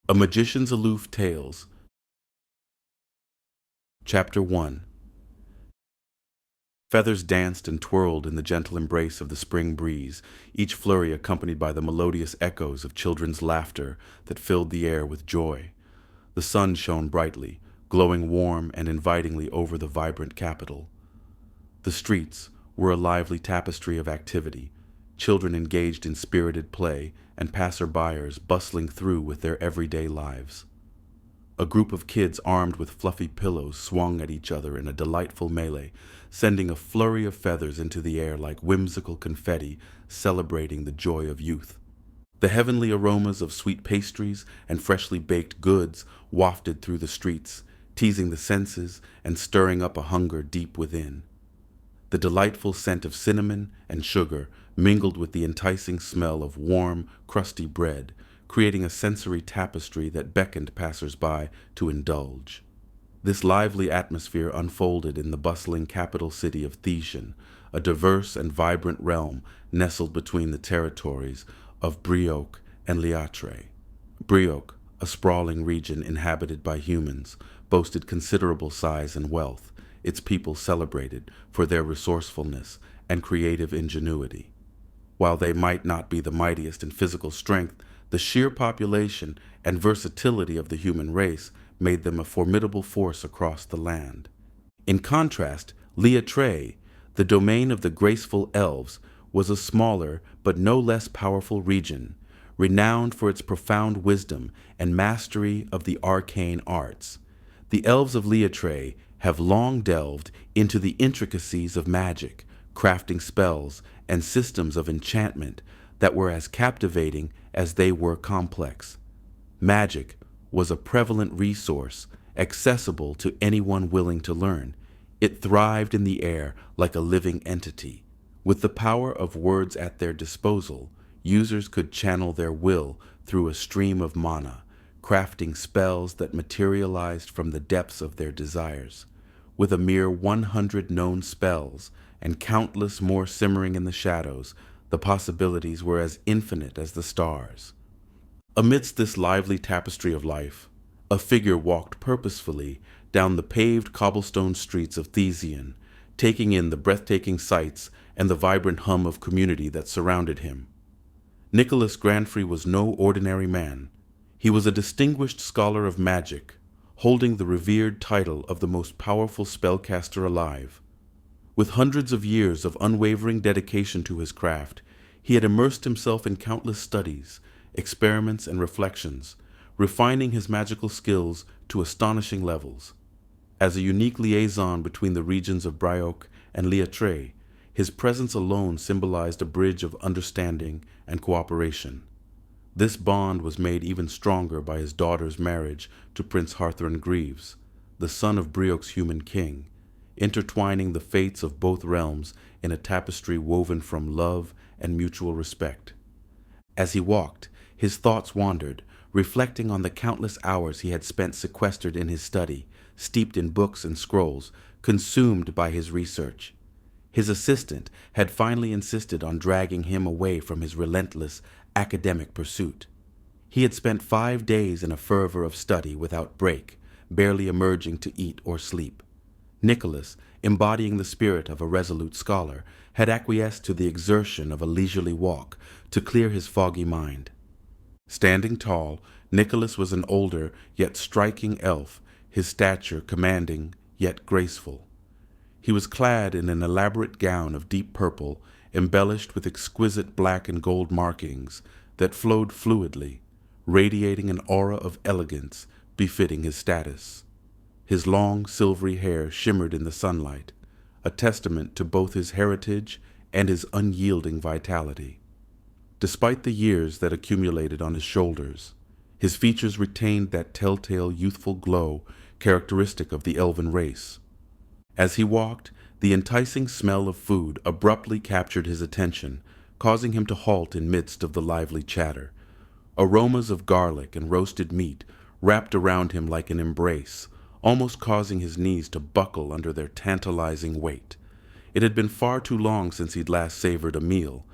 A Magician's Aloof Tales. Chapter 1. Feathers danced and twirled in the gentle embrace of the spring breeze, each flurry accompanied by the melodious echoes of children's laughter that filled the air with joy. The sun shone brightly, glowing warm and invitingly over the vibrant capital. The streets were a lively tapestry of activity, children engaged in spirited play and passer-byers bustling through with their everyday lives. A group of kids armed with fluffy pillows swung at each other in a delightful melee, sending a flurry of feathers into the air like whimsical confetti, celebrating the joy of youth. The heavenly aromas of sweet pastries and freshly baked goods wafted through the streets, teasing the senses and stirring up a hunger deep within. The delightful scent of cinnamon and sugar mingled with the enticing smell of warm, crusty bread, creating a sensory tapestry that beckoned passers-by to indulge. This lively atmosphere unfolded in the bustling capital city of Thesian, a diverse and vibrant realm nestled between the territories of Brioche and Liatre. Brioche, a sprawling region inhabited by humans, boasted considerable size and wealth, its people celebrated for their resourcefulness and creative ingenuity. While they might not be the mightiest in physical strength, the sheer population and versatility of the human race made them a formidable force across the land. In contrast, Liatre, the domain of the graceful elves, was a smaller but no less powerful region, renowned for its profound wisdom and mastery of the arcane arts. The elves of Liatre have long delved into the intricacies of magic, crafting spells and systems of enchantment that were as captivating as they were complex. Magic was a prevalent resource, accessible to anyone willing to learn. It thrived in the air like a living entity. With the power of words at their disposal, users could channel their will through a stream of mana, crafting spells that materialized from the depths of their desires. With a mere 100 known spells and countless more simmering in the shadows, the possibilities were as infinite as the stars. Amidst this lively tapestry of life, a figure walked purposefully down the paved cobblestone streets of Thesian, taking in the breathtaking sights and the vibrant hum of community that surrounded him. Nicholas Granfrey was no ordinary man. He was a distinguished scholar of magic, holding the revered title of the most powerful spellcaster alive. With hundreds of years of unwavering dedication to his craft, he had immersed himself in countless studies, experiments, and reflections, refining his magical skills to astonishing levels. As a unique liaison between the regions of Brioche and Liatre, his presence alone symbolized a bridge of understanding and cooperation. This bond was made even stronger by his daughter's marriage to Prince Harthron Greaves, the son of Brioche's human king, intertwining the fates of both realms in a tapestry woven from love and mutual respect. As he walked, his thoughts wandered, reflecting on the countless hours he had spent sequestered in his study, steeped in books and scrolls, consumed by his research. His assistant had finally insisted on dragging him away from his relentless academic pursuit. He had spent 5 days in a fervor of study without break, barely emerging to eat or sleep. Nicholas, embodying the spirit of a resolute scholar, had acquiesced to the exertion of a leisurely walk to clear his foggy mind. Standing tall, Nicholas was an older yet striking elf, his stature commanding yet graceful. He was clad in an elaborate gown of deep purple, embellished with exquisite black and gold markings that flowed fluidly, radiating an aura of elegance befitting his status. His long, silvery hair shimmered in the sunlight, a testament to both his heritage and his unyielding vitality. Despite the years that accumulated on his shoulders, his features retained that telltale youthful glow characteristic of the elven race. As he walked, the enticing smell of food abruptly captured his attention, causing him to halt in midst of the lively chatter. Aromas of garlic and roasted meat wrapped around him like an embrace, almost causing his knees to buckle under their tantalizing weight. It had been far too long since he'd last savored a meal,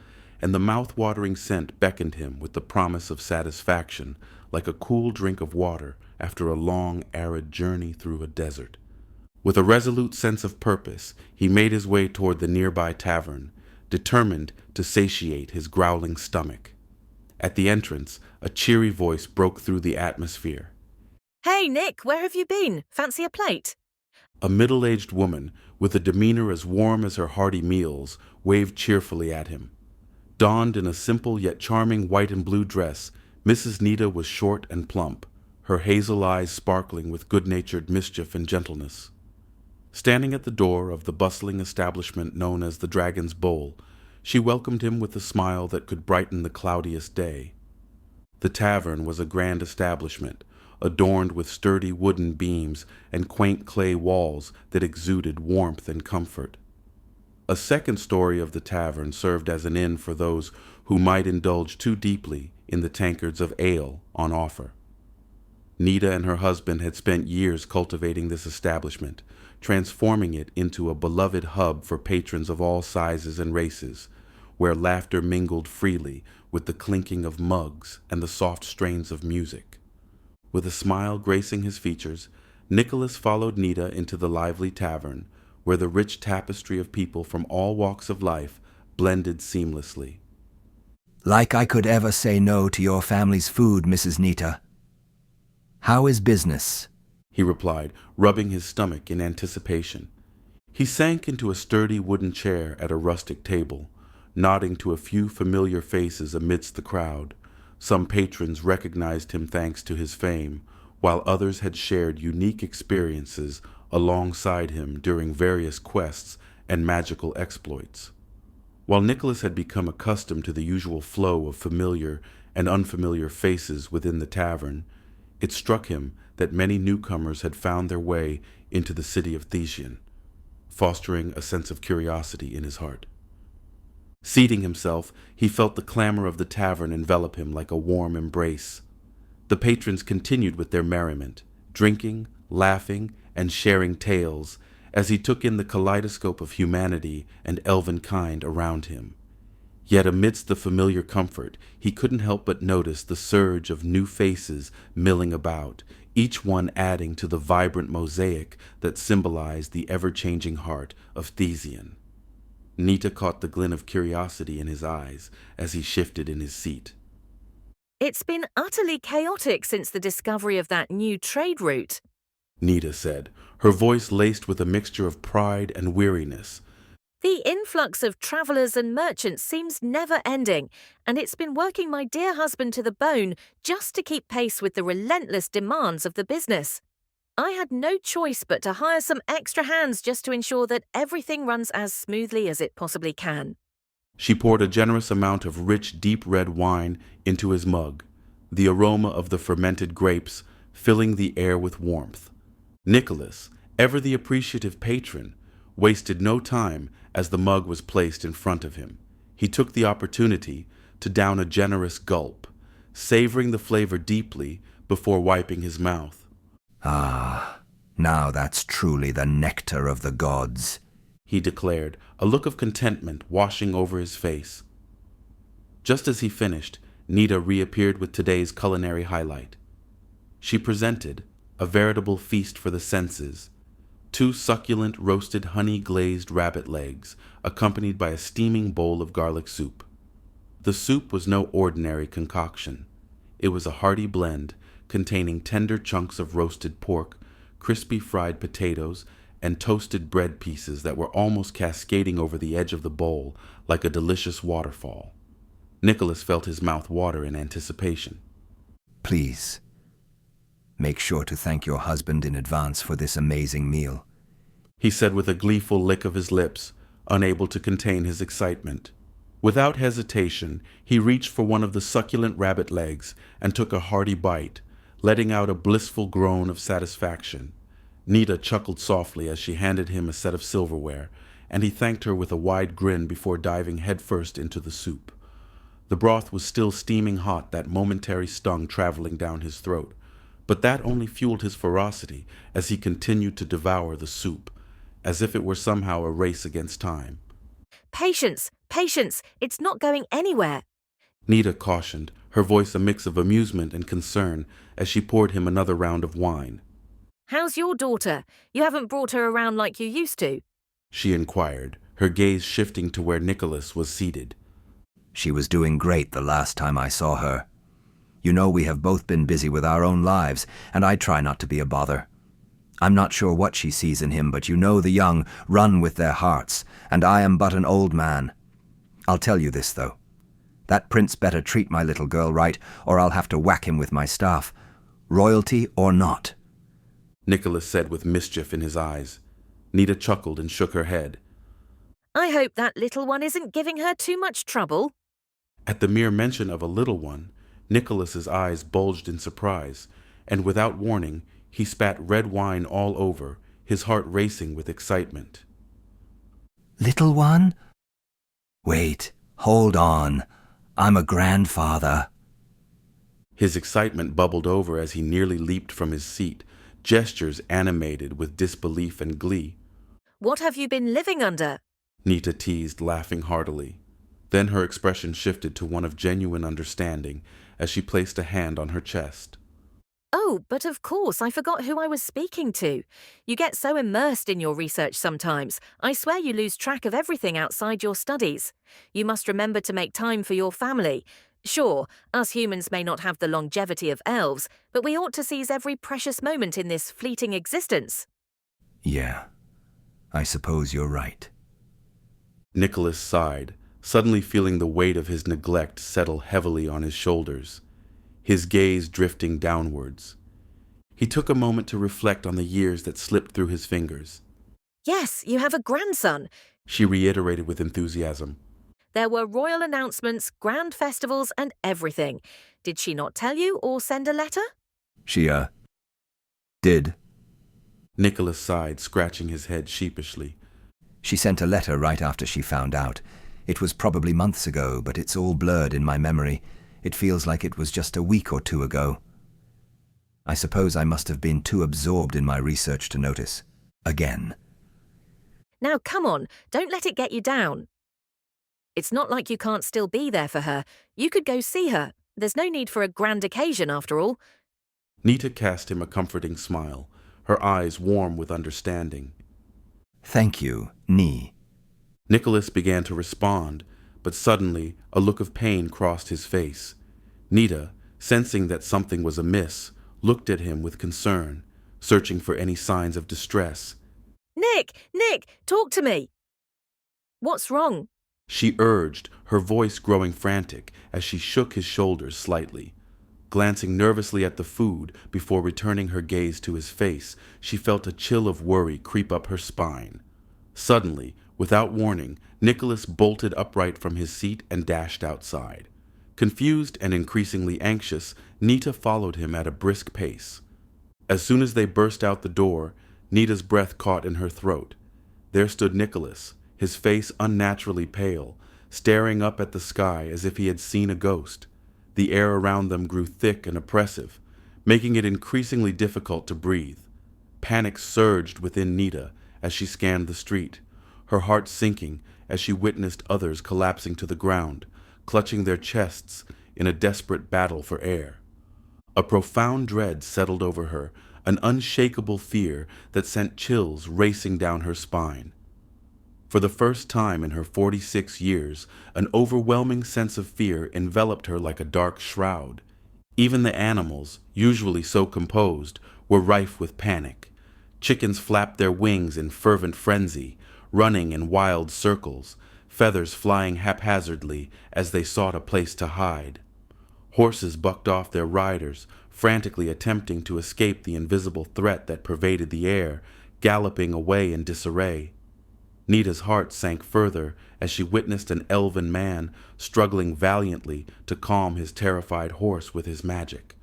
and the mouth-watering scent beckoned him with the promise of satisfaction, like a cool drink of water after a long, arid journey through a desert. With a resolute sense of purpose, he made his way toward the nearby tavern, determined to satiate his growling stomach. At the entrance, a cheery voice broke through the atmosphere. "Hey, Nick, where have you been? Fancy a plate?" A middle-aged woman, with a demeanor as warm as her hearty meals, waved cheerfully at him. Donned in a simple yet charming white and blue dress, Mrs. Nita was short and plump, her hazel eyes sparkling with good-natured mischief and gentleness. Standing at the door of the bustling establishment known as the Dragon's Bowl, she welcomed him with a smile that could brighten the cloudiest day. The tavern was a grand establishment, adorned with sturdy wooden beams and quaint clay walls that exuded warmth and comfort. A second story of the tavern served as an inn for those who might indulge too deeply in the tankards of ale on offer. Nita and her husband had spent years cultivating this establishment, transforming it into a beloved hub for patrons of all sizes and races, where laughter mingled freely with the clinking of mugs and the soft strains of music. With a smile gracing his features, Nicholas followed Nita into the lively tavern, where the rich tapestry of people from all walks of life blended seamlessly. "Like I could ever say no to your family's food, Mrs. Nita. How is business?" he replied, rubbing his stomach in anticipation. He sank into a sturdy wooden chair at a rustic table, nodding to a few familiar faces amidst the crowd. Some patrons recognized him thanks to his fame, while others had shared unique experiences alongside him during various quests and magical exploits. While Nicholas had become accustomed to the usual flow of familiar and unfamiliar faces within the tavern, it struck him that many newcomers had found their way into the city of Thesian, fostering a sense of curiosity in his heart. Seating himself, he felt the clamor of the tavern envelop him like a warm embrace. The patrons continued with their merriment, drinking, laughing, and sharing tales, as he took in the kaleidoscope of humanity and elven kind around him. Yet amidst the familiar comfort, he couldn't help but notice the surge of new faces milling about, each one adding to the vibrant mosaic that symbolized the ever-changing heart of Thesian. Nita caught the glint of curiosity in his eyes as he shifted in his seat. "It's been utterly chaotic since the discovery of that new trade route," Nita said, her voice laced with a mixture of pride and weariness. "The influx of travellers and merchants seems never-ending, and it's been working my dear husband to the bone just to keep pace with the relentless demands of the business. I had no choice but to hire some extra hands just to ensure that everything runs as smoothly as it possibly can." She poured a generous amount of rich, deep red wine into his mug, the aroma of the fermented grapes filling the air with warmth. Nicholas, ever the appreciative patron, wasted no time as the mug was placed in front of him. He took the opportunity to down a generous gulp, savoring the flavor deeply before wiping his mouth. "Ah, now that's truly the nectar of the gods," he declared, a look of contentment washing over his face. Just as he finished, Nita reappeared with today's culinary highlight. She presented a veritable feast for the senses: 2 succulent roasted honey-glazed rabbit legs, accompanied by a steaming bowl of garlic soup. The soup was no ordinary concoction. It was a hearty blend containing tender chunks of roasted pork, crispy fried potatoes, and toasted bread pieces that were almost cascading over the edge of the bowl like a delicious waterfall. Nicholas felt his mouth water in anticipation. "Please, make sure to thank your husband in advance for this amazing meal," he said with a gleeful lick of his lips, unable to contain his excitement. Without hesitation, he reached for one of the succulent rabbit legs and took a hearty bite, letting out a blissful groan of satisfaction. Nita chuckled softly as she handed him a set of silverware, and he thanked her with a wide grin before diving headfirst into the soup. The broth was still steaming hot, that momentary stung traveling down his throat, but that only fueled his ferocity as he continued to devour the soup, as if it were somehow a race against time. "Patience, Patience, it's not going anywhere. Nita cautioned, her voice a mix of amusement and concern as she poured him another round of wine. How's your daughter? You haven't brought her around like you used to. She inquired, her gaze shifting to where Nicholas was seated. She was doing great the last time I saw her. You know we have both been busy with our own lives, and I try not to be a bother. I'm not sure what she sees in him, but you know the young run with their hearts, and I am but an old man. I'll tell you this, though. That prince better treat my little girl right, or I'll have to whack him with my staff. Royalty or not. Nicholas said with mischief in his eyes. Nita chuckled and shook her head. I hope that little one isn't giving her too much trouble. At the mere mention of a little one, Nicholas's eyes bulged in surprise, and without warning, he spat red wine all over, his heart racing with excitement. Little one? Wait, hold on. I'm a grandfather. His excitement bubbled over as he nearly leaped from his seat, gestures animated with disbelief and glee. What have you been living under? Nita teased, laughing heartily. Then her expression shifted to one of genuine understanding as she placed a hand on her chest. Oh, but of course, I forgot who I was speaking to. You get so immersed in your research sometimes. I swear you lose track of everything outside your studies. You must remember to make time for your family. Sure, us humans may not have the longevity of elves, but we ought to seize every precious moment in this fleeting existence. Yeah, I suppose you're right. Nicholas sighed, suddenly feeling the weight of his neglect settle heavily on his shoulders, his gaze drifting downwards. He took a moment to reflect on the years that slipped through his fingers. Yes, you have a grandson, She reiterated with enthusiasm. There were royal announcements, grand festivals, and everything. Did she not tell you or send a letter? She, did. Nicholas sighed, scratching his head sheepishly. She sent a letter right after she found out. It was probably months ago, but it's all blurred in my memory. It feels like it was just a week or two ago. I suppose I must have been too absorbed in my research to notice. Again. Now come on, don't let it get you down. It's not like you can't still be there for her. You could go see her. There's no need for a grand occasion, after all. Nita cast him a comforting smile, her eyes warm with understanding. Thank you, Ni. Nicholas began to respond, but suddenly a look of pain crossed his face. Nita, sensing that something was amiss, looked at him with concern, searching for any signs of distress. Nick, talk to me. What's wrong? She urged, her voice growing frantic as she shook his shoulders slightly. Glancing nervously at the food before returning her gaze to his face, she felt a chill of worry creep up her spine. Suddenly, without warning, Nicholas bolted upright from his seat and dashed outside. Confused and increasingly anxious, Nita followed him at a brisk pace. As soon as they burst out the door, Nita's breath caught in her throat. There stood Nicholas, his face unnaturally pale, staring up at the sky as if he had seen a ghost. The air around them grew thick and oppressive, making it increasingly difficult to breathe. Panic surged within Nita as she scanned the street, her heart sinking as she witnessed others collapsing to the ground, clutching their chests in a desperate battle for air. A profound dread settled over her, an unshakable fear that sent chills racing down her spine. For the first time in her 46 years, an overwhelming sense of fear enveloped her like a dark shroud. Even the animals, usually so composed, were rife with panic. Chickens flapped their wings in fervent frenzy, running in wild circles, feathers flying haphazardly as they sought a place to hide. Horses bucked off their riders, frantically attempting to escape the invisible threat that pervaded the air, galloping away in disarray. Nita's heart sank further as she witnessed an elven man struggling valiantly to calm his terrified horse with his magic.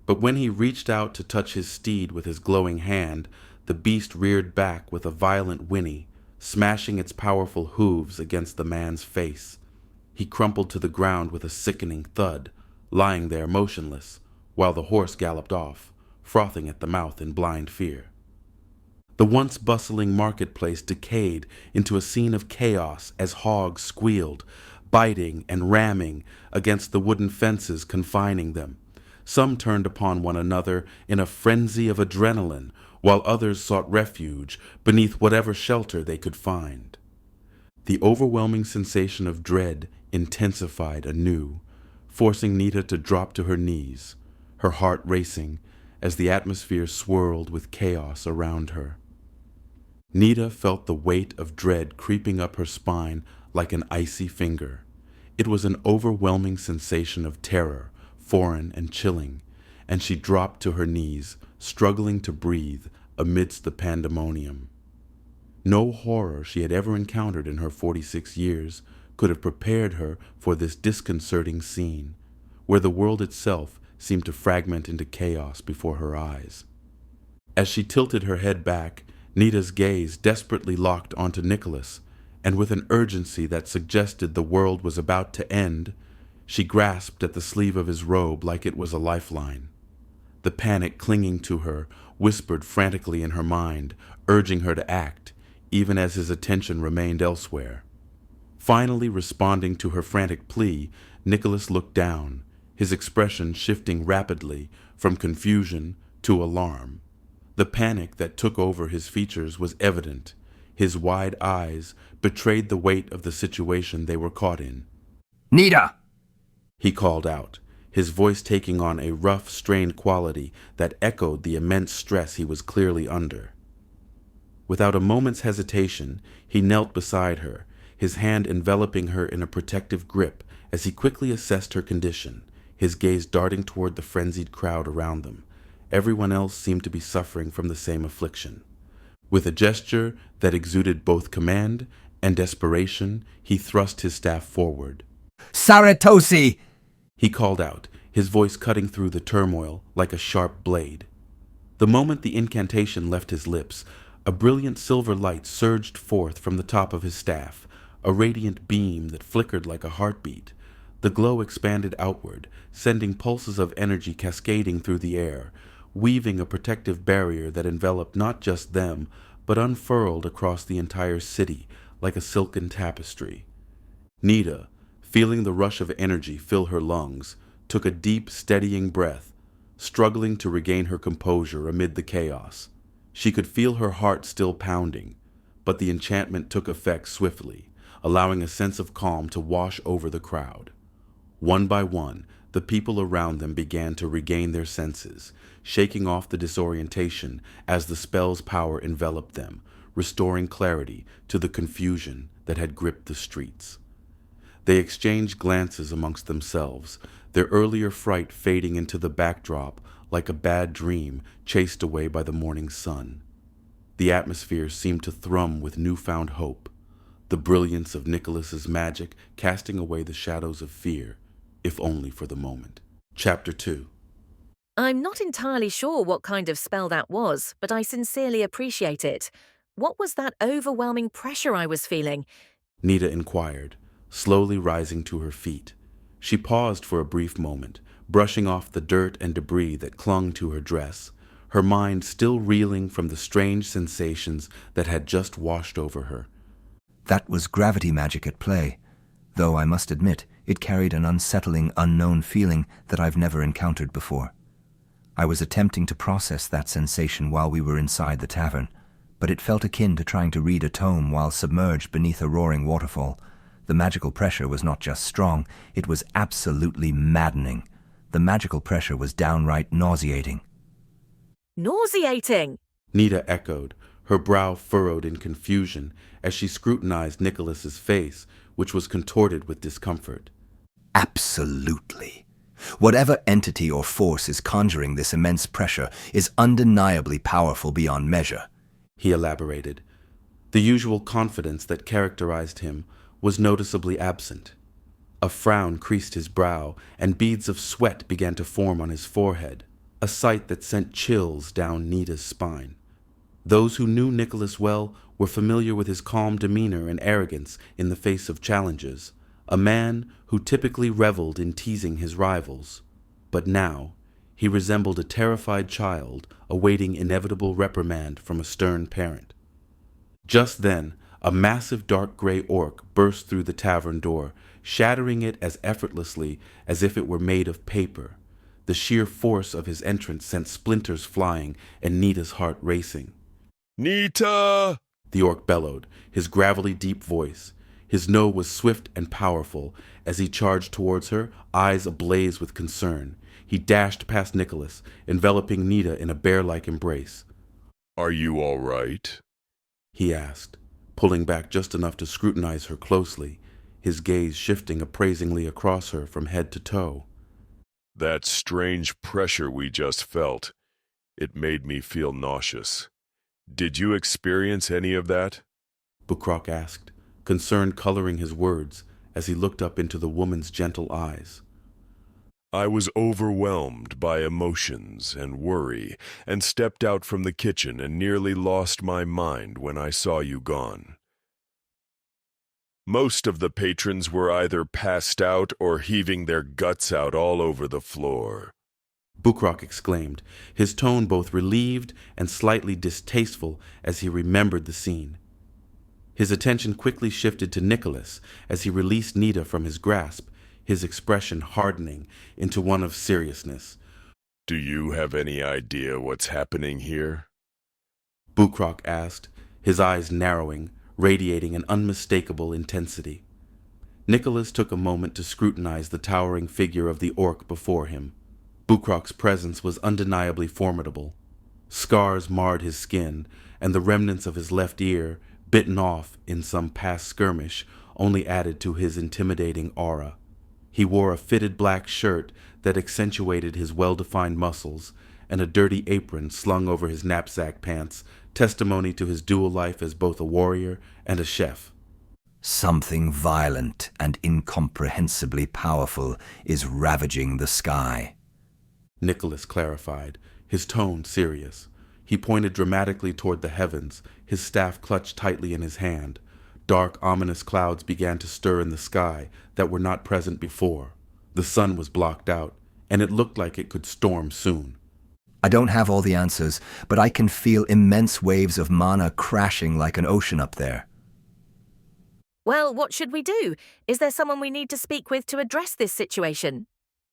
But when he reached out to touch his steed with his glowing hand, the beast reared back with a violent whinny, smashing its powerful hooves against the man's face. He crumpled to the ground with a sickening thud, lying there motionless, while the horse galloped off, frothing at the mouth in blind fear. The once bustling marketplace decayed into a scene of chaos as hogs squealed, biting and ramming against the wooden fences confining them. Some turned upon one another in a frenzy of adrenaline, while others sought refuge beneath whatever shelter they could find. The overwhelming sensation of dread intensified anew, forcing Nita to drop to her knees, her heart racing as the atmosphere swirled with chaos around her. Nita felt the weight of dread creeping up her spine like an icy finger. It was an overwhelming sensation of terror, foreign and chilling, and she dropped to her knees, struggling to breathe amidst the pandemonium. No horror she had ever encountered in her 46 years could have prepared her for this disconcerting scene, where the world itself seemed to fragment into chaos before her eyes. As she tilted her head back, Nita's gaze desperately locked onto Nicholas, and with an urgency that suggested the world was about to end, she grasped at the sleeve of his robe like it was a lifeline. The panic clinging to her whispered frantically in her mind, urging her to act, even as his attention remained elsewhere. Finally responding to her frantic plea, Nicholas looked down, his expression shifting rapidly from confusion to alarm. The panic that took over his features was evident. His wide eyes betrayed the weight of the situation they were caught in. "Nita!" he called out, his voice taking on a rough, strained quality that echoed the immense stress he was clearly under. Without a moment's hesitation, he knelt beside her, his hand enveloping her in a protective grip as he quickly assessed her condition, his gaze darting toward the frenzied crowd around them. Everyone else seemed to be suffering from the same affliction. With a gesture that exuded both command and desperation, he thrust his staff forward. "Saratosi!" he called out, his voice cutting through the turmoil like a sharp blade. The moment the incantation left his lips, a brilliant silver light surged forth from the top of his staff, a radiant beam that flickered like a heartbeat. The glow expanded outward, sending pulses of energy cascading through the air, weaving a protective barrier that enveloped not just them, but unfurled across the entire city like a silken tapestry. Nita, feeling the rush of energy fill her lungs, took a deep, steadying breath, struggling to regain her composure amid the chaos. She could feel her heart still pounding, but the enchantment took effect swiftly, allowing a sense of calm to wash over the crowd. One by one, the people around them began to regain their senses, shaking off the disorientation as the spell's power enveloped them, restoring clarity to the confusion that had gripped the streets. They exchanged glances amongst themselves, their earlier fright fading into the backdrop like a bad dream chased away by the morning sun. The atmosphere seemed to thrum with newfound hope, the brilliance of Nicholas's magic casting away the shadows of fear, if only for the moment. Chapter 2. I'm not entirely sure what kind of spell that was, but I sincerely appreciate it. What was that overwhelming pressure I was feeling? Nita inquired, slowly rising to her feet. She paused for a brief moment, brushing off the dirt and debris that clung to her dress, her mind still reeling from the strange sensations that had just washed over her. That was gravity magic at play, though I must admit it carried an unsettling, unknown feeling that I've never encountered before. I was attempting to process that sensation while we were inside the tavern, but it felt akin to trying to read a tome while submerged beneath a roaring waterfall. The magical pressure was not just strong, it was absolutely maddening. The magical pressure was downright nauseating. Nauseating! Nita echoed, her brow furrowed in confusion as she scrutinized Nicholas's face, which was contorted with discomfort. Absolutely. Whatever entity or force is conjuring this immense pressure is undeniably powerful beyond measure, he elaborated. The usual confidence that characterized him was noticeably absent. A frown creased his brow, and beads of sweat began to form on his forehead, a sight that sent chills down Nita's spine. Those who knew Nicholas well were familiar with his calm demeanor and arrogance in the face of challenges, a man who typically reveled in teasing his rivals. But now, He resembled a terrified child awaiting inevitable reprimand from a stern parent. Just then, a massive dark gray orc burst through the tavern door, shattering it as effortlessly as if it were made of paper. The sheer force of his entrance sent splinters flying and Nita's heart racing. Nita! The orc bellowed, his gravelly deep voice. His no was swift and powerful. As he charged towards her, eyes ablaze with concern. He dashed past Nicholas, enveloping Nita in a bear-like embrace. Are you all right? He asked, pulling back just enough to scrutinize her closely, his gaze shifting appraisingly across her from head to toe. That strange pressure we just felt, it made me feel nauseous. Did you experience any of that? Bukrock asked, concern coloring his words as he looked up into the woman's gentle eyes. I was overwhelmed by emotions and worry and stepped out from the kitchen and nearly lost my mind when I saw you gone. Most of the patrons were either passed out or heaving their guts out all over the floor. Bukrock exclaimed, his tone both relieved and slightly distasteful as he remembered the scene. His attention quickly shifted to Nicholas as he released Nita from his grasp, his expression hardening into one of seriousness. Do you have any idea what's happening here? Bukrock asked, his eyes narrowing, radiating an unmistakable intensity. Nicholas took a moment to scrutinize the towering figure of the orc before him. Bukrock's presence was undeniably formidable. Scars marred his skin, and the remnants of his left ear, bitten off in some past skirmish, only added to his intimidating aura. He wore a fitted black shirt that accentuated his well-defined muscles, and a dirty apron slung over his knapsack pants, testimony to his dual life as both a warrior and a chef. Something violent and incomprehensibly powerful is ravaging the sky. Nicholas clarified, his tone serious. He pointed dramatically toward the heavens, his staff clutched tightly in his hand. Dark, ominous clouds began to stir in the sky that were not present before. The sun was blocked out, and it looked like it could storm soon. I don't have all the answers, but I can feel immense waves of mana crashing like an ocean up there. Well, what should we do? Is there someone we need to speak with to address this situation?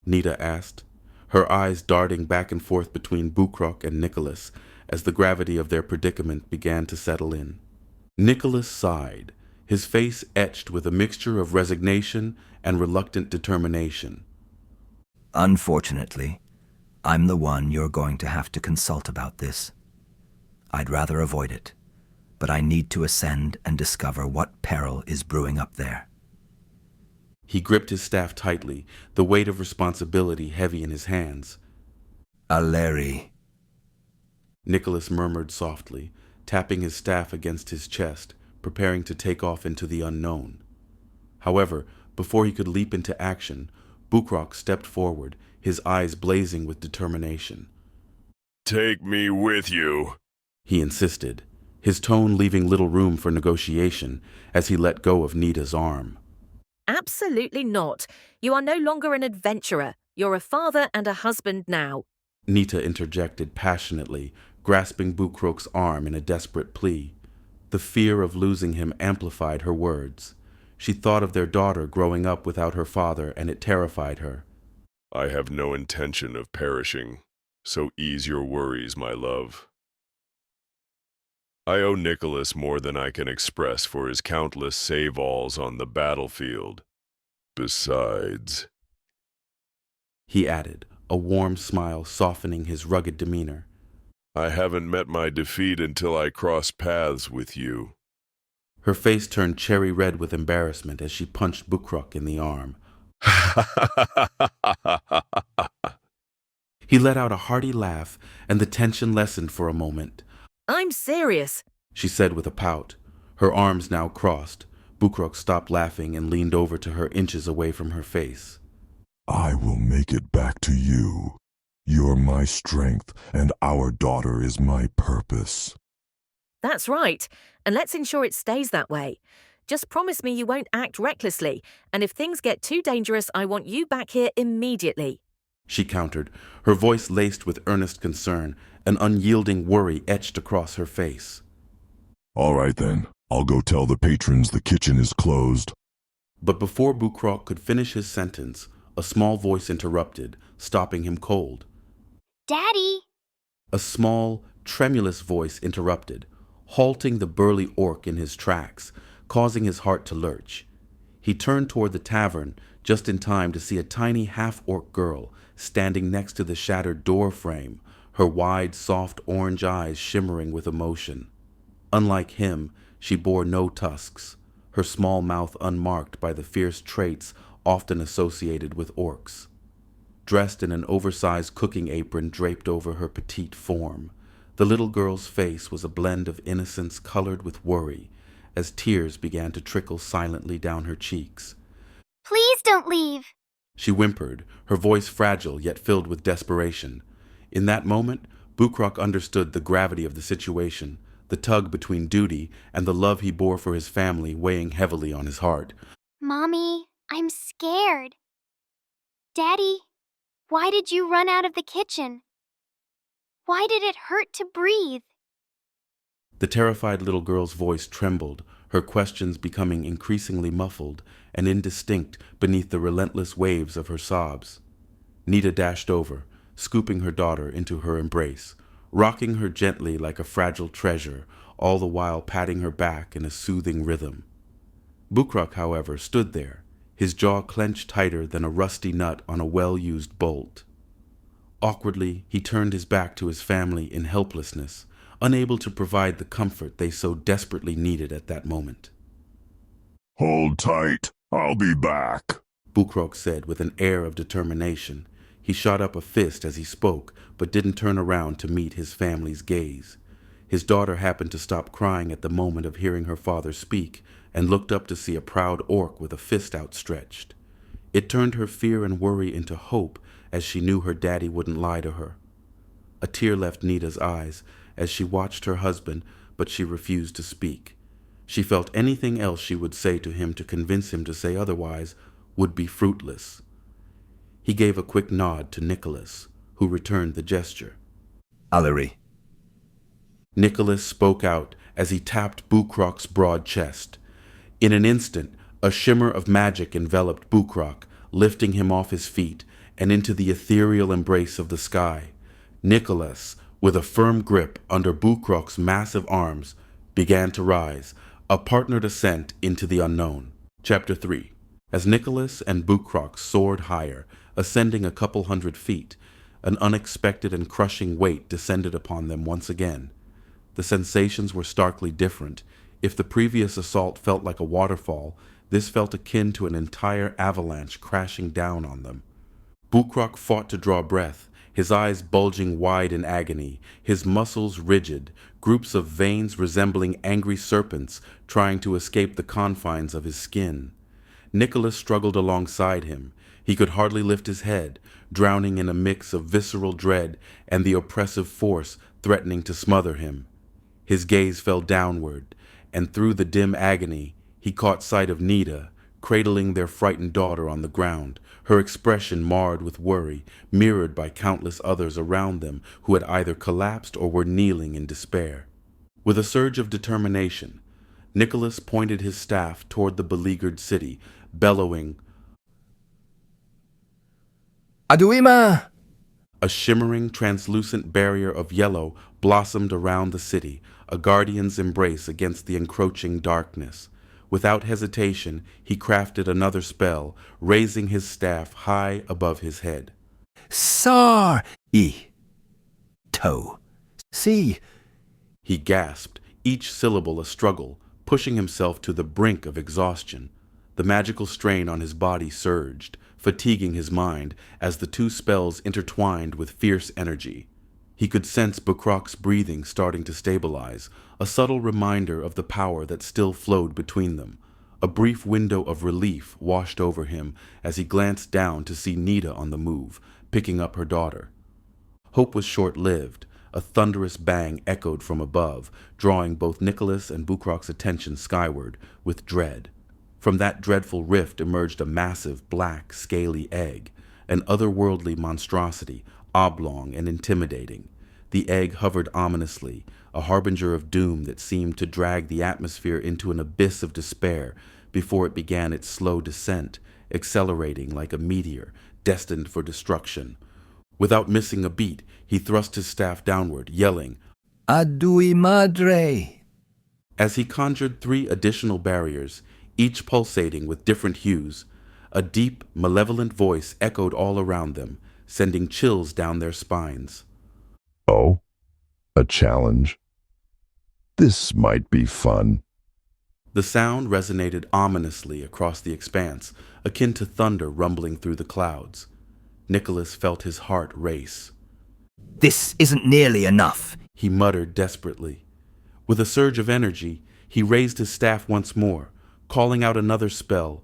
Nita asked, her eyes darting back and forth between Bukrock and Nicholas as the gravity of their predicament began to settle in. Nicholas sighed, his face etched with a mixture of resignation and reluctant determination. Unfortunately, I'm the one you're going to have to consult about this. I'd rather avoid it, but I need to ascend and discover what peril is brewing up there. He gripped his staff tightly, the weight of responsibility heavy in his hands. Aleri. Nicholas murmured softly, tapping his staff against his chest, preparing to take off into the unknown. However, before he could leap into action, Bukrock stepped forward, his eyes blazing with determination. Take me with you, he insisted, his tone leaving little room for negotiation as he let go of Nita's arm. Absolutely not. You are no longer an adventurer. You're a father and a husband now. Nita interjected passionately, grasping Bukrock's arm in a desperate plea. The fear of losing him amplified her words. She thought of their daughter growing up without her father, and it terrified her. I have no intention of perishing, so ease your worries, my love. I owe Nicholas more than I can express for his countless save-alls on the battlefield. Besides, he added, a warm smile softening his rugged demeanor, I haven't met my defeat until I cross paths with you. Her face turned cherry red with embarrassment as she punched Bukrock in the arm. He let out a hearty laugh, and the tension lessened for a moment. I'm serious, she said with a pout, her arms now crossed. Bukrock stopped laughing and leaned over to her inches away from her face. I will make it back to you. You're my strength, and our daughter is my purpose. That's right, and let's ensure it stays that way. Just promise me you won't act recklessly, and if things get too dangerous, I want you back here immediately. she countered, her voice laced with earnest concern, an unyielding worry etched across her face. All right then, I'll go tell the patrons the kitchen is closed. But before Bukrok could finish his sentence, a small voice interrupted, stopping him cold. Daddy! A small, tremulous voice interrupted, halting the burly orc in his tracks, causing his heart to lurch. He turned toward the tavern just in time to see a tiny half-orc girl standing next to the shattered door frame, her wide, soft orange eyes shimmering with emotion. Unlike him, she bore no tusks, her small mouth unmarked by the fierce traits often associated with orcs. Dressed in an oversized cooking apron draped over her petite form, the little girl's face was a blend of innocence colored with worry, as tears began to trickle silently down her cheeks. Please don't leave! She whimpered, her voice fragile yet filled with desperation. In that moment, Bukrok understood the gravity of the situation, the tug between duty and the love he bore for his family weighing heavily on his heart. Mommy, I'm scared. Daddy, why did you run out of the kitchen? Why did it hurt to breathe? The terrified little girl's voice trembled, her questions becoming increasingly muffled and indistinct beneath the relentless waves of her sobs. Nita dashed over, scooping her daughter into her embrace, rocking her gently like a fragile treasure, all the while patting her back in a soothing rhythm. Bukrok, however, stood there, his jaw clenched tighter than a rusty nut on a well-used bolt. Awkwardly, he turned his back to his family in helplessness, unable to provide the comfort they so desperately needed at that moment. Hold tight, I'll be back, Bukrok said with an air of determination. He shot up a fist as he spoke, but didn't turn around to meet his family's gaze. His daughter happened to stop crying at the moment of hearing her father speak, and looked up to see a proud orc with a fist outstretched. It turned her fear and worry into hope, as she knew her daddy wouldn't lie to her. A tear left Nita's eyes as she watched her husband, but she refused to speak. She felt anything else she would say to him to convince him to say otherwise would be fruitless. He gave a quick nod to Nicholas, who returned the gesture. Allery. Nicholas spoke out as he tapped Bukrok's broad chest. In an instant, a shimmer of magic enveloped Bukrok, lifting him off his feet and into the ethereal embrace of the sky. Nicholas, with a firm grip under Bukrok's massive arms, began to rise, a partnered ascent into the unknown. Chapter 3. As Nicholas and Bukrok soared higher, ascending a couple 100 feet, an unexpected and crushing weight descended upon them once again. The sensations were starkly different. If the previous assault felt like a waterfall, this felt akin to an entire avalanche crashing down on them. Bukrok fought to draw breath, his eyes bulging wide in agony, his muscles rigid, groups of veins resembling angry serpents trying to escape the confines of his skin. Nicholas struggled alongside him. He could hardly lift his head, drowning in a mix of visceral dread and the oppressive force threatening to smother him. His gaze fell downward, and through the dim agony, he caught sight of Nita, cradling their frightened daughter on the ground, her expression marred with worry, mirrored by countless others around them who had either collapsed or were kneeling in despair. With a surge of determination, Nicholas pointed his staff toward the beleaguered city, bellowing, Aduima! A shimmering, translucent barrier of yellow blossomed around the city, a guardian's embrace against the encroaching darkness. Without hesitation, he crafted another spell, raising his staff high above his head. Sar! Toe. See! He gasped, each syllable a struggle, pushing himself to the brink of exhaustion. The magical strain on his body surged, fatiguing his mind as the two spells intertwined with fierce energy. He could sense Bukrok's breathing starting to stabilize, a subtle reminder of the power that still flowed between them. A brief window of relief washed over him as he glanced down to see Nita on the move, picking up her daughter. Hope was short-lived. A thunderous bang echoed from above, drawing both Nicholas and Bukrok's attention skyward with dread. From that dreadful rift emerged a massive, black, scaly egg. an otherworldly monstrosity, oblong and intimidating. The egg hovered ominously, a harbinger of doom that seemed to drag the atmosphere into an abyss of despair before it began its slow descent, accelerating like a meteor destined for destruction. Without missing a beat, he thrust his staff downward, yelling, Adui madre! As he conjured 3 additional barriers, each pulsating with different hues, a deep, malevolent voice echoed all around them, sending chills down their spines. Oh, a challenge? This might be fun. The sound resonated ominously across the expanse, akin to thunder rumbling through the clouds. Nicholas felt his heart race. This isn't nearly enough, He muttered desperately. With a surge of energy, he raised his staff once more, calling out another spell.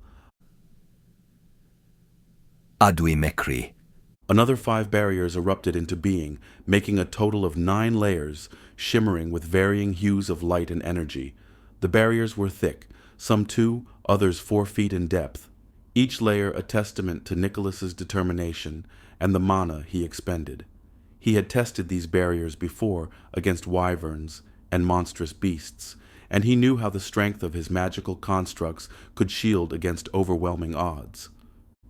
Adui mekri. Another 5 barriers erupted into being, making a total of 9 layers, shimmering with varying hues of light and energy. The barriers were thick, some 2, others 4 feet in depth, each layer a testament to Nicholas's determination and the mana he expended. He had tested these barriers before against wyverns and monstrous beasts, and he knew how the strength of his magical constructs could shield against overwhelming odds.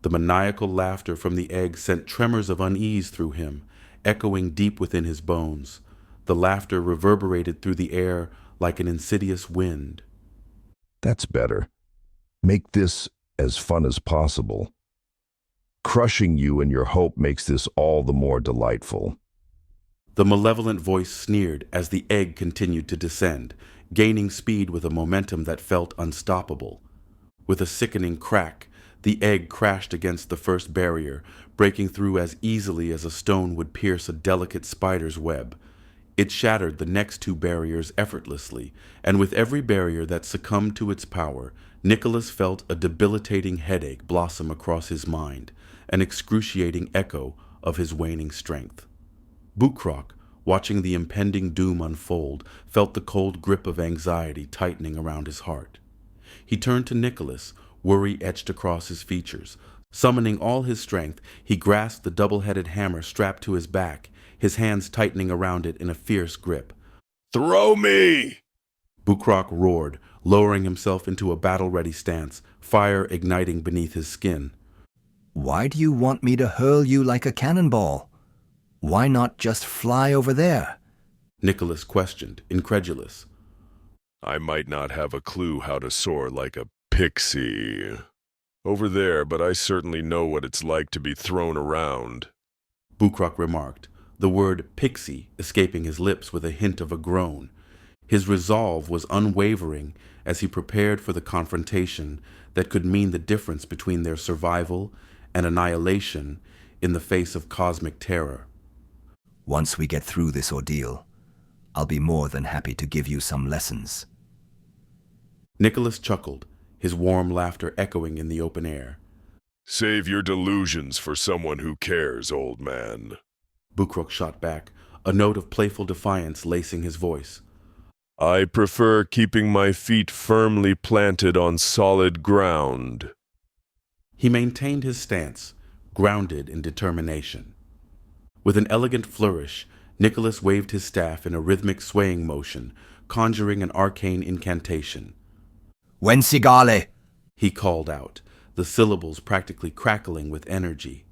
The maniacal laughter from the egg sent tremors of unease through him, echoing deep within his bones. The laughter reverberated through the air like an insidious wind. That's better. Make this as fun as possible. Crushing you and your hope makes this all the more delightful. The malevolent voice sneered as the egg continued to descend, gaining speed with a momentum that felt unstoppable. With a sickening crack, the egg crashed against the first barrier, breaking through as easily as a stone would pierce a delicate spider's web. It shattered the next 2 barriers effortlessly, and with every barrier that succumbed to its power, Nicholas felt a debilitating headache blossom across his mind, an excruciating echo of his waning strength. Bukrok, watching the impending doom unfold, felt the cold grip of anxiety tightening around his heart. He turned to Nicholas, worry etched across his features. Summoning all his strength, he grasped the double-headed hammer strapped to his back, his hands tightening around it in a fierce grip. Throw me! Bukrok roared, lowering himself into a battle-ready stance, fire igniting beneath his skin. Why do you want me to hurl you like a cannonball? Why not just fly over there? Nicholas questioned, incredulous. I might not have a clue how to soar like a pixie over there, but I certainly know what it's like to be thrown around, Bukrok remarked, the word pixie escaping his lips with a hint of a groan. His resolve was unwavering as he prepared for the confrontation that could mean the difference between their survival and annihilation in the face of cosmic terror. Once we get through this ordeal, I'll be more than happy to give you some lessons. Nicholas chuckled, his warm laughter echoing in the open air. Save your delusions for someone who cares, old man. Bukrok shot back, a note of playful defiance lacing his voice. I prefer keeping my feet firmly planted on solid ground. He maintained his stance, grounded in determination. With an elegant flourish, Nicholas waved his staff in a rhythmic swaying motion, conjuring an arcane incantation. Wensigale! He called out, the syllables practically crackling with energy.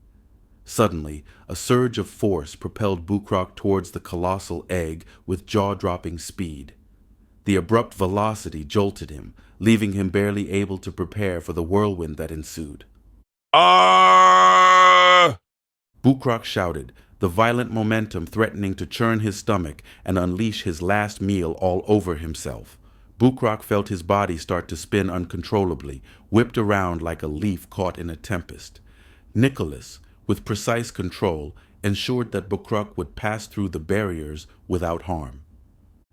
Suddenly, a surge of force propelled Bukrok towards the colossal egg with jaw-dropping speed. The abrupt velocity jolted him, leaving him barely able to prepare for the whirlwind that ensued. Ah! Bukrok shouted, the violent momentum threatening to churn his stomach and unleash his last meal all over himself. Bukrok felt his body start to spin uncontrollably, whipped around like a leaf caught in a tempest. Nicholas, with precise control, ensured that Bukrok would pass through the barriers without harm.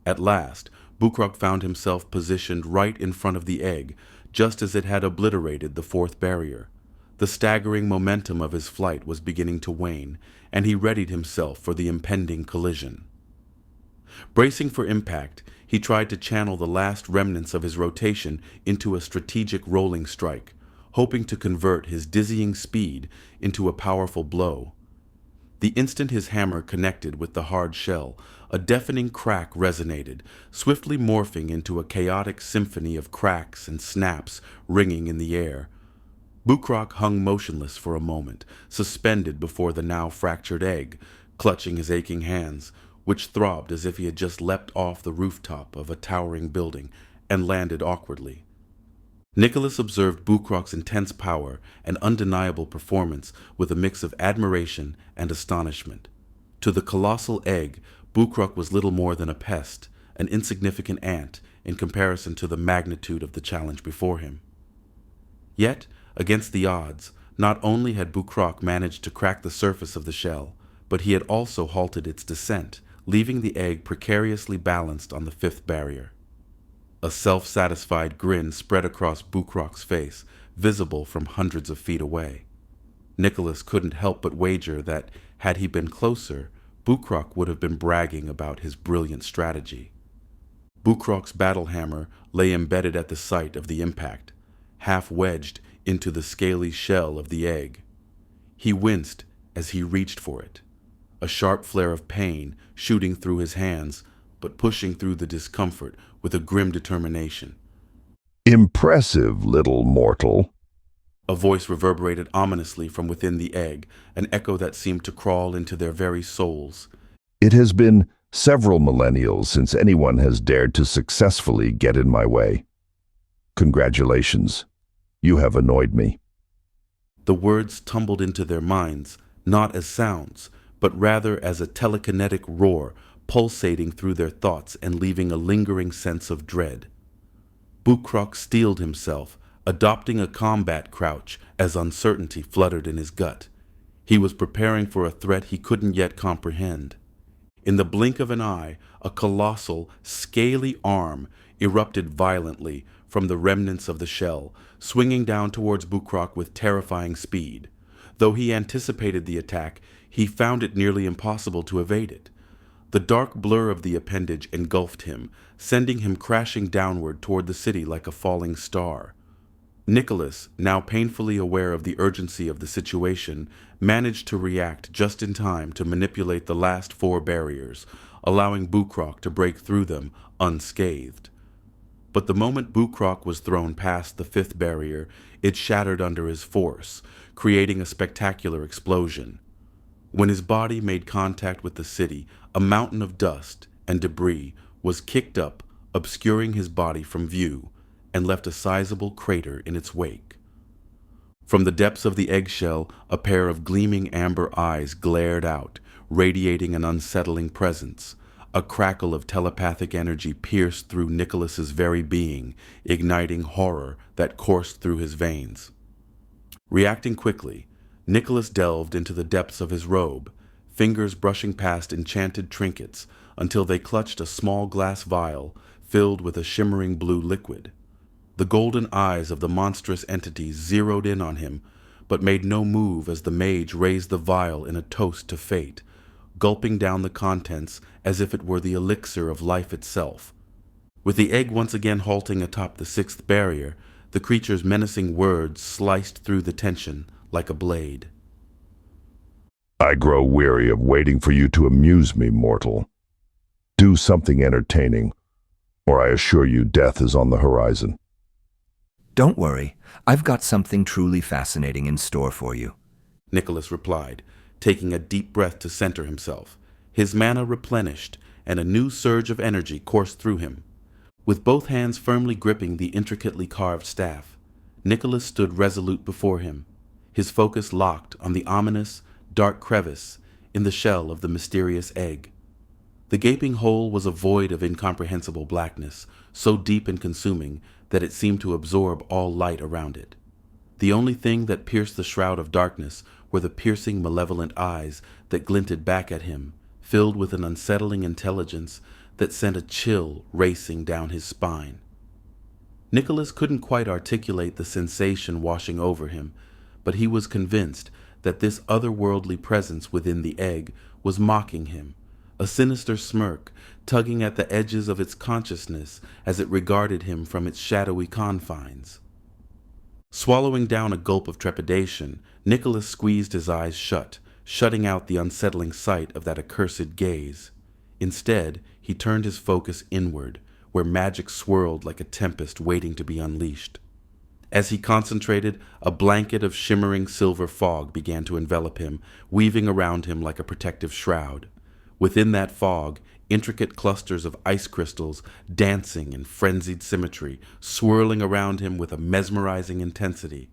At last, Bukrok found himself positioned right in front of the egg, just as it had obliterated the 4th barrier. The staggering momentum of his flight was beginning to wane, and he readied himself for the impending collision. Bracing for impact, he tried to channel the last remnants of his rotation into a strategic rolling strike. hoping to convert his dizzying speed into a powerful blow. The instant his hammer connected with the hard shell, a deafening crack resonated, swiftly morphing into a chaotic symphony of cracks and snaps ringing in the air. Bukrock hung motionless for a moment, suspended before the now fractured egg, clutching his aching hands, which throbbed as if he had just leapt off the rooftop of a towering building and landed awkwardly. Nicholas observed Bukrock's intense power and undeniable performance with a mix of admiration and astonishment. To the colossal egg, Bukrock was little more than a pest, an insignificant ant in comparison to the magnitude of the challenge before him. Yet, against the odds, not only had Bukrock managed to crack the surface of the shell, but he had also halted its descent, leaving the egg precariously balanced on the fifth barrier. A self-satisfied grin spread across Bukrock's face, visible from hundreds of feet away. Nicholas couldn't help but wager that, had he been closer, Bukrock would have been bragging about his brilliant strategy. Bukrock's battle hammer lay embedded at the site of the impact, half wedged into the scaly shell of the egg. He winced as he reached for it, a sharp flare of pain shooting through his hands, but pushing through the discomfort with a grim determination. Impressive, little mortal. A voice reverberated ominously from within the egg, an echo that seemed to crawl into their very souls. It has been several millennials since anyone has dared to successfully get in my way. Congratulations. You have annoyed me. The words tumbled into their minds, not as sounds, but rather as a telekinetic roar pulsating through their thoughts and leaving a lingering sense of dread. Bukrock steeled himself, adopting a combat crouch as uncertainty fluttered in his gut. He was preparing for a threat he couldn't yet comprehend. In the blink of an eye, a colossal, scaly arm erupted violently from the remnants of the shell, swinging down towards Bukrock with terrifying speed. Though he anticipated the attack, he found it nearly impossible to evade it. The dark blur of the appendage engulfed him, sending him crashing downward toward the city like a falling star. Nicholas, now painfully aware of the urgency of the situation, managed to react just in time to manipulate the last 4 barriers, allowing Bukrock to break through them unscathed. But the moment Bukrock was thrown past the 5th barrier, it shattered under his force, creating a spectacular explosion. When his body made contact with the city, a mountain of dust and debris was kicked up, obscuring his body from view, and left a sizable crater in its wake. From the depths of the eggshell, a pair of gleaming amber eyes glared out, radiating an unsettling presence. A crackle of telepathic energy pierced through Nicholas's very being, igniting horror that coursed through his veins. Reacting quickly, Nicholas delved into the depths of his robe, fingers brushing past enchanted trinkets until they clutched a small glass vial filled with a shimmering blue liquid. The golden eyes of the monstrous entity zeroed in on him, but made no move as the mage raised the vial in a toast to fate, gulping down the contents as if it were the elixir of life itself. With the egg once again halting atop the 6th barrier, the creature's menacing words sliced through the tension like a blade. I grow weary of waiting for you to amuse me, mortal. Do something entertaining, or I assure you death is on the horizon. Don't worry, I've got something truly fascinating in store for you. Nicholas replied, taking a deep breath to center himself. His mana replenished, and a new surge of energy coursed through him. With both hands firmly gripping the intricately carved staff, Nicholas stood resolute before him, his focus locked on the ominous, dark crevice in the shell of the mysterious egg. The gaping hole was a void of incomprehensible blackness, so deep and consuming that it seemed to absorb all light around it. The only thing that pierced the shroud of darkness were the piercing, malevolent eyes that glinted back at him, filled with an unsettling intelligence that sent a chill racing down his spine. Nicholas couldn't quite articulate the sensation washing over him, but he was convinced that this otherworldly presence within the egg was mocking him, a sinister smirk tugging at the edges of its consciousness as it regarded him from its shadowy confines. Swallowing down a gulp of trepidation, Nicholas squeezed his eyes shut, shutting out the unsettling sight of that accursed gaze. Instead, he turned his focus inward, where magic swirled like a tempest waiting to be unleashed. As he concentrated, a blanket of shimmering silver fog began to envelop him, weaving around him like a protective shroud. Within that fog, intricate clusters of ice crystals dancing in frenzied symmetry, swirling around him with a mesmerizing intensity.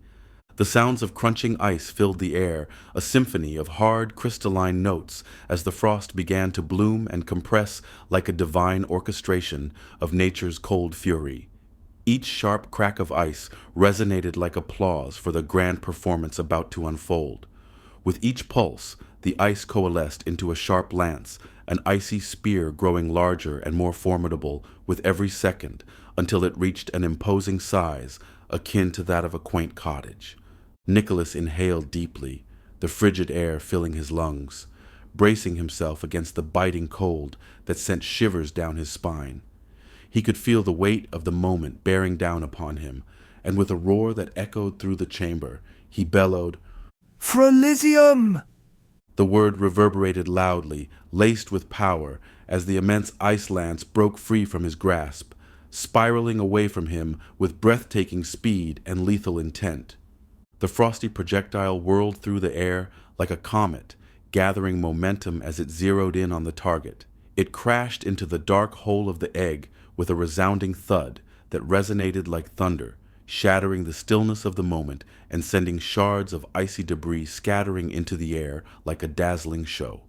The sounds of crunching ice filled the air, a symphony of hard, crystalline notes as the frost began to bloom and compress like a divine orchestration of nature's cold fury. Each sharp crack of ice resonated like applause for the grand performance about to unfold. With each pulse, the ice coalesced into a sharp lance, an icy spear growing larger and more formidable with every second until it reached an imposing size akin to that of a quaint cottage. Nicholas inhaled deeply, the frigid air filling his lungs, bracing himself against the biting cold that sent shivers down his spine. He could feel the weight of the moment bearing down upon him, and with a roar that echoed through the chamber, he bellowed, "Frelysium!" The word reverberated loudly, laced with power, as the immense ice lance broke free from his grasp, spiraling away from him with breathtaking speed and lethal intent. The frosty projectile whirled through the air like a comet, gathering momentum as it zeroed in on the target. It crashed into the dark hole of the egg with a resounding thud that resonated like thunder, shattering the stillness of the moment and sending shards of icy debris scattering into the air like a dazzling show.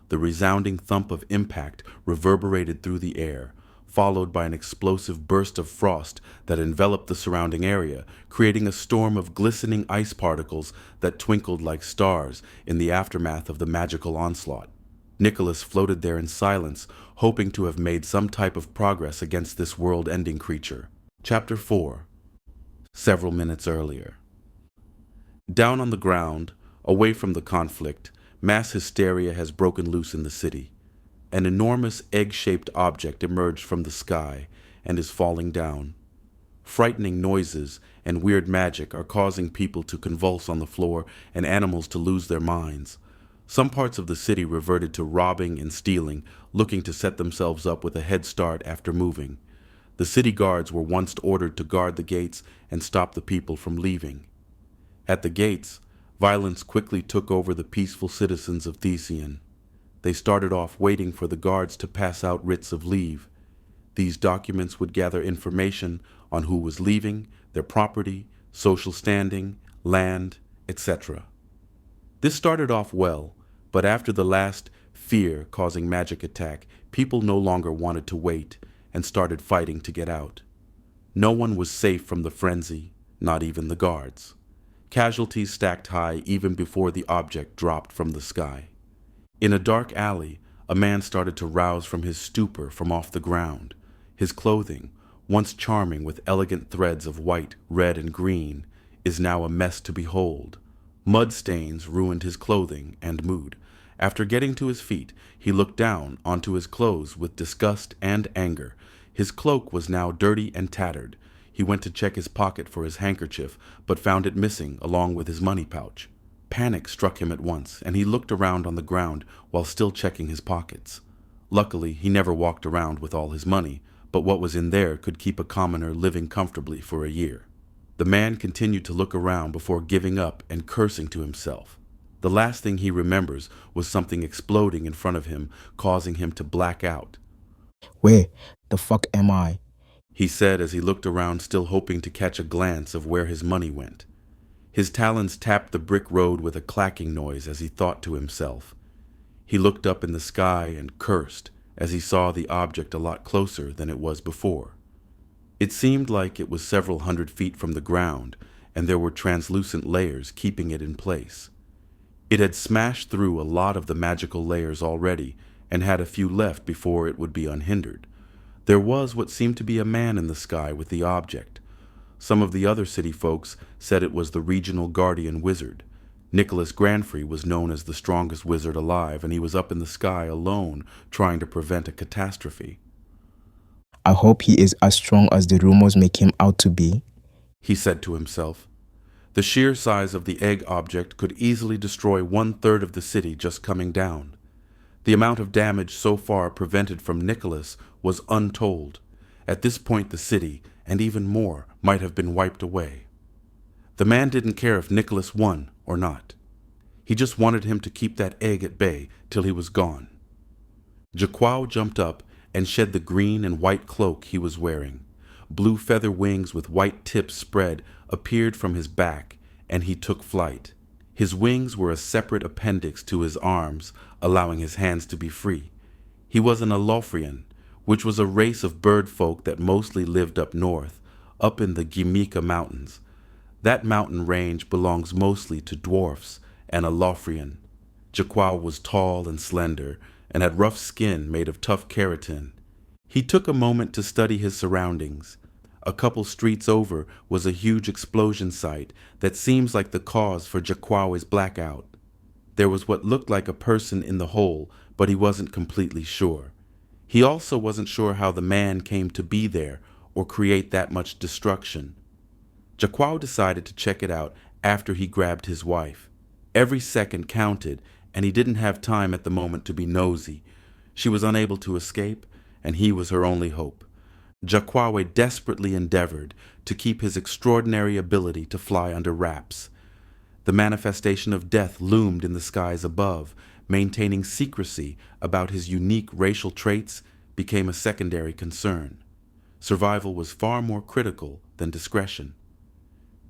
The resounding thump of impact reverberated through the air, followed by an explosive burst of frost that enveloped the surrounding area, creating a storm of glistening ice particles that twinkled like stars in the aftermath of the magical onslaught. Nicholas floated there in silence, hoping to have made some type of progress against this world-ending creature. Chapter 4. Several minutes earlier. Down on the ground, away from the conflict, mass hysteria has broken loose in the city. An enormous egg-shaped object emerged from the sky and is falling down. Frightening noises and weird magic are causing people to convulse on the floor and animals to lose their minds. Some parts of the city reverted to robbing and stealing, looking to set themselves up with a head start after moving. The city guards were once ordered to guard the gates and stop the people from leaving. At the gates, violence quickly took over the peaceful citizens of Thesean. They started off waiting for the guards to pass out writs of leave. These documents would gather information on who was leaving, their property, social standing, land, etc. This started off well, but after the last fear-causing magic attack, people no longer wanted to wait and started fighting to get out. No one was safe from the frenzy, not even the guards. Casualties stacked high even before the object dropped from the sky. In a dark alley, a man started to rouse from his stupor from off the ground. His clothing, once charming with elegant threads of white, red, and green, is now a mess to behold. Mud stains ruined his clothing and mood. After getting to his feet, he looked down onto his clothes with disgust and anger. His cloak was now dirty and tattered. He went to check his pocket for his handkerchief, but found it missing along with his money pouch. Panic struck him at once, and he looked around on the ground while still checking his pockets. Luckily, he never walked around with all his money, but what was in there could keep a commoner living comfortably for a year. The man continued to look around before giving up and cursing to himself. The last thing he remembers was something exploding in front of him, causing him to black out. "Where the fuck am I?" he said as he looked around, still hoping to catch a glance of where his money went. His talons tapped the brick road with a clacking noise as he thought to himself. He looked up in the sky and cursed as he saw the object a lot closer than it was before. It seemed like it was several hundred feet from the ground, and there were translucent layers keeping it in place. It had smashed through a lot of the magical layers already, and had a few left before it would be unhindered. There was what seemed to be a man in the sky with the object. Some of the other city folks said it was the regional guardian wizard. Nicholas Granfrey was known as the strongest wizard alive, and he was up in the sky alone, trying to prevent a catastrophe. "I hope he is as strong as the rumors make him out to be," he said to himself. The sheer size of the egg object could easily destroy 1/3 of the city just coming down. The amount of damage so far prevented from Nicholas was untold. At this point the city, and even more, might have been wiped away. The man didn't care if Nicholas won or not. He just wanted him to keep that egg at bay till he was gone. Jaquao jumped up and shed the green and white cloak he was wearing. Blue feather wings with white tips spread appeared from his back, and he took flight. His wings were a separate appendix to his arms, allowing his hands to be free. He was an Alophrian, which was a race of bird folk that mostly lived up north, up in the Gimika Mountains. That mountain range belongs mostly to dwarfs and Alophrian. Jaquao was tall and slender, and had rough skin made of tough keratin. He took a moment to study his surroundings. A couple streets over was a huge explosion site that seems like the cause for Jaquao's blackout. There was what looked like a person in the hole, but he wasn't completely sure. He also wasn't sure how the man came to be there or create that much destruction. Jaquao decided to check it out after he grabbed his wife. Every second counted, and he didn't have time at the moment to be nosy. She was unable to escape, and he was her only hope. Jaquawe desperately endeavored to keep his extraordinary ability to fly under wraps. The manifestation of death loomed in the skies above. Maintaining secrecy about his unique racial traits became a secondary concern. Survival was far more critical than discretion.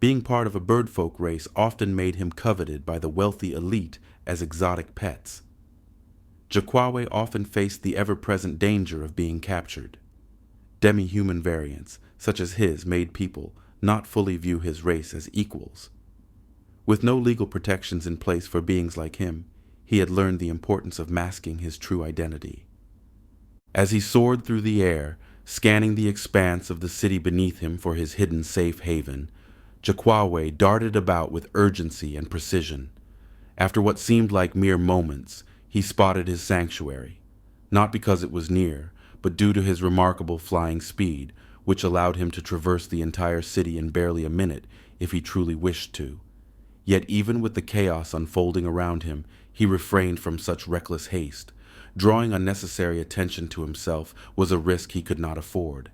Being part of a birdfolk race often made him coveted by the wealthy elite as exotic pets. Jaquawe often faced the ever-present danger of being captured. Demi-human variants, such as his, made people not fully view his race as equals. With no legal protections in place for beings like him, he had learned the importance of masking his true identity. As he soared through the air, scanning the expanse of the city beneath him for his hidden safe haven, Jaquawe darted about with urgency and precision. After what seemed like mere moments, he spotted his sanctuary, not because it was near, but due to his remarkable flying speed, which allowed him to traverse the entire city in barely a minute if he truly wished to. Yet even with the chaos unfolding around him, he refrained from such reckless haste. Drawing unnecessary attention to himself was a risk he could not afford.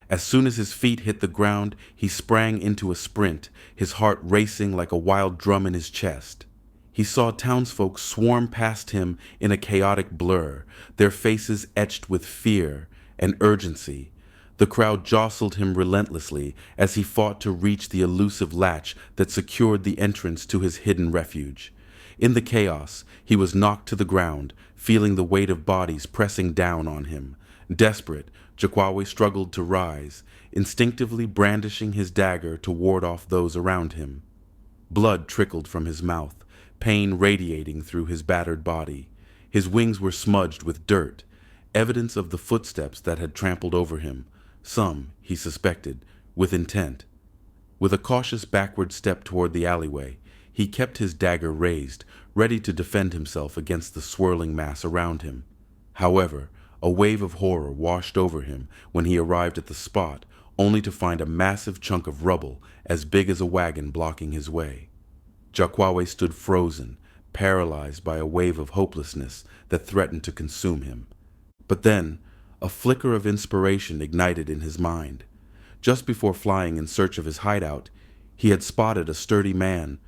As soon as his feet hit the ground, he sprang into a sprint, his heart racing like a wild drum in his chest. He saw townsfolk swarm past him in a chaotic blur, their faces etched with fear and urgency. The crowd jostled him relentlessly as he fought to reach the elusive latch that secured the entrance to his hidden refuge. In the chaos, he was knocked to the ground, feeling the weight of bodies pressing down on him. Desperate, Jaquawe struggled to rise, instinctively brandishing his dagger to ward off those around him. Blood trickled from his mouth, pain radiating through his battered body. His wings were smudged with dirt, evidence of the footsteps that had trampled over him, some, he suspected, with intent. With a cautious backward step toward the alleyway, he kept his dagger raised, ready to defend himself against the swirling mass around him. However, a wave of horror washed over him when he arrived at the spot, only to find a massive chunk of rubble as big as a wagon blocking his way. Jaquawe stood frozen, paralyzed by a wave of hopelessness that threatened to consume him. But then, a flicker of inspiration ignited in his mind. Just before flying in search of his hideout, he had spotted a sturdy man.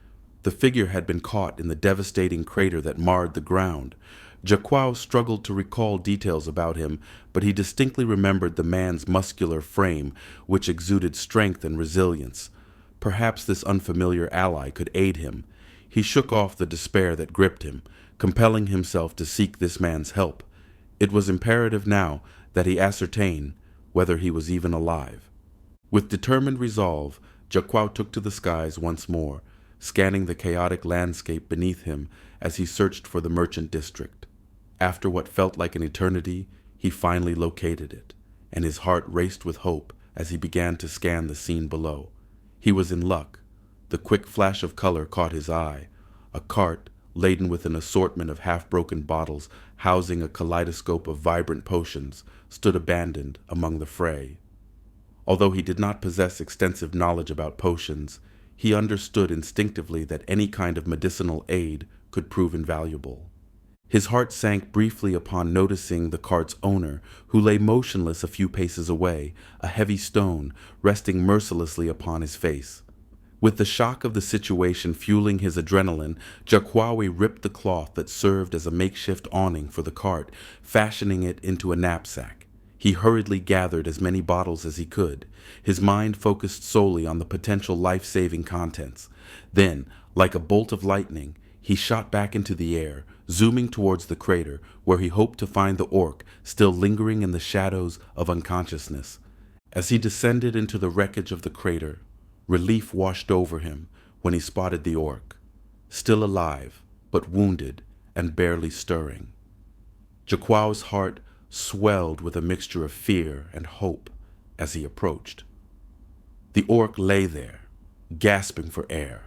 The figure had been caught in the devastating crater that marred the ground. Jaquao struggled to recall details about him, but he distinctly remembered the man's muscular frame, which exuded strength and resilience. Perhaps this unfamiliar ally could aid him. He shook off the despair that gripped him, compelling himself to seek this man's help. It was imperative now that he ascertain whether he was even alive. With determined resolve, Jaquao took to the skies once more, scanning the chaotic landscape beneath him as he searched for the merchant district. After what felt like an eternity, he finally located it, and his heart raced with hope as he began to scan the scene below. He was in luck. The quick flash of color caught his eye. A cart, laden with an assortment of half-broken bottles housing a kaleidoscope of vibrant potions, stood abandoned among the fray. Although he did not possess extensive knowledge about potions, he understood instinctively that any kind of medicinal aid could prove invaluable. His heart sank briefly upon noticing the cart's owner, who lay motionless a few paces away, a heavy stone resting mercilessly upon his face. With the shock of the situation fueling his adrenaline, Jakwawi ripped the cloth that served as a makeshift awning for the cart, fashioning it into a knapsack. He hurriedly gathered as many bottles as he could, his mind focused solely on the potential life-saving contents. Then, like a bolt of lightning, he shot back into the air, zooming towards the crater, where he hoped to find the orc still lingering in the shadows of unconsciousness. As he descended into the wreckage of the crater, relief washed over him when he spotted the orc, still alive, but wounded and barely stirring. Jakwao's heart swelled with a mixture of fear and hope as he approached. The orc lay there, gasping for air,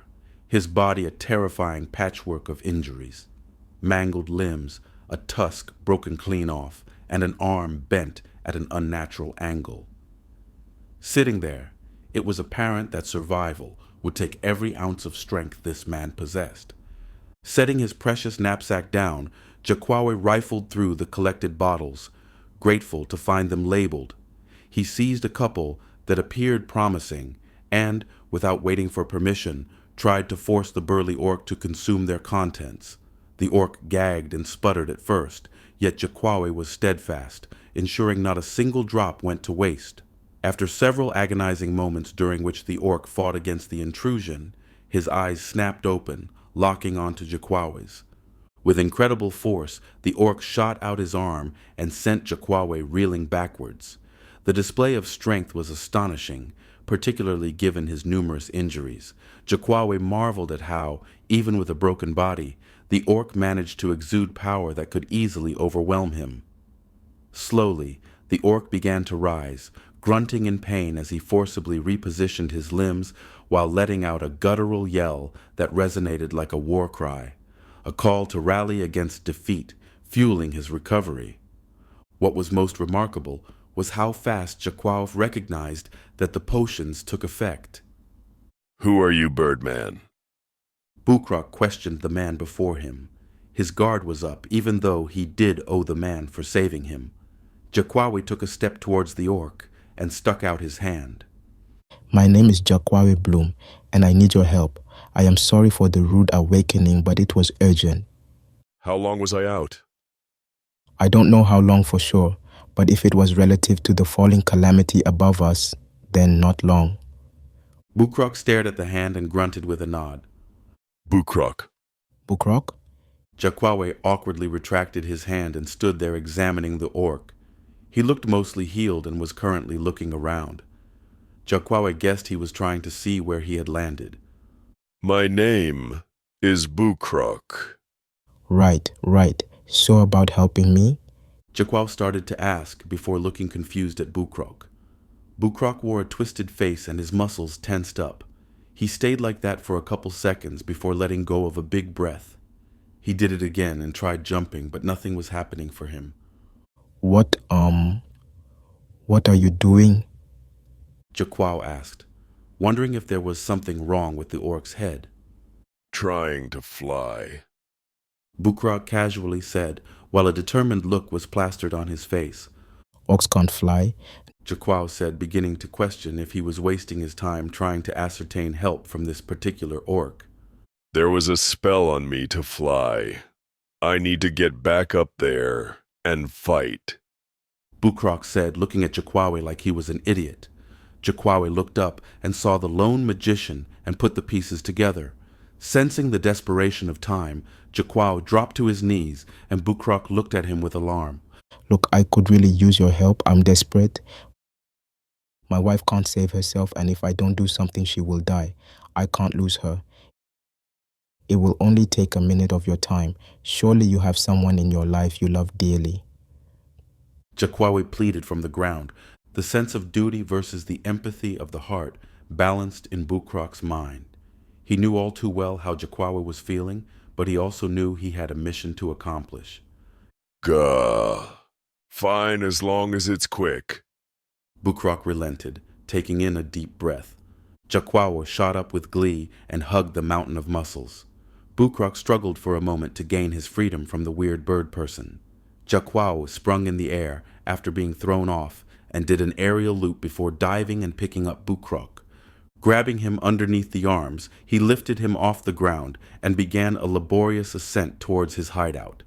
his body a terrifying patchwork of injuries, mangled limbs, a tusk broken clean off, and an arm bent at an unnatural angle. Sitting there, it was apparent that survival would take every ounce of strength this man possessed. Setting his precious knapsack down, Jakwawi rifled through the collected bottles, grateful to find them labeled. He seized a couple that appeared promising and, without waiting for permission, tried to force the burly orc to consume their contents. The orc gagged and sputtered at first, yet Jakwawi was steadfast, ensuring not a single drop went to waste. After several agonizing moments during which the orc fought against the intrusion, his eyes snapped open, locking onto Jakwawi's. With incredible force, the orc shot out his arm and sent Jakwawi reeling backwards. The display of strength was astonishing, particularly given his numerous injuries. Jakwawi marveled at how, even with a broken body, the orc managed to exude power that could easily overwhelm him. Slowly, the orc began to rise, grunting in pain as he forcibly repositioned his limbs while letting out a guttural yell that resonated like a war cry, a call to rally against defeat, fueling his recovery. What was most remarkable was how fast Jakwaw recognized that the potions took effect. Who are you, Birdman? Bukrok questioned the man before him. His guard was up, even though he did owe the man for saving him. Jakwawi took a step towards the orc and stuck out his hand. My name is Jakwawi Bloom, and I need your help. I am sorry for the rude awakening, but it was urgent. How long was I out? I don't know how long for sure, but if it was relative to the falling calamity above us, then not long. Bukrok stared at the hand and grunted with a nod. Bukrok. Bukrok? Jakwawi awkwardly retracted his hand and stood there examining the orc. He looked mostly healed and was currently looking around. Jakwawi guessed he was trying to see where he had landed. My name is Bukrok. Right. So about helping me? Jakwaw started to ask before looking confused at Bukrok. Bukrok wore a twisted face and his muscles tensed up. He stayed like that for a couple seconds before letting go of a big breath. He did it again and tried jumping, but nothing was happening for him. What are you doing? Jakwaw asked, wondering if there was something wrong with the orc's head. Trying to fly. Bukrok casually said, while a determined look was plastered on his face. Orcs can't fly. Jakwaw said, beginning to question if he was wasting his time trying to ascertain help from this particular orc. There was a spell on me to fly. I need to get back up there and fight. Bukrok said, looking at Jakwawi like he was an idiot. Jakwawi looked up and saw the lone magician and put the pieces together. Sensing the desperation of time, Jakwaw dropped to his knees and Bukrok looked at him with alarm. Look, I could really use your help. I'm desperate. My wife can't save herself, and if I don't do something, she will die. I can't lose her. It will only take a minute of your time. Surely you have someone in your life you love dearly. Jakwawi pleaded from the ground, the sense of duty versus the empathy of the heart balanced in Bukrok's mind. He knew all too well how Jakwawi was feeling, but he also knew he had a mission to accomplish. Gah. Fine as long as it's quick. Bukrok relented, taking in a deep breath. Jakwawa shot up with glee and hugged the mountain of muscles. Bukrok struggled for a moment to gain his freedom from the weird bird person. Jakwawa sprung in the air after being thrown off and did an aerial loop before diving and picking up Bukrok. Grabbing him underneath the arms, he lifted him off the ground and began a laborious ascent towards his hideout.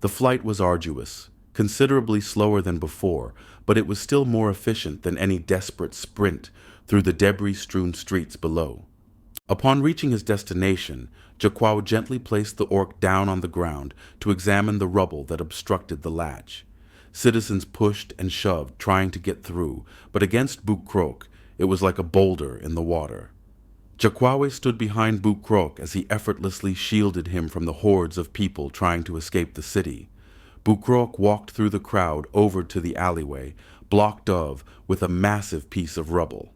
The flight was arduous, considerably slower than before, but it was still more efficient than any desperate sprint through the debris-strewn streets below. Upon reaching his destination, Jakwawa gently placed the orc down on the ground to examine the rubble that obstructed the latch. Citizens pushed and shoved, trying to get through, but against Bukrok, it was like a boulder in the water. Jakwawa stood behind Bukrok as he effortlessly shielded him from the hordes of people trying to escape the city. Bukrok walked through the crowd over to the alleyway, blocked of with a massive piece of rubble.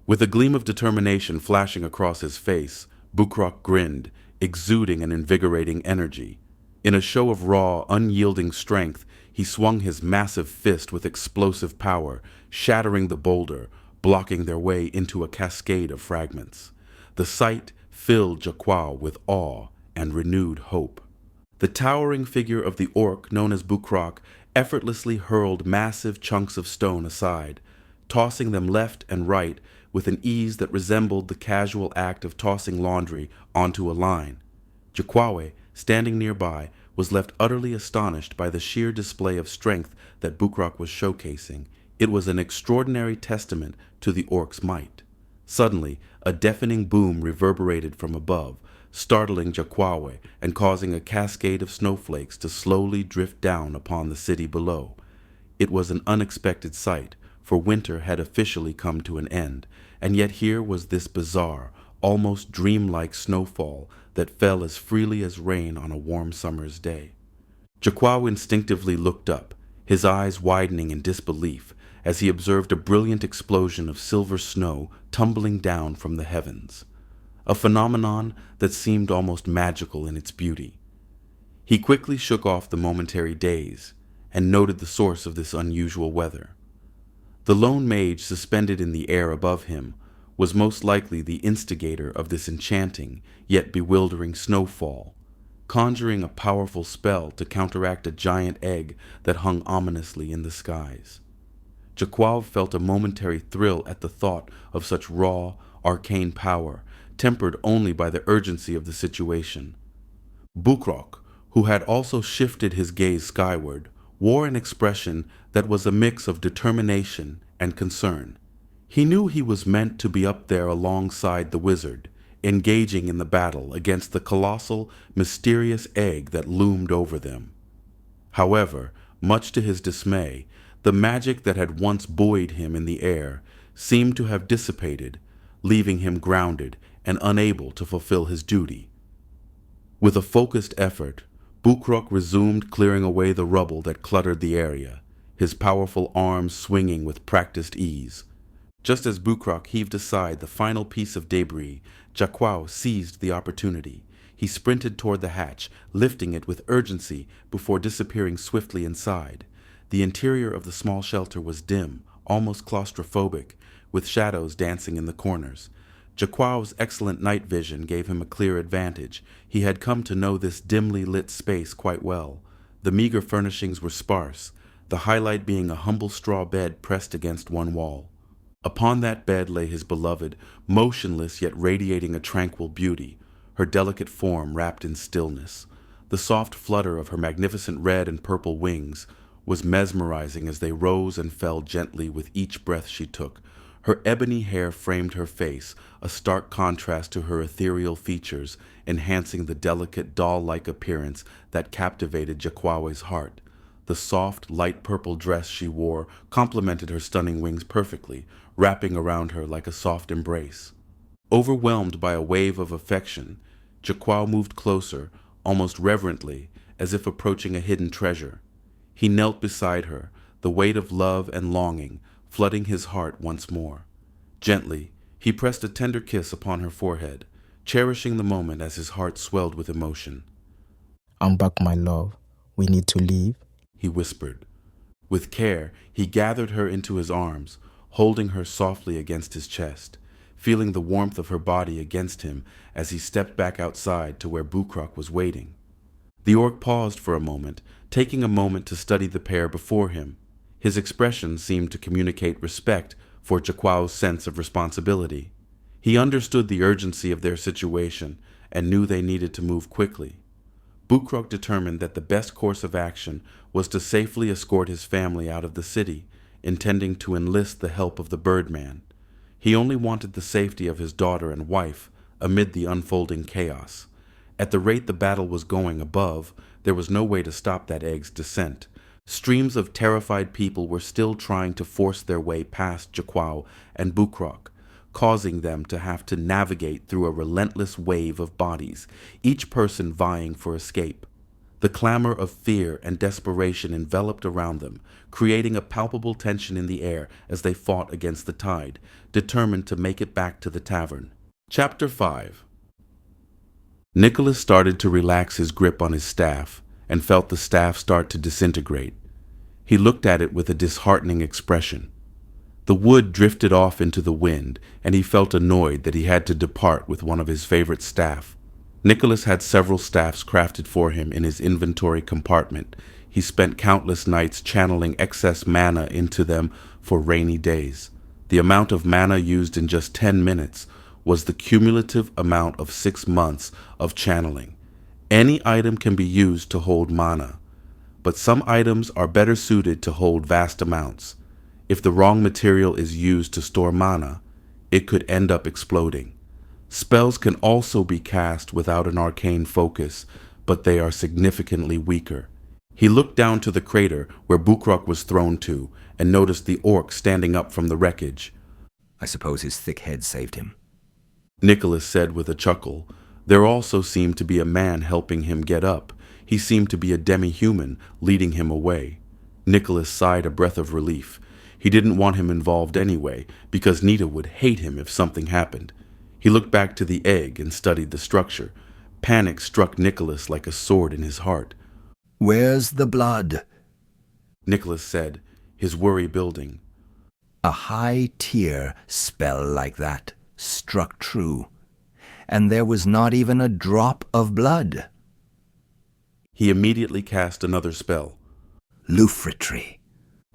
With a gleam of determination flashing across his face, Bukrok grinned, exuding an invigorating energy. In a show of raw, unyielding strength, he swung his massive fist with explosive power, shattering the boulder, blocking their way into a cascade of fragments. The sight filled Jakwawa with awe and renewed hope. The towering figure of the orc known as Bukrok effortlessly hurled massive chunks of stone aside, tossing them left and right with an ease that resembled the casual act of tossing laundry onto a line. Jakwawa, standing nearby, was left utterly astonished by the sheer display of strength that Bukrok was showcasing. It was an extraordinary testament to the orc's might. Suddenly, a deafening boom reverberated from above, startling Jakwawa and causing a cascade of snowflakes to slowly drift down upon the city below. It was an unexpected sight, for winter had officially come to an end, and yet here was this bizarre, almost dreamlike snowfall that fell as freely as rain on a warm summer's day. Jakwawa instinctively looked up, his eyes widening in disbelief as he observed a brilliant explosion of silver snow tumbling down from the heavens, a phenomenon that seemed almost magical in its beauty. He quickly shook off the momentary daze and noted the source of this unusual weather. The lone mage suspended in the air above him was most likely the instigator of this enchanting yet bewildering snowfall, conjuring a powerful spell to counteract a giant egg that hung ominously in the skies. Jakwawa felt a momentary thrill at the thought of such raw, arcane power, tempered only by the urgency of the situation. Bukrok, who had also shifted his gaze skyward, wore an expression that was a mix of determination and concern. He knew he was meant to be up there alongside the wizard, engaging in the battle against the colossal, mysterious egg that loomed over them. However, much to his dismay, the magic that had once buoyed him in the air seemed to have dissipated, leaving him grounded and unable to fulfill his duty. With a focused effort, Bukrok resumed clearing away the rubble that cluttered the area, his powerful arms swinging with practiced ease. Just as Bukrok heaved aside the final piece of debris, Jakwawa seized the opportunity. He sprinted toward the hatch, lifting it with urgency before disappearing swiftly inside. The interior of the small shelter was dim, almost claustrophobic, with shadows dancing in the corners. Jakwawa's excellent night vision gave him a clear advantage. He had come to know this dimly lit space quite well. The meager furnishings were sparse, the highlight being a humble straw bed pressed against one wall. Upon that bed lay his beloved, motionless yet radiating a tranquil beauty, her delicate form wrapped in stillness. The soft flutter of her magnificent red and purple wings was mesmerizing as they rose and fell gently with each breath she took. Her ebony hair framed her face, a stark contrast to her ethereal features, enhancing the delicate doll-like appearance that captivated Jakwawa's heart. The soft, light purple dress she wore complemented her stunning wings perfectly, wrapping around her like a soft embrace. Overwhelmed by a wave of affection, Jakwawa moved closer, almost reverently, as if approaching a hidden treasure. He knelt beside her, the weight of love and longing flooding his heart once more. Gently, he pressed a tender kiss upon her forehead, cherishing the moment as his heart swelled with emotion. "I'm back, my love. We need to leave," he whispered. With care, he gathered her into his arms, holding her softly against his chest. feeling the warmth of her body against him as he stepped back outside to where Bukrok was waiting. The orc paused for a moment, taking a moment to study the pair before him. His expression seemed to communicate respect for Jaquao's sense of responsibility. He understood the urgency of their situation and knew they needed to move quickly. Bukrok determined that the best course of action was to safely escort his family out of the city, intending to enlist the help of the Birdman. He only wanted the safety of his daughter and wife amid the unfolding chaos. At the rate the battle was going above, there was no way to stop that egg's descent. Streams of terrified people were still trying to force their way past Jaquao and Bukrok, causing them to have to navigate through a relentless wave of bodies, each person vying for escape. The clamor of fear and desperation enveloped around them, creating a palpable tension in the air as they fought against the tide, determined to make it back to the tavern. Chapter 5. Nicholas started to relax his grip on his staff and felt the staff start to disintegrate. He looked at it with a disheartening expression. The wood drifted off into the wind, and he felt annoyed that he had to depart with one of his favorite staff. Nicholas had several staffs crafted for him in his inventory compartment. He spent countless nights channeling excess mana into them for rainy days. The amount of mana used in just 10 minutes was the cumulative amount of 6 months of channeling. Any item can be used to hold mana, but some items are better suited to hold vast amounts. If the wrong material is used to store mana, it could end up exploding. Spells can also be cast without an arcane focus, but they are significantly weaker. He looked down to the crater where Bukrok was thrown to and noticed the orc standing up from the wreckage. I suppose his thick head saved him. Nicholas said with a chuckle. There also seemed to be a man helping him get up. He seemed to be a demi-human, leading him away. Nicholas sighed a breath of relief. He didn't want him involved anyway, because Nita would hate him if something happened. He looked back to the egg and studied the structure. Panic struck Nicholas like a sword in his heart. Where's the blood? Nicholas said, his worry building. A high-tier spell like that struck true, and there was not even a drop of blood. He immediately cast another spell. Loofritry.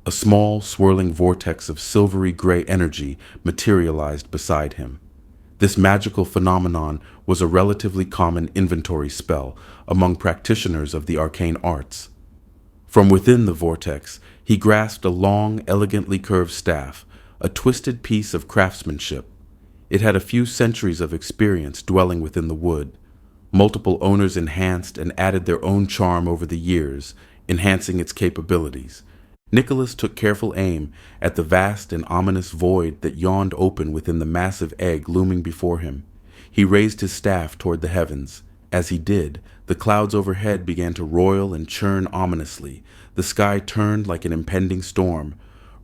A small, swirling vortex of silvery gray energy materialized beside him. This magical phenomenon was a relatively common inventory spell among practitioners of the arcane arts. From within the vortex, he grasped a long, elegantly curved staff, a twisted piece of craftsmanship. It had a few centuries of experience dwelling within the wood. Multiple owners enhanced and added their own charm over the years, enhancing its capabilities. Nicholas took careful aim at the vast and ominous void that yawned open within the massive egg looming before him. He raised his staff toward the heavens. As he did, the clouds overhead began to roil and churn ominously. The sky turned like an impending storm.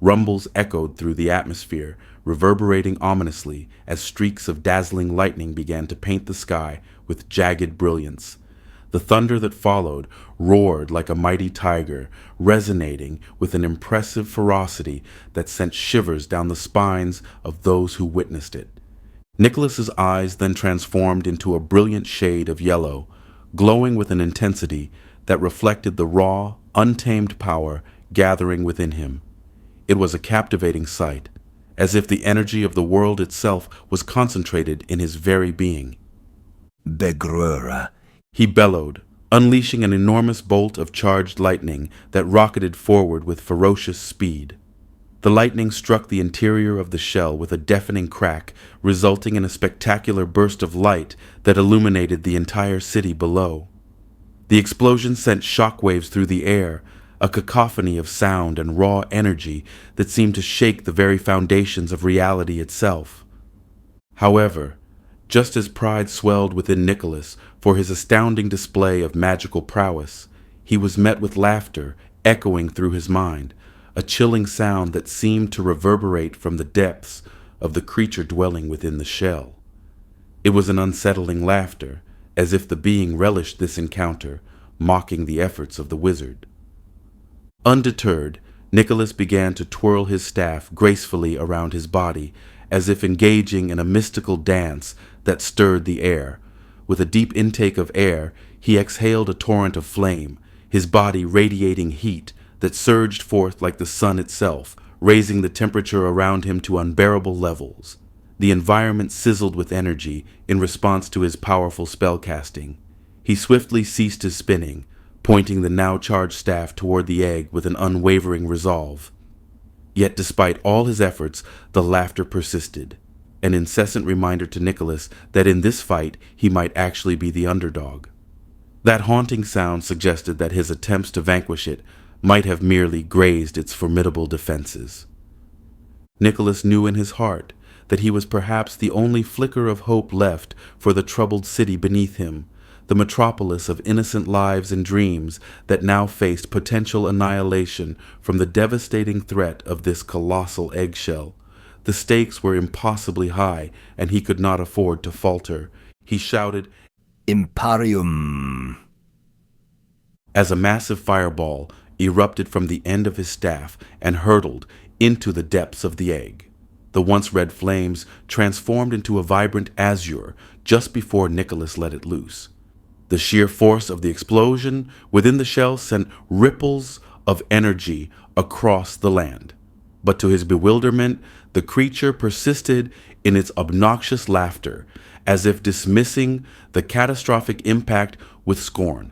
Rumbles echoed through the atmosphere, reverberating ominously as streaks of dazzling lightning began to paint the sky with jagged brilliance. The thunder that followed roared like a mighty tiger, resonating with an impressive ferocity that sent shivers down the spines of those who witnessed it. Nicholas's eyes then transformed into a brilliant shade of yellow, glowing with an intensity that reflected the raw, untamed power gathering within him. It was a captivating sight, as if the energy of the world itself was concentrated in his very being. Begrura. He bellowed, unleashing an enormous bolt of charged lightning that rocketed forward with ferocious speed. The lightning struck the interior of the shell with a deafening crack, resulting in a spectacular burst of light that illuminated the entire city below. The explosion sent shockwaves through the air, a cacophony of sound and raw energy that seemed to shake the very foundations of reality itself. However, just as pride swelled within Nicholas for his astounding display of magical prowess, he was met with laughter echoing through his mind, a chilling sound that seemed to reverberate from the depths of the creature dwelling within the shell. It was an unsettling laughter, as if the being relished this encounter, mocking the efforts of the wizard. Undeterred, Nicholas began to twirl his staff gracefully around his body as if engaging in a mystical dance that stirred the air. With a deep intake of air, he exhaled a torrent of flame, his body radiating heat that surged forth like the sun itself, raising the temperature around him to unbearable levels. The environment sizzled with energy in response to his powerful spellcasting. He swiftly ceased his spinning, pointing the now charged staff toward the egg with an unwavering resolve. Yet despite all his efforts, the laughter persisted, an incessant reminder to Nicholas that in this fight he might actually be the underdog. That haunting sound suggested that his attempts to vanquish it might have merely grazed its formidable defenses. Nicholas knew in his heart that he was perhaps the only flicker of hope left for the troubled city beneath him, the metropolis of innocent lives and dreams that now faced potential annihilation from the devastating threat of this colossal eggshell. The stakes were impossibly high, and he could not afford to falter. He shouted, Imparium! As a massive fireball erupted from the end of his staff and hurtled into the depths of the egg. The once red flames transformed into a vibrant azure just before Nicholas let it loose. The sheer force of the explosion within the shell sent ripples of energy across the land. But to his bewilderment, the creature persisted in its obnoxious laughter, as if dismissing the catastrophic impact with scorn.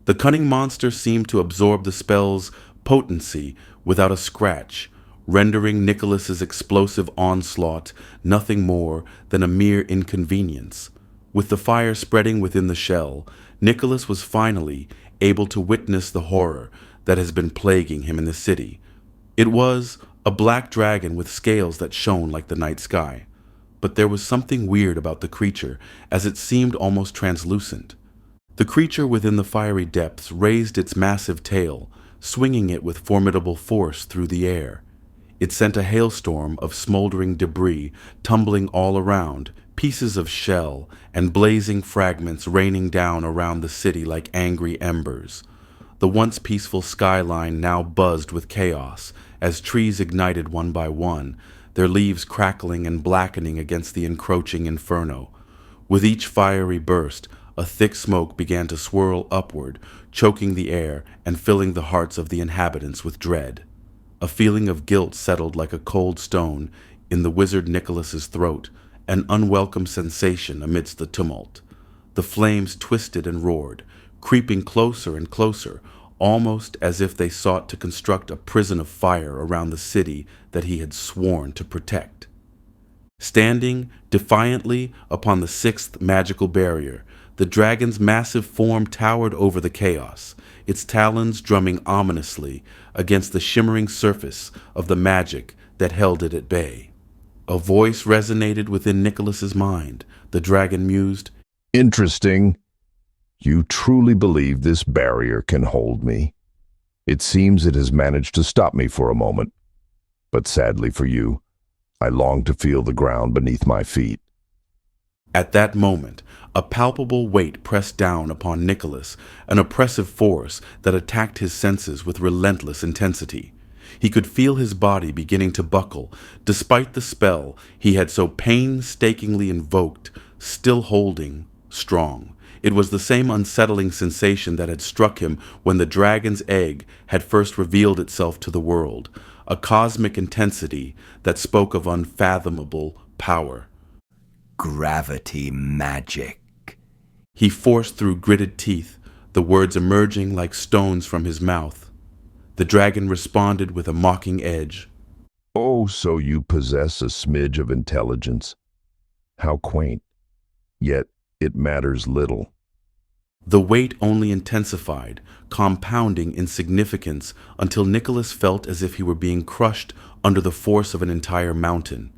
The cunning monster seemed to absorb the spell's potency without a scratch, rendering Nicholas's explosive onslaught nothing more than a mere inconvenience. With the fire spreading within the shell, Nicholas was finally able to witness the horror that has been plaguing him in the city. It was a black dragon with scales that shone like the night sky. But there was something weird about the creature, as it seemed almost translucent. The creature within the fiery depths raised its massive tail, swinging it with formidable force through the air. It sent a hailstorm of smoldering debris tumbling all around, pieces of shell and blazing fragments raining down around the city like angry embers. The once peaceful skyline now buzzed with chaos as trees ignited one by one, their leaves crackling and blackening against the encroaching inferno. With each fiery burst, a thick smoke began to swirl upward, choking the air and filling the hearts of the inhabitants with dread. A feeling of guilt settled like a cold stone in the wizard Nicholas's throat, an unwelcome sensation amidst the tumult. The flames twisted and roared, creeping closer and closer, almost as if they sought to construct a prison of fire around the city that he had sworn to protect. Standing defiantly upon the sixth magical barrier, the dragon's massive form towered over the chaos, its talons drumming ominously against the shimmering surface of the magic that held it at bay. A voice resonated within Nicholas's mind. The dragon mused, Interesting. You truly believe this barrier can hold me? It seems it has managed to stop me for a moment. But sadly for you, I long to feel the ground beneath my feet. At that moment, a palpable weight pressed down upon Nicholas, an oppressive force that attacked his senses with relentless intensity. He could feel his body beginning to buckle, despite the spell he had so painstakingly invoked, still holding strong. It was the same unsettling sensation that had struck him when the dragon's egg had first revealed itself to the world, a cosmic intensity that spoke of unfathomable power. Gravity magic. He forced through gritted teeth, the words emerging like stones from his mouth. The dragon responded with a mocking edge. Oh, so you possess a smidge of intelligence. How quaint. Yet it matters little. The weight only intensified, compounding in significance until Nicholas felt as if he were being crushed under the force of an entire mountain.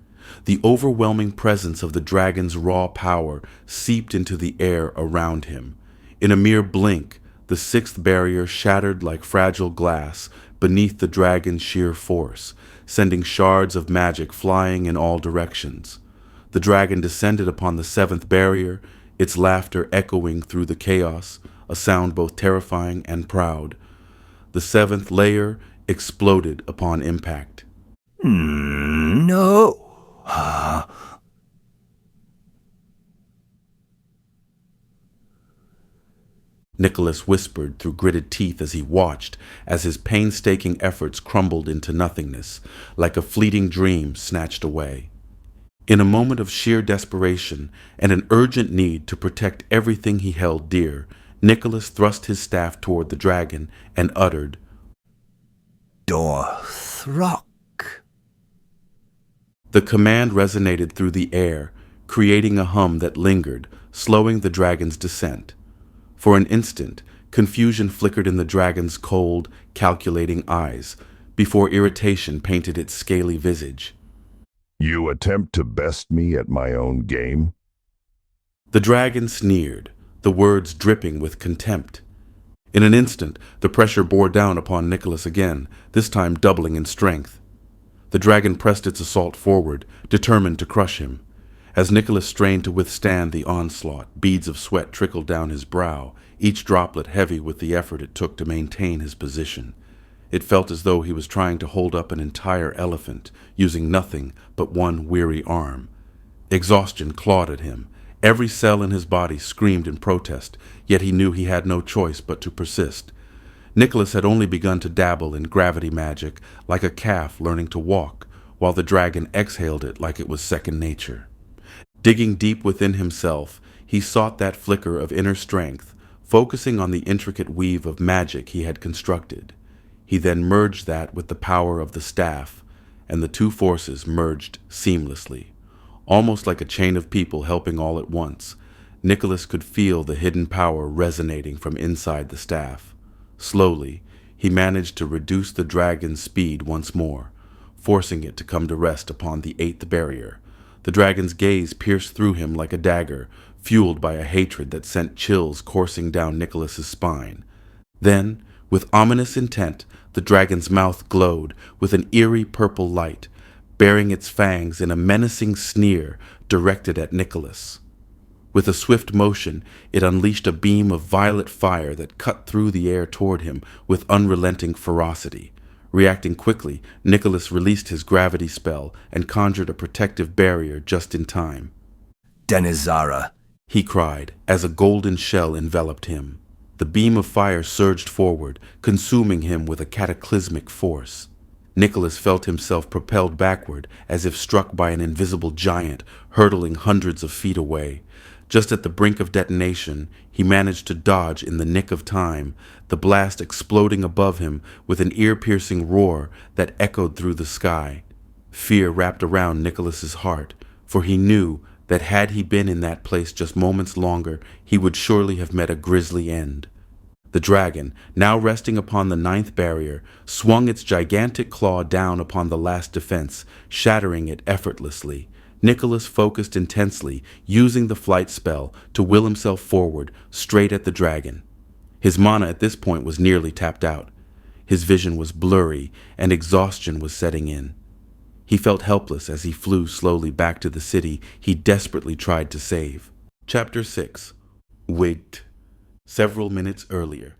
The overwhelming presence of the dragon's raw power seeped into the air around him. In a mere blink, the sixth barrier shattered like fragile glass beneath the dragon's sheer force, sending shards of magic flying in all directions. The dragon descended upon the seventh barrier, its laughter echoing through the chaos, a sound both terrifying and proud. The seventh layer exploded upon impact. No. Nicholas whispered through gritted teeth as he watched as his painstaking efforts crumbled into nothingness, like a fleeting dream snatched away. In a moment of sheer desperation and an urgent need to protect everything he held dear, Nicholas thrust his staff toward the dragon and uttered, Dorthrock. The command resonated through the air, creating a hum that lingered, slowing the dragon's descent. For an instant, confusion flickered in the dragon's cold, calculating eyes, before irritation painted its scaly visage. You attempt to best me at my own game? The dragon sneered, the words dripping with contempt. In an instant, the pressure bore down upon Nicholas again, this time doubling in strength. The dragon pressed its assault forward, determined to crush him. As Nicholas strained to withstand the onslaught, beads of sweat trickled down his brow, each droplet heavy with the effort it took to maintain his position. It felt as though he was trying to hold up an entire elephant, using nothing but one weary arm. Exhaustion clawed at him. Every cell in his body screamed in protest, yet he knew he had no choice but to persist. Nicholas had only begun to dabble in gravity magic, like a calf learning to walk, while the dragon exhaled it like it was second nature. Digging deep within himself, he sought that flicker of inner strength, focusing on the intricate weave of magic he had constructed. He then merged that with the power of the staff, and the two forces merged seamlessly. Almost like a chain of people helping all at once, Nicholas could feel the hidden power resonating from inside the staff. Slowly, he managed to reduce the dragon's speed once more, forcing it to come to rest upon the 8th barrier. The dragon's gaze pierced through him like a dagger, fueled by a hatred that sent chills coursing down Nicholas's spine. Then, with ominous intent, the dragon's mouth glowed with an eerie purple light, baring its fangs in a menacing sneer directed at Nicholas. With a swift motion, it unleashed a beam of violet fire that cut through the air toward him with unrelenting ferocity. Reacting quickly, Nicholas released his gravity spell and conjured a protective barrier just in time. Denizara, He cried as a golden shell enveloped him. The beam of fire surged forward, consuming him with a cataclysmic force. Nicholas felt himself propelled backward as if struck by an invisible giant hurtling hundreds of feet away. Just at the brink of detonation, he managed to dodge in the nick of time, the blast exploding above him with an ear-piercing roar that echoed through the sky. Fear wrapped around Nicholas's heart, for he knew that had he been in that place just moments longer, he would surely have met a grisly end. The dragon, now resting upon the 9th barrier, swung its gigantic claw down upon the last defense, shattering it effortlessly. Nicholas focused intensely, using the flight spell to will himself forward, straight at the dragon. His mana at this point was nearly tapped out. His vision was blurry, and exhaustion was setting in. He felt helpless as he flew slowly back to the city he desperately tried to save. Chapter 6. Wait. Several minutes earlier.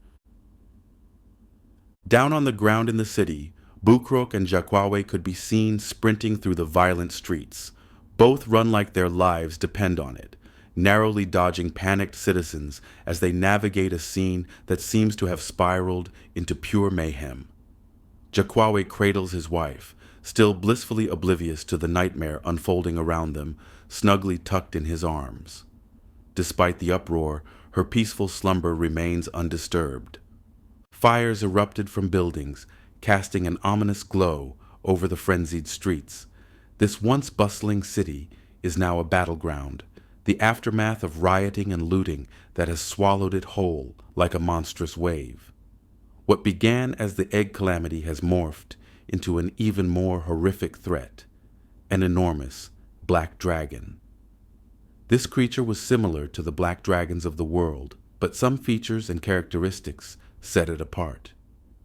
Down on the ground in the city, Bukrok and Jakwawe could be seen sprinting through the violent streets. Both run like their lives depend on it, narrowly dodging panicked citizens as they navigate a scene that seems to have spiraled into pure mayhem. Jakwawe cradles his wife, still blissfully oblivious to the nightmare unfolding around them, snugly tucked in his arms. Despite the uproar, her peaceful slumber remains undisturbed. Fires erupted from buildings, casting an ominous glow over the frenzied streets. This once bustling city is now a battleground, the aftermath of rioting and looting that has swallowed it whole like a monstrous wave. What began as the egg calamity has morphed into an even more horrific threat, an enormous black dragon. This creature was similar to the black dragons of the world, but some features and characteristics set it apart.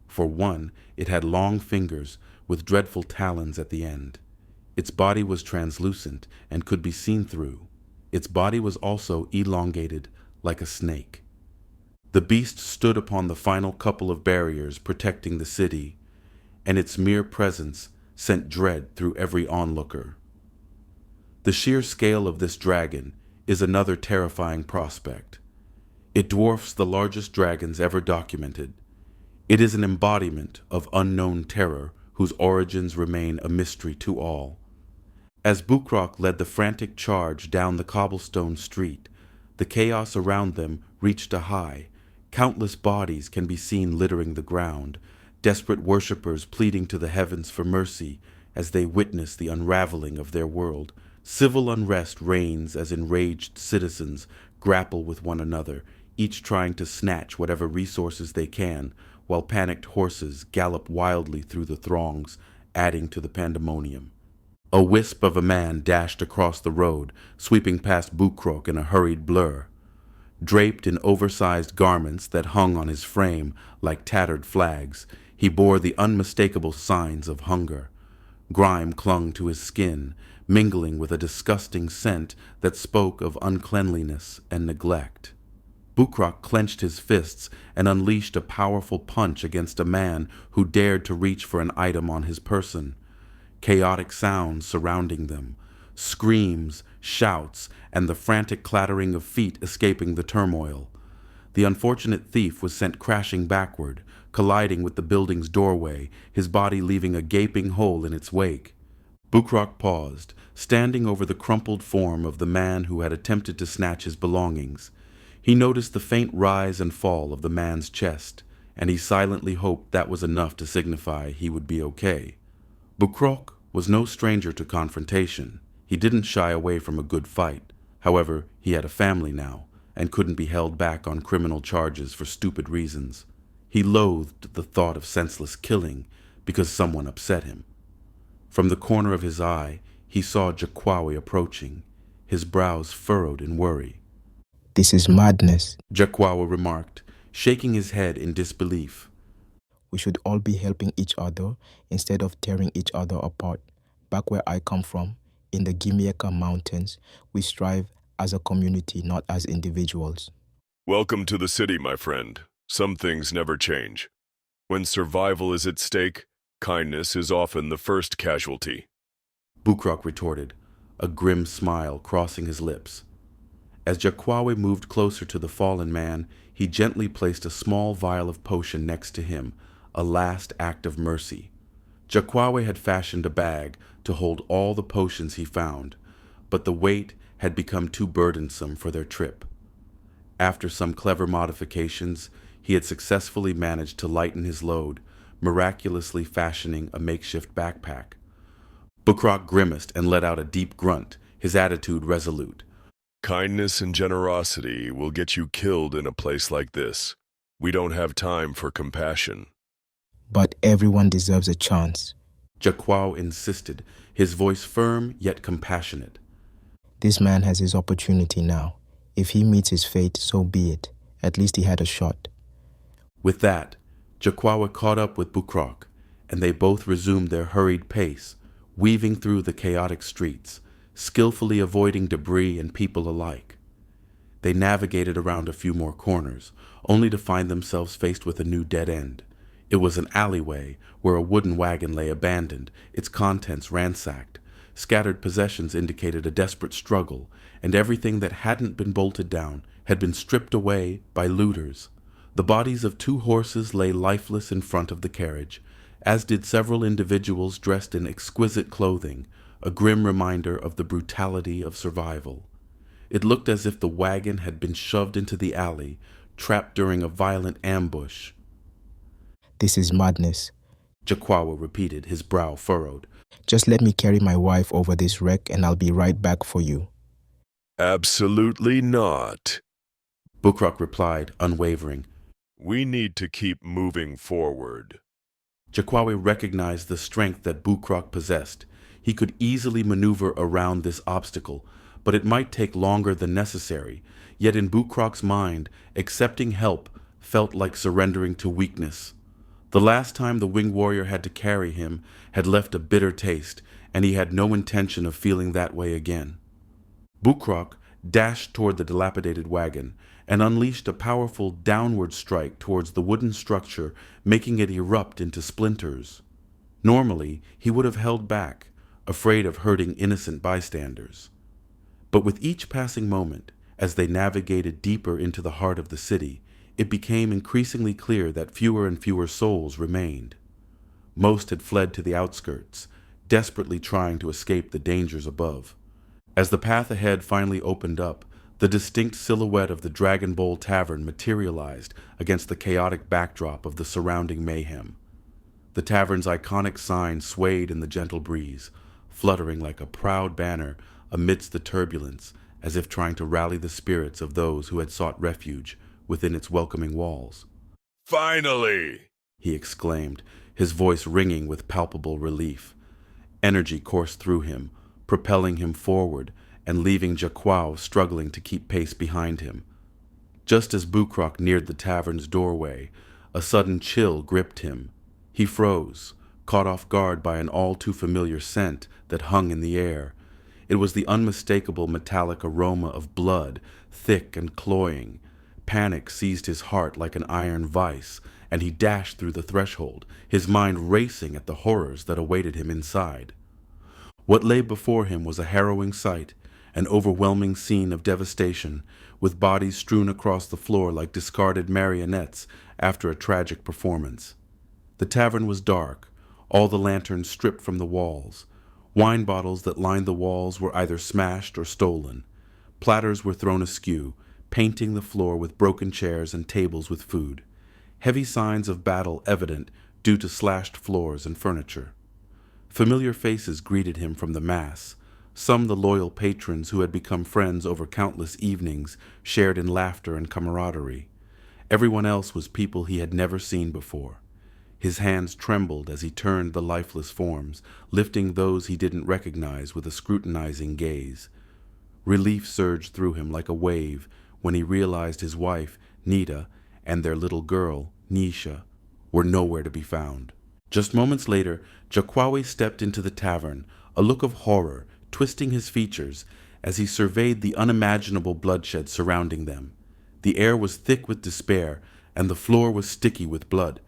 For one, it had long fingers with dreadful talons at the end. Its body was translucent and could be seen through. Its body was also elongated like a snake. The beast stood upon the final couple of barriers protecting the city, and its mere presence sent dread through every onlooker. The sheer scale of this dragon is another terrifying prospect. It dwarfs the largest dragons ever documented. It is an embodiment of unknown terror whose origins remain a mystery to all. As Bukrok led the frantic charge down the cobblestone street, the chaos around them reached a high. Countless bodies can be seen littering the ground, desperate worshippers pleading to the heavens for mercy as they witness the unraveling of their world. Civil unrest reigns as enraged citizens grapple with one another, each trying to snatch whatever resources they can, while panicked horses gallop wildly through the throngs, adding to the pandemonium. A wisp of a man dashed across the road, sweeping past Bukrok in a hurried blur. Draped in oversized garments that hung on his frame like tattered flags, he bore the unmistakable signs of hunger. Grime clung to his skin, mingling with a disgusting scent that spoke of uncleanliness and neglect. Bukrok clenched his fists and unleashed a powerful punch against a man who dared to reach for an item on his person. Chaotic sounds surrounding them, screams, shouts, and the frantic clattering of feet escaping the turmoil. The unfortunate thief was sent crashing backward, colliding with the building's doorway, his body leaving a gaping hole in its wake. Bukrok paused, standing over the crumpled form of the man who had attempted to snatch his belongings. He noticed the faint rise and fall of the man's chest, and he silently hoped that was enough to signify he would be okay. Bukrok was no stranger to confrontation. He didn't shy away from a good fight. However, he had a family now, and couldn't be held back on criminal charges for stupid reasons. He loathed the thought of senseless killing because someone upset him. From the corner of his eye, he saw Jakwawi approaching, his brows furrowed in worry. This is madness. Jakwawi remarked, shaking his head in disbelief. We should all be helping each other instead of tearing each other apart. Back where I come from, in the Gimieka Mountains, we strive as a community, not as individuals. Welcome to the city, my friend. Some things never change. When survival is at stake, kindness is often the first casualty. Bukrok retorted, a grim smile crossing his lips. As Jakwawi moved closer to the fallen man, he gently placed a small vial of potion next to him, a last act of mercy. Jakwawi had fashioned a bag to hold all the potions he found, but the weight had become too burdensome for their trip. After some clever modifications, he had successfully managed to lighten his load, miraculously fashioning a makeshift backpack. Bukrok grimaced and let out a deep grunt, his attitude resolute. Kindness and generosity will get you killed in a place like this. We don't have time for compassion. But everyone deserves a chance. Jakwawi insisted, his voice firm yet compassionate. This man has his opportunity now. If he meets his fate, so be it. At least he had a shot. With that, Jakwawi caught up with Bukrok, and they both resumed their hurried pace, weaving through the chaotic streets, skillfully avoiding debris and people alike. They navigated around a few more corners, only to find themselves faced with a new dead end. It was an alleyway where a wooden wagon lay abandoned, its contents ransacked. Scattered possessions indicated a desperate struggle, and everything that hadn't been bolted down had been stripped away by looters. The bodies of 2 horses lay lifeless in front of the carriage, as did several individuals dressed in exquisite clothing, a grim reminder of the brutality of survival. It looked as if the wagon had been shoved into the alley, trapped during a violent ambush. This is madness. Jakwawi repeated, his brow furrowed. Just let me carry my wife over this wreck and I'll be right back for you. Absolutely not. Bukrok replied, unwavering. We need to keep moving forward. Jakwawi recognized the strength that Bukrok possessed. He could easily maneuver around this obstacle, but it might take longer than necessary. Yet in Bukrok's mind, accepting help felt like surrendering to weakness. The last time the winged warrior had to carry him had left a bitter taste, and he had no intention of feeling that way again. Bukrok dashed toward the dilapidated wagon and unleashed a powerful downward strike towards the wooden structure, making it erupt into splinters. Normally, he would have held back, afraid of hurting innocent bystanders. But with each passing moment, As they navigated deeper into the heart of the city, it became increasingly clear that fewer and fewer souls remained. Most had fled to the outskirts, desperately trying to escape the dangers above. As the path ahead finally opened up, the distinct silhouette of the Dragon Bowl Tavern materialized against the chaotic backdrop of the surrounding mayhem. The tavern's iconic sign swayed in the gentle breeze, fluttering like a proud banner amidst the turbulence, as if trying to rally the spirits of those who had sought refuge within its welcoming walls. Finally! He exclaimed, his voice ringing with palpable relief. Energy coursed through him, propelling him forward and leaving Jaquao struggling to keep pace behind him. Just as Bukrok neared the tavern's doorway, a sudden chill gripped him. He froze, caught off guard by an all-too-familiar scent that hung in the air. It was the unmistakable metallic aroma of blood, thick and cloying. Panic seized his heart like an iron vice, and he dashed through the threshold, his mind racing at the horrors that awaited him inside. What lay before him was a harrowing sight, an overwhelming scene of devastation, with bodies strewn across the floor like discarded marionettes after a tragic performance. The tavern was dark, all the lanterns stripped from the walls. Wine bottles that lined the walls were either smashed or stolen. Platters were thrown askew, painting the floor with broken chairs and tables with food. Heavy signs of battle evident due to slashed floors and furniture. Familiar faces greeted him from the mass, some the loyal patrons who had become friends over countless evenings shared in laughter and camaraderie. Everyone else was people he had never seen before. His hands trembled as he turned the lifeless forms, lifting those he didn't recognize with a scrutinizing gaze. Relief surged through him like a wave when he realized his wife, Nita, and their little girl, Nisha, were nowhere to be found. Just moments later, Jaquawi stepped into the tavern, a look of horror twisting his features as he surveyed the unimaginable bloodshed surrounding them. The air was thick with despair, and the floor was sticky with blood.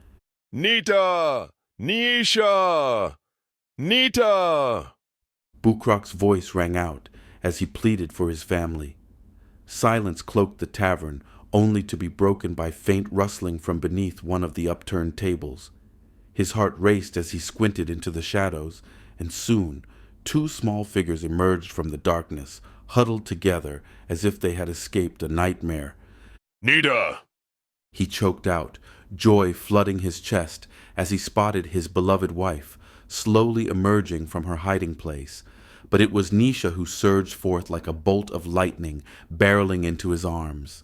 Nita! Nisha! Nita! Bukrok's voice rang out as he pleaded for his family. Silence cloaked the tavern, only to be broken by faint rustling from beneath one of the upturned tables. His heart raced as he squinted into the shadows, and soon 2 small figures emerged from the darkness, huddled together as if they had escaped a nightmare. Nita! He choked out, joy flooding his chest as he spotted his beloved wife, slowly emerging from her hiding place. But it was Nisha who surged forth like a bolt of lightning, barreling into his arms.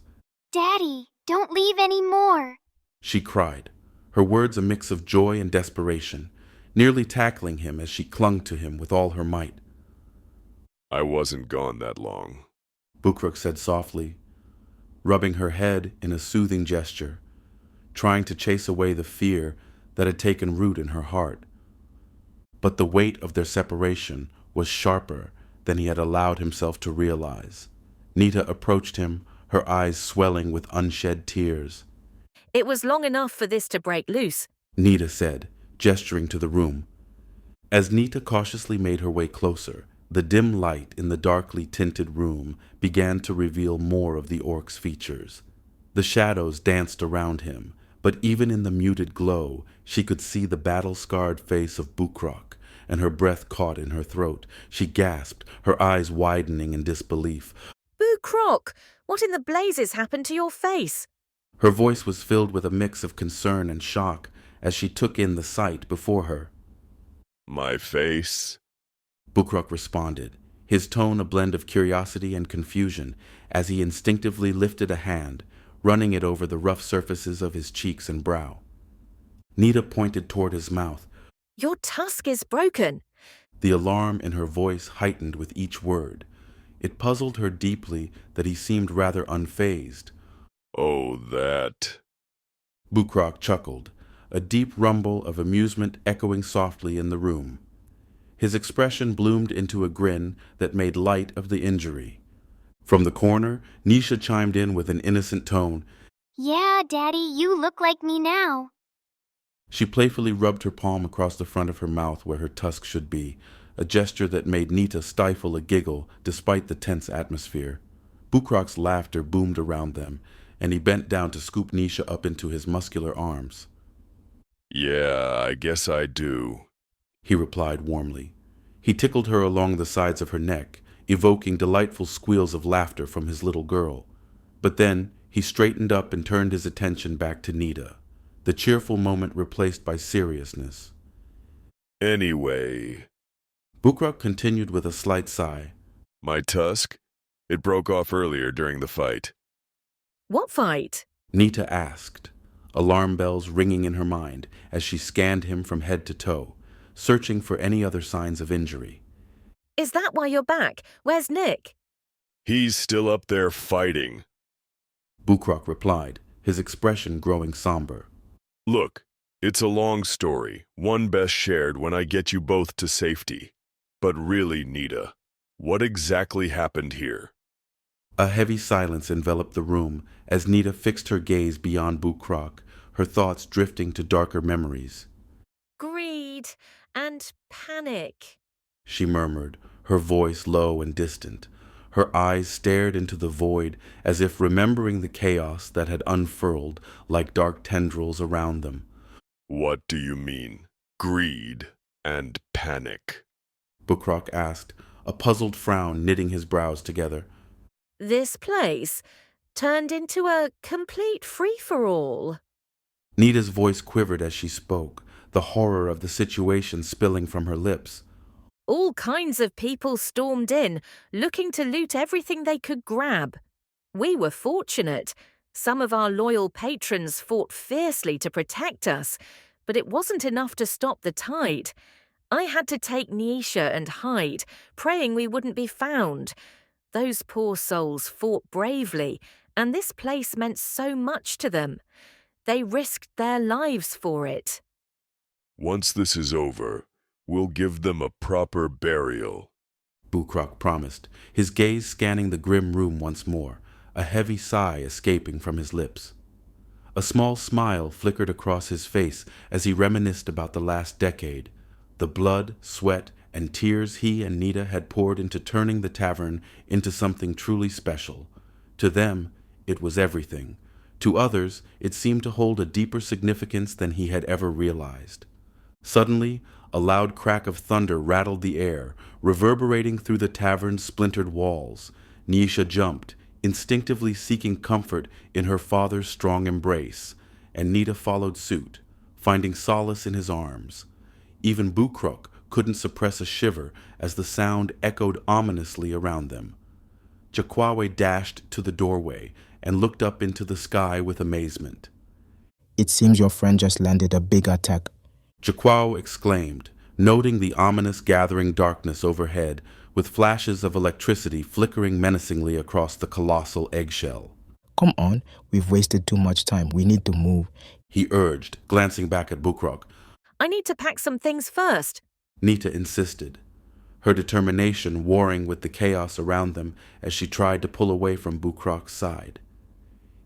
Daddy, don't leave any more, She cried, her words a mix of joy and desperation, nearly tackling him as she clung to him with all her might. I wasn't gone that long, Bukrok said softly, rubbing her head in a soothing gesture, trying to chase away the fear that had taken root in her heart. But the weight of their separation was sharper than he had allowed himself to realize. Nita approached him, her eyes swelling with unshed tears. It was long enough for this to break loose, Nita said, gesturing to the room. As Nita cautiously made her way closer, the dim light in the darkly tinted room began to reveal more of the orc's features. The shadows danced around him, but even in the muted glow, she could see the battle-scarred face of Bukrok, and her breath caught in her throat. She gasped, her eyes widening in disbelief. Bukrok, what in the blazes happened to your face? Her voice was filled with a mix of concern and shock as she took in the sight before her. My face? Bukrok responded, his tone a blend of curiosity and confusion as he instinctively lifted a hand, running it over the rough surfaces of his cheeks and brow. Nita pointed toward his mouth. Your tusk is broken. The alarm in her voice heightened with each word. It puzzled her deeply that he seemed rather unfazed. Oh, that. Bukrok chuckled, a deep rumble of amusement echoing softly in the room. His expression bloomed into a grin that made light of the injury. From the corner, Nisha chimed in with an innocent tone. Yeah, Daddy, you look like me now. She playfully rubbed her palm across the front of her mouth where her tusk should be, a gesture that made Nita stifle a giggle despite the tense atmosphere. Bukrok's laughter boomed around them, and he bent down to scoop Nisha up into his muscular arms. Yeah, I guess I do, he replied warmly. He tickled her along the sides of her neck, evoking delightful squeals of laughter from his little girl. But then he straightened up and turned his attention back to Nita, the cheerful moment replaced by seriousness. Anyway, Bukrok continued with a slight sigh. My tusk? It broke off earlier during the fight. What fight? Nita asked, alarm bells ringing in her mind as she scanned him from head to toe, searching for any other signs of injury. Is that why you're back? Where's Nick? He's still up there fighting, Bukrok replied, his expression growing somber. Look, it's a long story, one best shared when I get you both to safety. But really, Nita, what exactly happened here? A heavy silence enveloped the room as Nita fixed her gaze beyond Bukrok, her thoughts drifting to darker memories. Greed and panic, she murmured, her voice low and distant. Her eyes stared into the void as if remembering the chaos that had unfurled like dark tendrils around them. What do you mean, greed and panic? Bukrok asked, a puzzled frown knitting his brows together. This place turned into a complete free-for-all. Nita's voice quivered as she spoke, the horror of the situation spilling from her lips. All kinds of people stormed in, looking to loot everything they could grab. We were fortunate. Some of our loyal patrons fought fiercely to protect us, but it wasn't enough to stop the tide. I had to take Nisha and hide, praying we wouldn't be found. Those poor souls fought bravely, and this place meant so much to them. They risked their lives for it. Once this is over, we'll give them a proper burial, Bukrok promised, his gaze scanning the grim room once more, a heavy sigh escaping from his lips. A small smile flickered across his face as he reminisced about the last decade, the blood, sweat, and tears he and Nita had poured into turning the tavern into something truly special. To them, it was everything. To others, it seemed to hold a deeper significance than he had ever realized. Suddenly, a loud crack of thunder rattled the air, reverberating through the tavern's splintered walls. Nisha jumped, instinctively seeking comfort in her father's strong embrace, and Nita followed suit, finding solace in his arms. Even Bukrok couldn't suppress a shiver as the sound echoed ominously around them. Jakwawe dashed to the doorway and looked up into the sky with amazement. It seems your friend just landed a big attack. Jakwawe exclaimed, noting the ominous gathering darkness overhead, with flashes of electricity flickering menacingly across the colossal eggshell. Come on, we've wasted too much time. We need to move, he urged, glancing back at Bukrok. I need to pack some things first, Nita insisted, her determination warring with the chaos around them as she tried to pull away from Bukrok's side.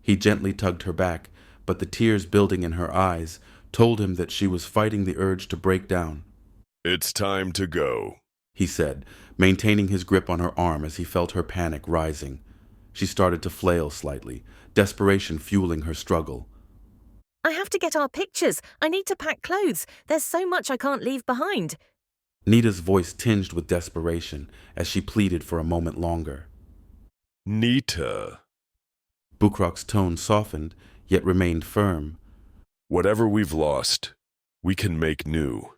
He gently tugged her back, but the tears building in her eyes told him that she was fighting the urge to break down. It's time to go, he said, maintaining his grip on her arm as he felt her panic rising. She started to flail slightly, desperation fueling her struggle. I have to get our pictures. I need to pack clothes. There's so much I can't leave behind. Nita's voice tinged with desperation as she pleaded for a moment longer. Nita. Bukrok's tone softened, yet remained firm. Whatever we've lost, we can make new.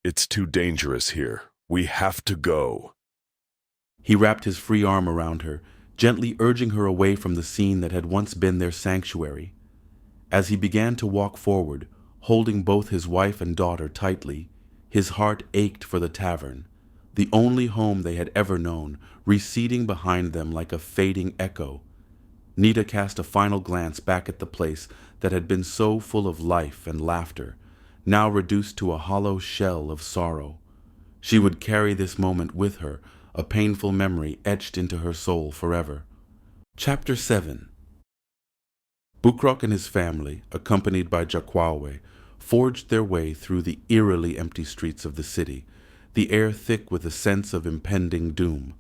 It's too dangerous here. We have to go. He wrapped his free arm around her, gently urging her away from the scene that had once been their sanctuary. As he began to walk forward, holding both his wife and daughter tightly, his heart ached for the tavern, the only home they had ever known, receding behind them like a fading echo. Nita cast a final glance back at the place that had been so full of life and laughter, now reduced to a hollow shell of sorrow. She would carry this moment with her, a painful memory etched into her soul forever. Chapter 7. Bukrok and his family, accompanied by Jakwawe, forged their way through the eerily empty streets of the city, the air thick with a sense of impending doom.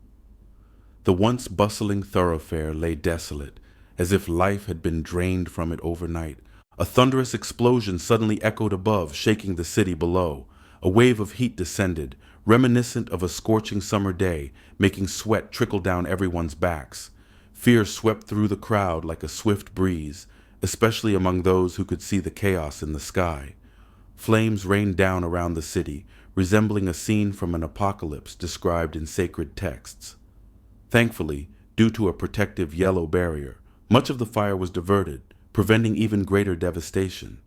The once bustling thoroughfare lay desolate, as if life had been drained from it overnight. A thunderous explosion suddenly echoed above, shaking the city below. A wave of heat descended, reminiscent of a scorching summer day, making sweat trickle down everyone's backs. Fear swept through the crowd like a swift breeze, especially among those who could see the chaos in the sky. Flames rained down around the city, resembling a scene from an apocalypse described in sacred texts. Thankfully, due to a protective yellow barrier, much of the fire was diverted, preventing even greater devastation.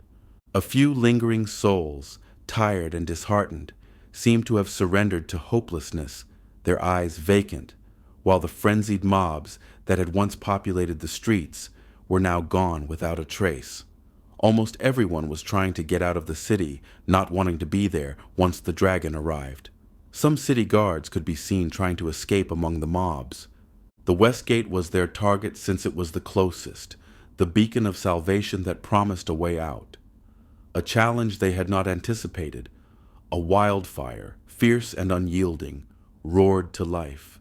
A few lingering souls, tired and disheartened, seemed to have surrendered to hopelessness, their eyes vacant, while the frenzied mobs that had once populated the streets were now gone without a trace. Almost everyone was trying to get out of the city, not wanting to be there once the dragon arrived. Some city guards could be seen trying to escape among the mobs. The West Gate was their target since it was the closest, the beacon of salvation that promised a way out. A challenge they had not anticipated, a wildfire, fierce and unyielding, roared to life.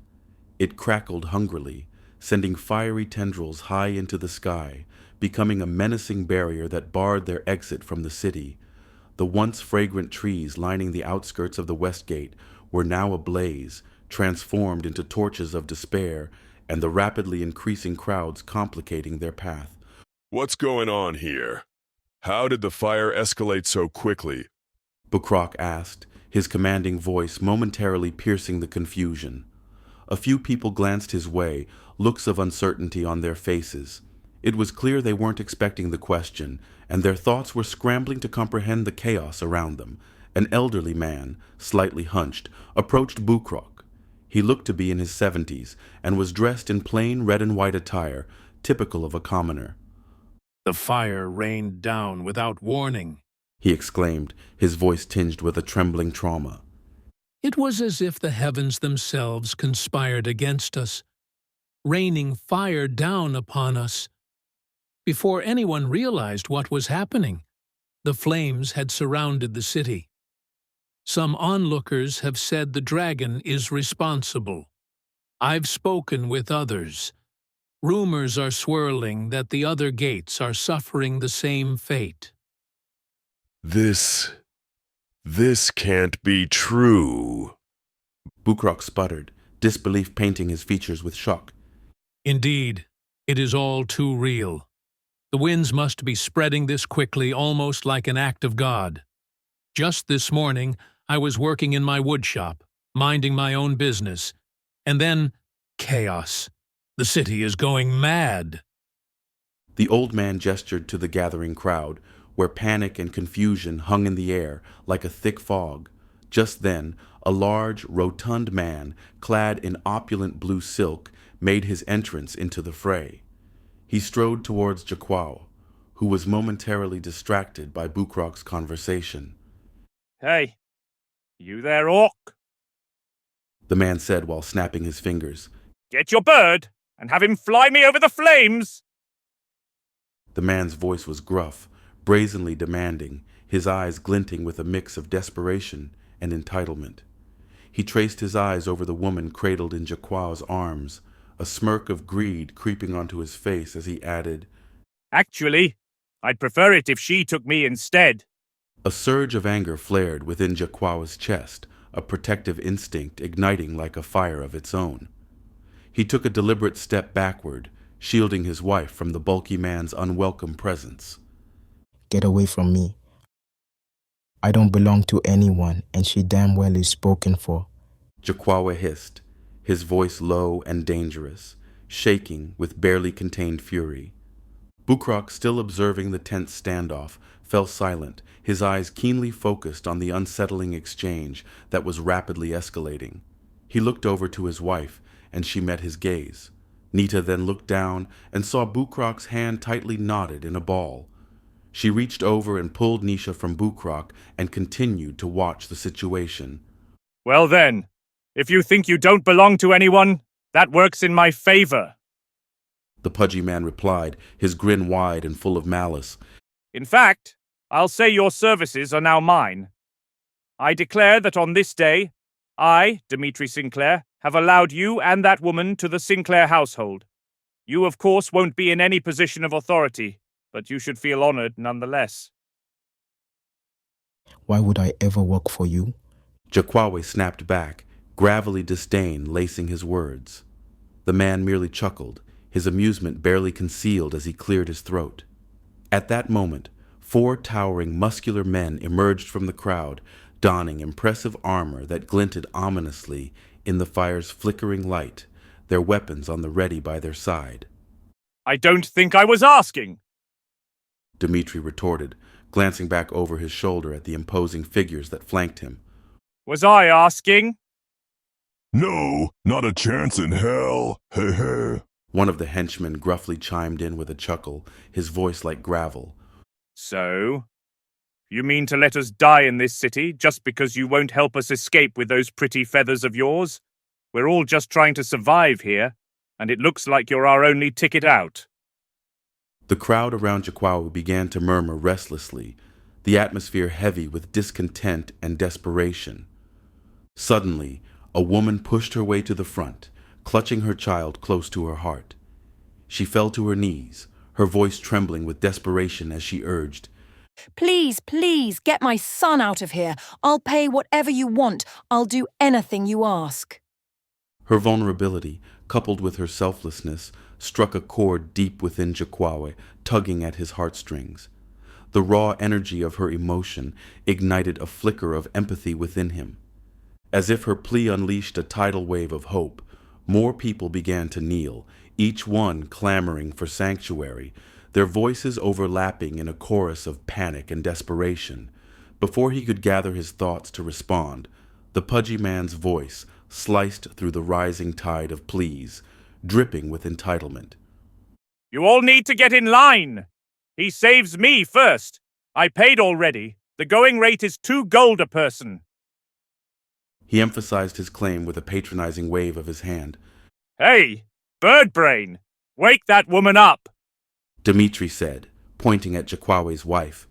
It crackled hungrily, sending fiery tendrils high into the sky, becoming a menacing barrier that barred their exit from the city. The once fragrant trees lining the outskirts of the West Gate were now ablaze, transformed into torches of despair, and the rapidly increasing crowds complicating their path. What's going on here? How did the fire escalate so quickly? Bukrock asked, his commanding voice momentarily piercing the confusion. A few people glanced his way, looks of uncertainty on their faces. It was clear they weren't expecting the question, and their thoughts were scrambling to comprehend the chaos around them. An elderly man, slightly hunched, approached Bukrock. He looked to be in his 70s, and was dressed in plain red and white attire, typical of a commoner. "The fire rained down without warning," he exclaimed, his voice tinged with a trembling trauma. "It was as if the heavens themselves conspired against us, raining fire down upon us. Before anyone realized what was happening, the flames had surrounded the city. Some onlookers have said the dragon is responsible. I've spoken with others. Rumors are swirling that the other gates are suffering the same fate." This can't be true. Bukrock sputtered, disbelief painting his features with shock. "Indeed, it is all too real. The winds must be spreading this quickly, almost like an act of God. Just this morning, I was working in my woodshop, minding my own business, and then chaos. The city is going mad." The old man gestured to the gathering crowd, where panic and confusion hung in the air like a thick fog. Just then, a large, rotund man, clad in opulent blue silk, made his entrance into the fray. He strode towards Jaquao, who was momentarily distracted by Bukrock's conversation. "Hey, you there, orc?" The man said while snapping his fingers. "Get your bird and have him fly me over the flames!" The man's voice was gruff, brazenly demanding, his eyes glinting with a mix of desperation and entitlement. He traced his eyes over the woman cradled in Jaquao's arms, a smirk of greed creeping onto his face as he added, "Actually, I'd prefer it if she took me instead." A surge of anger flared within Jaquao's chest, a protective instinct igniting like a fire of its own. He took a deliberate step backward, shielding his wife from the bulky man's unwelcome presence. "Get away from me. I don't belong to anyone, and she damn well is spoken for," Jaquawa hissed, his voice low and dangerous, shaking with barely contained fury. Bukrock, still observing the tense standoff, fell silent, his eyes keenly focused on the unsettling exchange that was rapidly escalating. He looked over to his wife, and she met his gaze. Nita then looked down and saw Bukrock's hand tightly knotted in a ball. She reached over and pulled Nisha from Bukrock and continued to watch the situation. "Well then, if you think you don't belong to anyone, that works in my favor," the pudgy man replied, his grin wide and full of malice. "In fact, I'll say your services are now mine. I declare that on this day, I, Dimitri Sinclair, have allowed you and that woman to the Sinclair household. You, of course, won't be in any position of authority, but you should feel honored nonetheless. Why would I ever work for you? Jakwawe snapped back, gravelly disdain lacing his words. The man merely chuckled, his amusement barely concealed as he cleared his throat. At that moment, 4 towering, muscular men emerged from the crowd, donning impressive armor that glinted ominously in the fire's flickering light, their weapons on the ready by their side. I don't think I was asking, Dmitri retorted, glancing back over his shoulder at the imposing figures that flanked him. Was I asking? No, not a chance in hell. Heh heh. One of the henchmen gruffly chimed in with a chuckle, his voice like gravel. So, you mean to let us die in this city just because you won't help us escape with those pretty feathers of yours? We're all just trying to survive here, and it looks like you're our only ticket out. The crowd around Jakwawe began to murmur restlessly, the atmosphere heavy with discontent and desperation. Suddenly, a woman pushed her way to the front, clutching her child close to her heart. She fell to her knees, her voice trembling with desperation as she urged, Please, please, get my son out of here. I'll pay whatever you want. I'll do anything you ask. Her vulnerability, coupled with her selflessness, struck a chord deep within Jakwawe, tugging at his heartstrings. The raw energy of her emotion ignited a flicker of empathy within him. As if her plea unleashed a tidal wave of hope, more people began to kneel, each one clamoring for sanctuary, their voices overlapping in a chorus of panic and desperation. Before he could gather his thoughts to respond, the pudgy man's voice sliced through the rising tide of pleas, dripping with entitlement. You all need to get in line! He saves me first! I paid already. The going rate is 2 gold a person. He emphasized his claim with a patronizing wave of his hand. Hey, Birdbrain! Wake that woman up! Dmitri said, pointing at Jakwawe's wife.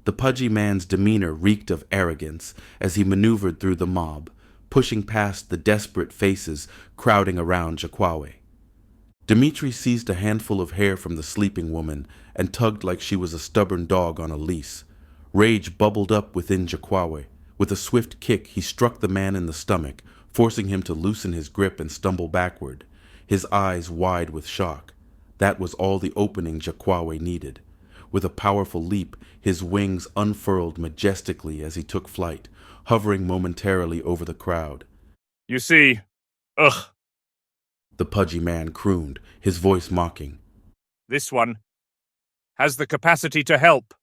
The pudgy man's demeanor reeked of arrogance as he maneuvered through the mob, pushing past the desperate faces crowding around Jakwawe. Dmitri seized a handful of hair from the sleeping woman and tugged like she was a stubborn dog on a leash. Rage bubbled up within Jakwawe. With a swift kick, he struck the man in the stomach, forcing him to loosen his grip and stumble backward, his eyes wide with shock. That was all the opening Jakwawe needed. With a powerful leap, his wings unfurled majestically as he took flight, hovering momentarily over the crowd. You see, The pudgy man crooned, his voice mocking. This one has the capacity to help,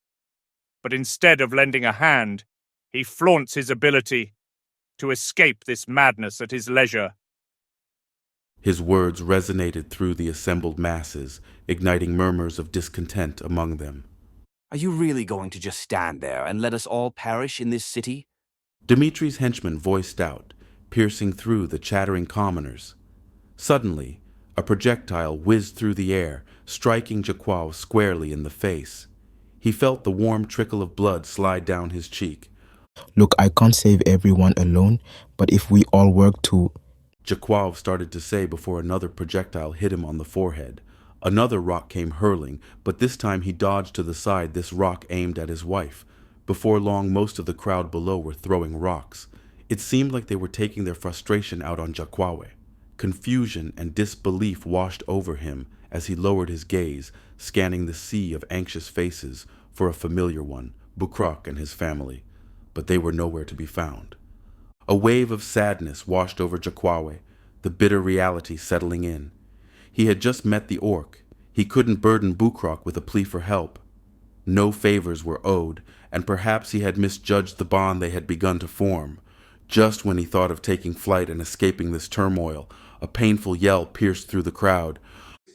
but instead of lending a hand, he flaunts his ability to escape this madness at his leisure. His words resonated through the assembled masses, igniting murmurs of discontent among them. Are you really going to just stand there and let us all perish in this city? Dimitri's henchman voiced out, piercing through the chattering commoners. Suddenly, a projectile whizzed through the air, striking Jakwawe squarely in the face. He felt the warm trickle of blood slide down his cheek. Look, I can't save everyone alone, but if we all work to... Jakwawe started to say before another projectile hit him on the forehead. Another rock came hurling, but this time he dodged to the side, this rock aimed at his wife. Before long, most of the crowd below were throwing rocks. It seemed like they were taking their frustration out on Jakwawe. Confusion and disbelief washed over him as he lowered his gaze, scanning the sea of anxious faces for a familiar one, Bukrok and his family. But they were nowhere to be found. A wave of sadness washed over Jakwawe, the bitter reality settling in. He had just met the orc. He couldn't burden Bukrok with a plea for help. No favors were owed, and perhaps he had misjudged the bond they had begun to form. Just when he thought of taking flight and escaping this turmoil, a painful yell pierced through the crowd,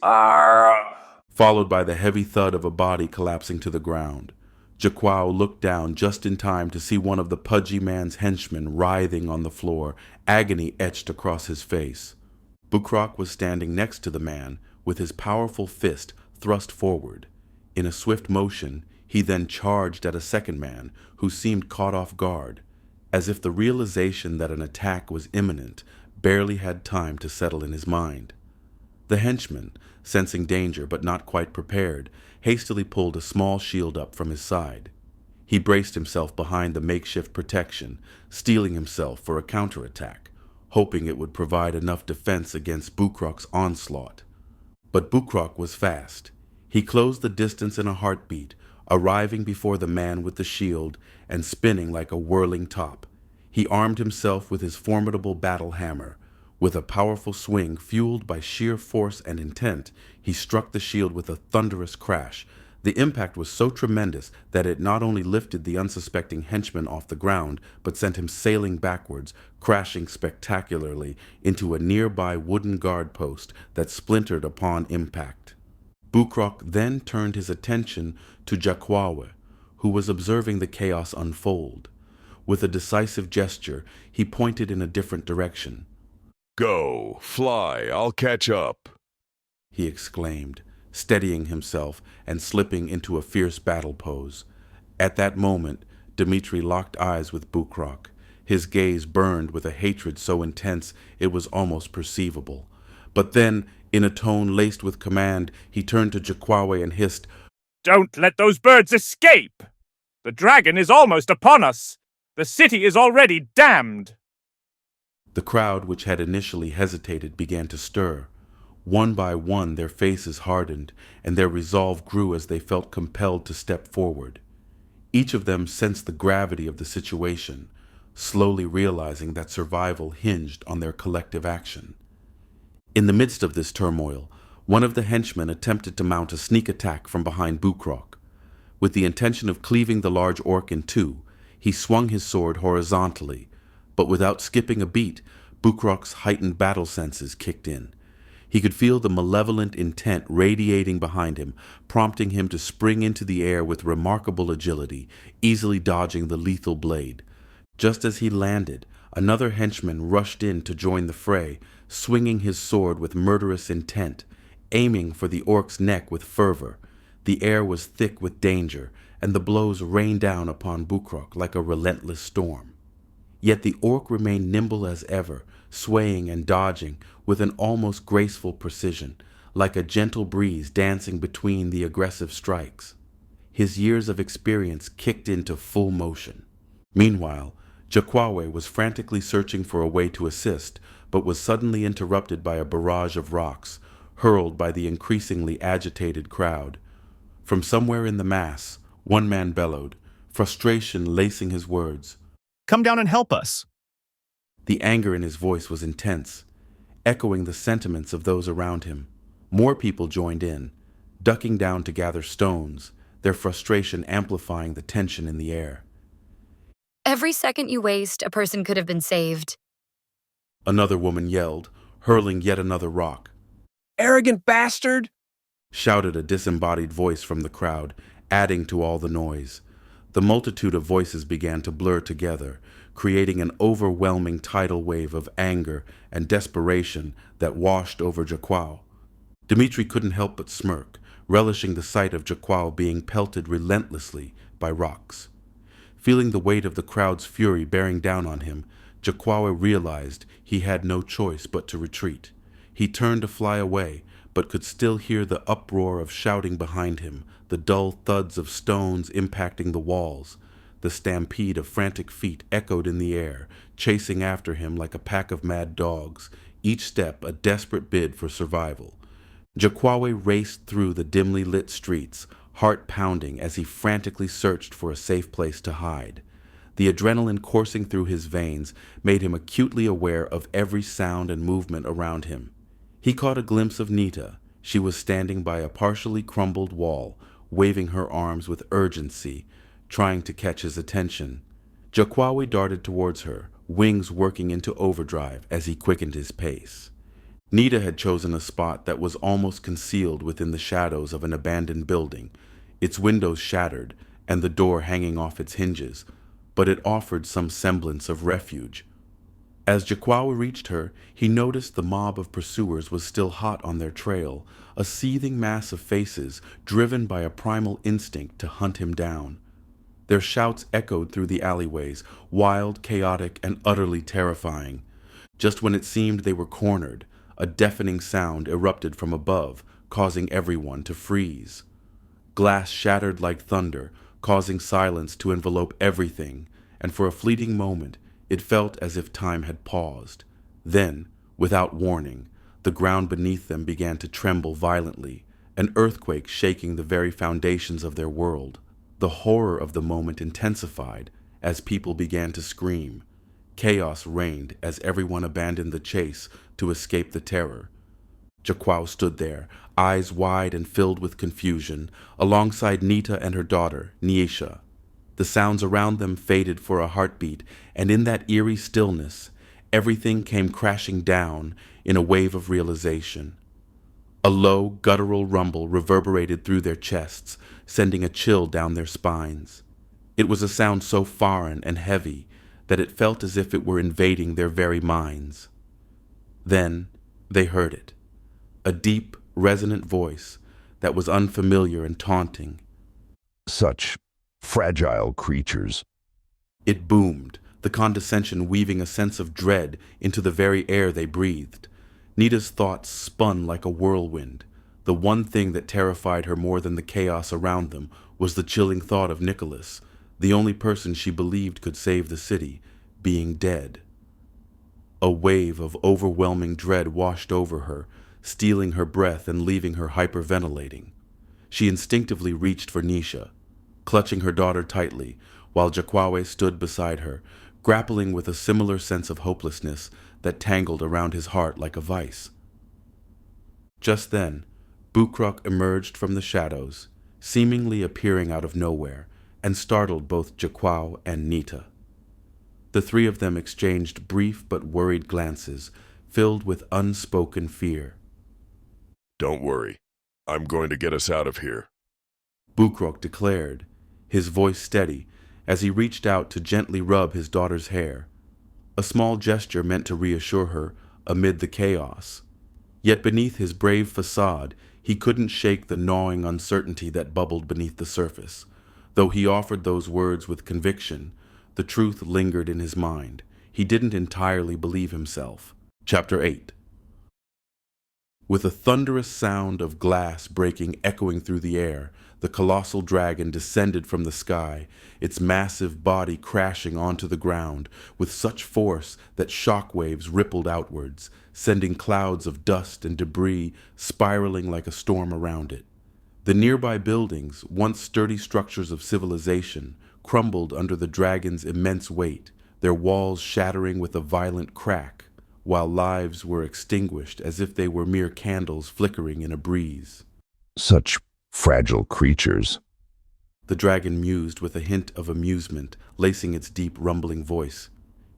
followed by the heavy thud of a body collapsing to the ground. Jakwawe looked down just in time to see one of the pudgy man's henchmen writhing on the floor, agony etched across his face. Bukrok was standing next to the man, with his powerful fist thrust forward. In a swift motion, he then charged at a second man, who seemed caught off guard. As if the realization that an attack was imminent barely had time to settle in his mind. The henchman, sensing danger but not quite prepared, hastily pulled a small shield up from his side. He braced himself behind the makeshift protection, steeling himself for a counterattack, hoping it would provide enough defense against Bukrok's onslaught. But Bukrok was fast. He closed the distance in a heartbeat, arriving before the man with the shield and spinning like a whirling top. He armed himself with his formidable battle hammer. With a powerful swing fueled by sheer force and intent, he struck the shield with a thunderous crash. The impact was so tremendous that it not only lifted the unsuspecting henchman off the ground, but sent him sailing backwards, crashing spectacularly into a nearby wooden guard post that splintered upon impact. Bukrok then turned his attention to Jakwawe, who was observing the chaos unfold. With a decisive gesture, he pointed in a different direction. "Go, fly, I'll catch up," he exclaimed, steadying himself and slipping into a fierce battle pose. At that moment, Dmitri locked eyes with Bukrok. His gaze burned with a hatred so intense it was almost perceivable. But then, in a tone laced with command, he turned to Jakwawe and hissed, "Don't let those birds escape! The dragon is almost upon us! The city is already damned!" The crowd, which had initially hesitated, began to stir. One by one their faces hardened, and their resolve grew as they felt compelled to step forward. Each of them sensed the gravity of the situation, slowly realizing that survival hinged on their collective action. In the midst of this turmoil, one of the henchmen attempted to mount a sneak attack from behind Bukrok. With the intention of cleaving the large orc in two, he swung his sword horizontally, but without skipping a beat, Bukrok's heightened battle senses kicked in. He could feel the malevolent intent radiating behind him, prompting him to spring into the air with remarkable agility, easily dodging the lethal blade. Just as he landed, another henchman rushed in to join the fray, swinging his sword with murderous intent, aiming for the orc's neck with fervor. The air was thick with danger, and the blows rained down upon Bukrok like a relentless storm. Yet the orc remained nimble as ever, swaying and dodging with an almost graceful precision, like a gentle breeze dancing between the aggressive strikes. His years of experience kicked into full motion. Meanwhile, Jakwawe was frantically searching for a way to assist, but was suddenly interrupted by a barrage of rocks, hurled by the increasingly agitated crowd. From somewhere in the mass, one man bellowed, frustration lacing his words. "Come down and help us." The anger in his voice was intense, echoing the sentiments of those around him. More people joined in, ducking down to gather stones, their frustration amplifying the tension in the air. "Every second you waste, a person could have been saved," another woman yelled, hurling yet another rock. "Arrogant bastard!" shouted a disembodied voice from the crowd, adding to all the noise. The multitude of voices began to blur together, creating an overwhelming tidal wave of anger and desperation that washed over Jakwawe. Dmitri couldn't help but smirk, relishing the sight of Jakwawe being pelted relentlessly by rocks. Feeling the weight of the crowd's fury bearing down on him, Jakwawe realized he had no choice but to retreat. He turned to fly away, but could still hear the uproar of shouting behind him, the dull thuds of stones impacting the walls. The stampede of frantic feet echoed in the air, chasing after him like a pack of mad dogs, each step a desperate bid for survival. Jakwawe raced through the dimly lit streets, heart pounding as he frantically searched for a safe place to hide. The adrenaline coursing through his veins made him acutely aware of every sound and movement around him. He caught a glimpse of Nita. She was standing by a partially crumbled wall, waving her arms with urgency, trying to catch his attention. Jakwawe darted towards her, wings working into overdrive as he quickened his pace. Nita had chosen a spot that was almost concealed within the shadows of an abandoned building, its windows shattered and the door hanging off its hinges, but it offered some semblance of refuge. As Jakwawe reached her, he noticed the mob of pursuers was still hot on their trail, a seething mass of faces driven by a primal instinct to hunt him down. Their shouts echoed through the alleyways, wild, chaotic, and utterly terrifying. Just when it seemed they were cornered, a deafening sound erupted from above, causing everyone to freeze. Glass shattered like thunder, causing silence to envelope everything, and for a fleeting moment it felt as if time had paused. Then, without warning, the ground beneath them began to tremble violently, an earthquake shaking the very foundations of their world. The horror of the moment intensified as people began to scream. Chaos reigned as everyone abandoned the chase to escape the terror. Jaquao stood there, eyes wide and filled with confusion, alongside Nita and her daughter, Niesha. The sounds around them faded for a heartbeat, and in that eerie stillness, everything came crashing down in a wave of realization. A low, guttural rumble reverberated through their chests, sending a chill down their spines. It was a sound so foreign and heavy that it felt as if it were invading their very minds. Then they heard it, a deep, resonant voice that was unfamiliar and taunting. Such fragile creatures. It boomed, the condescension weaving a sense of dread into the very air they breathed. Nita's thoughts spun like a whirlwind. The one thing that terrified her more than the chaos around them was the chilling thought of Nicholas, the only person she believed could save the city, being dead. A wave of overwhelming dread washed over her, stealing her breath and leaving her hyperventilating. She instinctively reached for Nisha, clutching her daughter tightly, while Jaquawe stood beside her, grappling with a similar sense of hopelessness that tangled around his heart like a vice. Just then, Bukrok emerged from the shadows, seemingly appearing out of nowhere, and startled both Jaquao and Nita. The three of them exchanged brief but worried glances, filled with unspoken fear. Don't worry. I'm going to get us out of here, Bukrok declared, his voice steady, as he reached out to gently rub his daughter's hair, a small gesture meant to reassure her amid the chaos. Yet beneath his brave facade, he couldn't shake the gnawing uncertainty that bubbled beneath the surface. Though he offered those words with conviction, the truth lingered in his mind. He didn't entirely believe himself. Chapter 8. With a thunderous sound of glass breaking echoing through the air, the colossal dragon descended from the sky, its massive body crashing onto the ground with such force that shock waves rippled outwards, sending clouds of dust and debris spiraling like a storm around it. The nearby buildings, once sturdy structures of civilization, crumbled under the dragon's immense weight, their walls shattering with a violent crack, while lives were extinguished as if they were mere candles flickering in a breeze. Such fragile creatures. The dragon mused with a hint of amusement, lacing its deep, rumbling voice.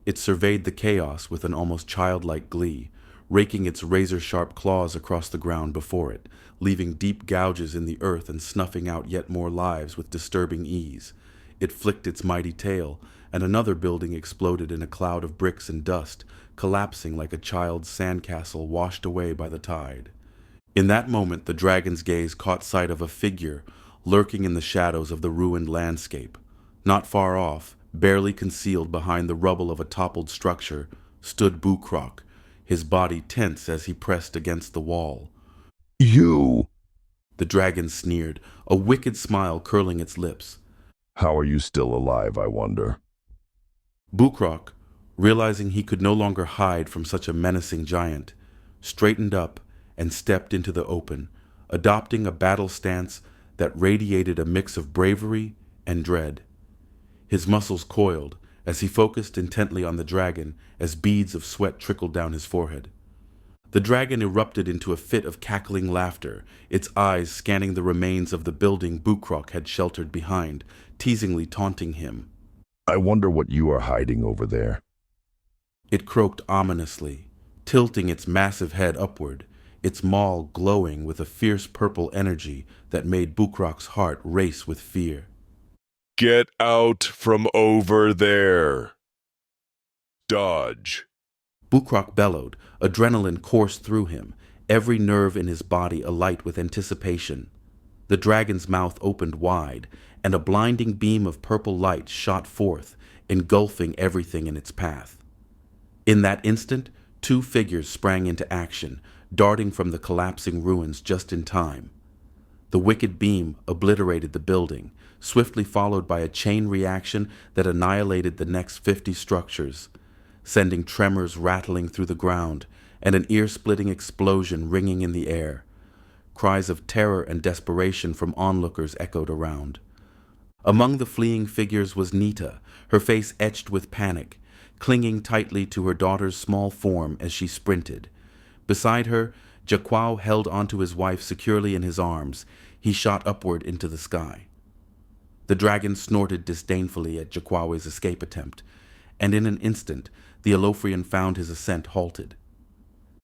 It surveyed the chaos with an almost childlike glee, raking its razor-sharp claws across the ground before it, leaving deep gouges in the earth and snuffing out yet more lives with disturbing ease. It flicked its mighty tail, and another building exploded in a cloud of bricks and dust, collapsing like a child's sandcastle washed away by the tide. In that moment, the dragon's gaze caught sight of a figure lurking in the shadows of the ruined landscape. Not far off, barely concealed behind the rubble of a toppled structure, stood Bukrok, his body tense as he pressed against the wall. You! The dragon sneered, a wicked smile curling its lips. How are you still alive, I wonder? Bukrok, realizing he could no longer hide from such a menacing giant, straightened up and stepped into the open, adopting a battle stance that radiated a mix of bravery and dread. His muscles coiled as he focused intently on the dragon as beads of sweat trickled down his forehead. The dragon erupted into a fit of cackling laughter, its eyes scanning the remains of the building Bukrok had sheltered behind, teasingly taunting him. I wonder what you are hiding over there. It croaked ominously, tilting its massive head upward, its maw glowing with a fierce purple energy that made Bukrok's heart race with fear. Get out from over there. Dodge. Bukrok bellowed, adrenaline coursed through him, every nerve in his body alight with anticipation. The dragon's mouth opened wide, and a blinding beam of purple light shot forth, engulfing everything in its path. In that instant, Two figures sprang into action, darting from the collapsing ruins just in time. The wicked beam obliterated the building, swiftly followed by a chain reaction that annihilated the next 50 structures, sending tremors rattling through the ground and an ear-splitting explosion ringing in the air. Cries of terror and desperation from onlookers echoed around. Among the fleeing figures was Nita, her face etched with panic, clinging tightly to her daughter's small form as she sprinted. Beside her, Jaquao held onto his wife securely in his arms. He shot upward into the sky. The dragon snorted disdainfully at Jaquao's escape attempt, and in an instant, the Alophrian found his ascent halted.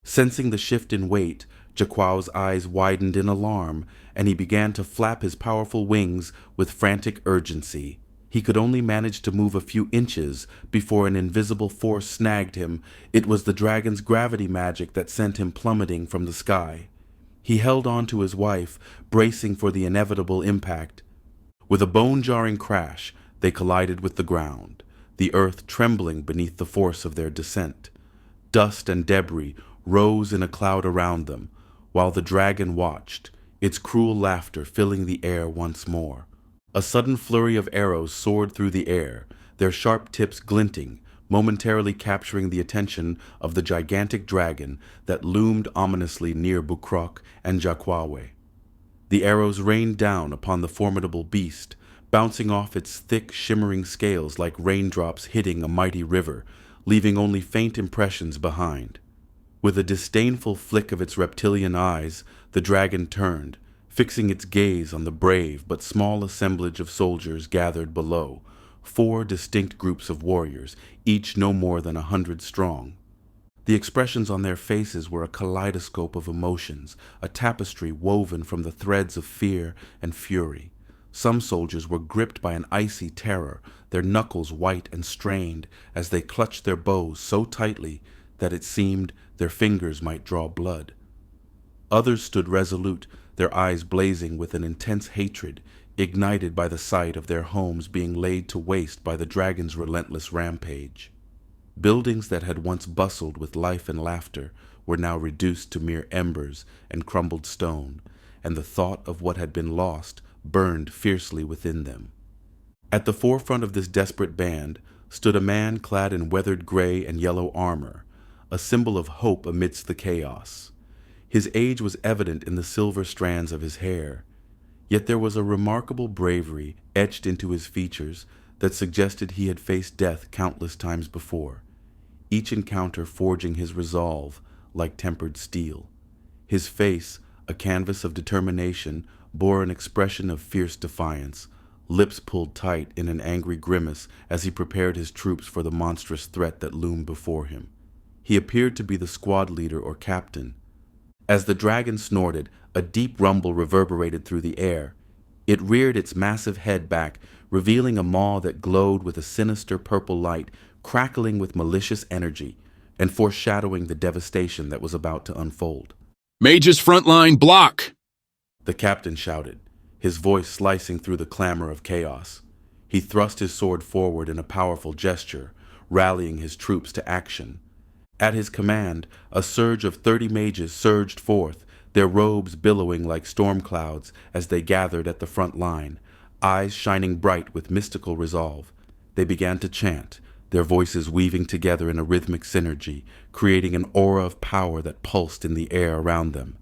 Sensing the shift in weight, Jaquao's eyes widened in alarm, and he began to flap his powerful wings with frantic urgency. He could only manage to move a few inches before an invisible force snagged him. It was the dragon's gravity magic that sent him plummeting from the sky. He held on to his wife, bracing for the inevitable impact. With a bone-jarring crash, they collided with the ground, the earth trembling beneath the force of their descent. Dust and debris rose in a cloud around them, while the dragon watched, its cruel laughter filling the air once more. A sudden flurry of arrows soared through the air, their sharp tips glinting, momentarily capturing the attention of the gigantic dragon that loomed ominously near Bukrok and Jaquawe. The arrows rained down upon the formidable beast, bouncing off its thick, shimmering scales like raindrops hitting a mighty river, leaving only faint impressions behind. With a disdainful flick of its reptilian eyes, the dragon turned, fixing its gaze on the brave but small assemblage of soldiers gathered below, 4 distinct groups of warriors, each no more than 100 strong. The expressions on their faces were a kaleidoscope of emotions, a tapestry woven from the threads of fear and fury. Some soldiers were gripped by an icy terror, their knuckles white and strained as they clutched their bows so tightly that it seemed their fingers might draw blood. Others stood resolute, their eyes blazing with an intense hatred, ignited by the sight of their homes being laid to waste by the dragon's relentless rampage. Buildings that had once bustled with life and laughter were now reduced to mere embers and crumbled stone, and the thought of what had been lost burned fiercely within them. At the forefront of this desperate band stood a man clad in weathered gray and yellow armor, a symbol of hope amidst the chaos. His age was evident in the silver strands of his hair, yet there was a remarkable bravery etched into his features that suggested he had faced death countless times before, each encounter forging his resolve like tempered steel. His face, a canvas of determination, bore an expression of fierce defiance, lips pulled tight in an angry grimace as he prepared his troops for the monstrous threat that loomed before him. He appeared to be the squad leader or captain. As the dragon snorted, a deep rumble reverberated through the air. It reared its massive head back, revealing a maw that glowed with a sinister purple light, crackling with malicious energy, and foreshadowing the devastation that was about to unfold. "Mage's front line, block!" The captain shouted, his voice slicing through the clamor of chaos. He thrust his sword forward in a powerful gesture, rallying his troops to action. At his command, a surge of 30 mages surged forth, their robes billowing like storm clouds as they gathered at the front line, eyes shining bright with mystical resolve. They began to chant, their voices weaving together in a rhythmic synergy, creating an aura of power that pulsed in the air around them.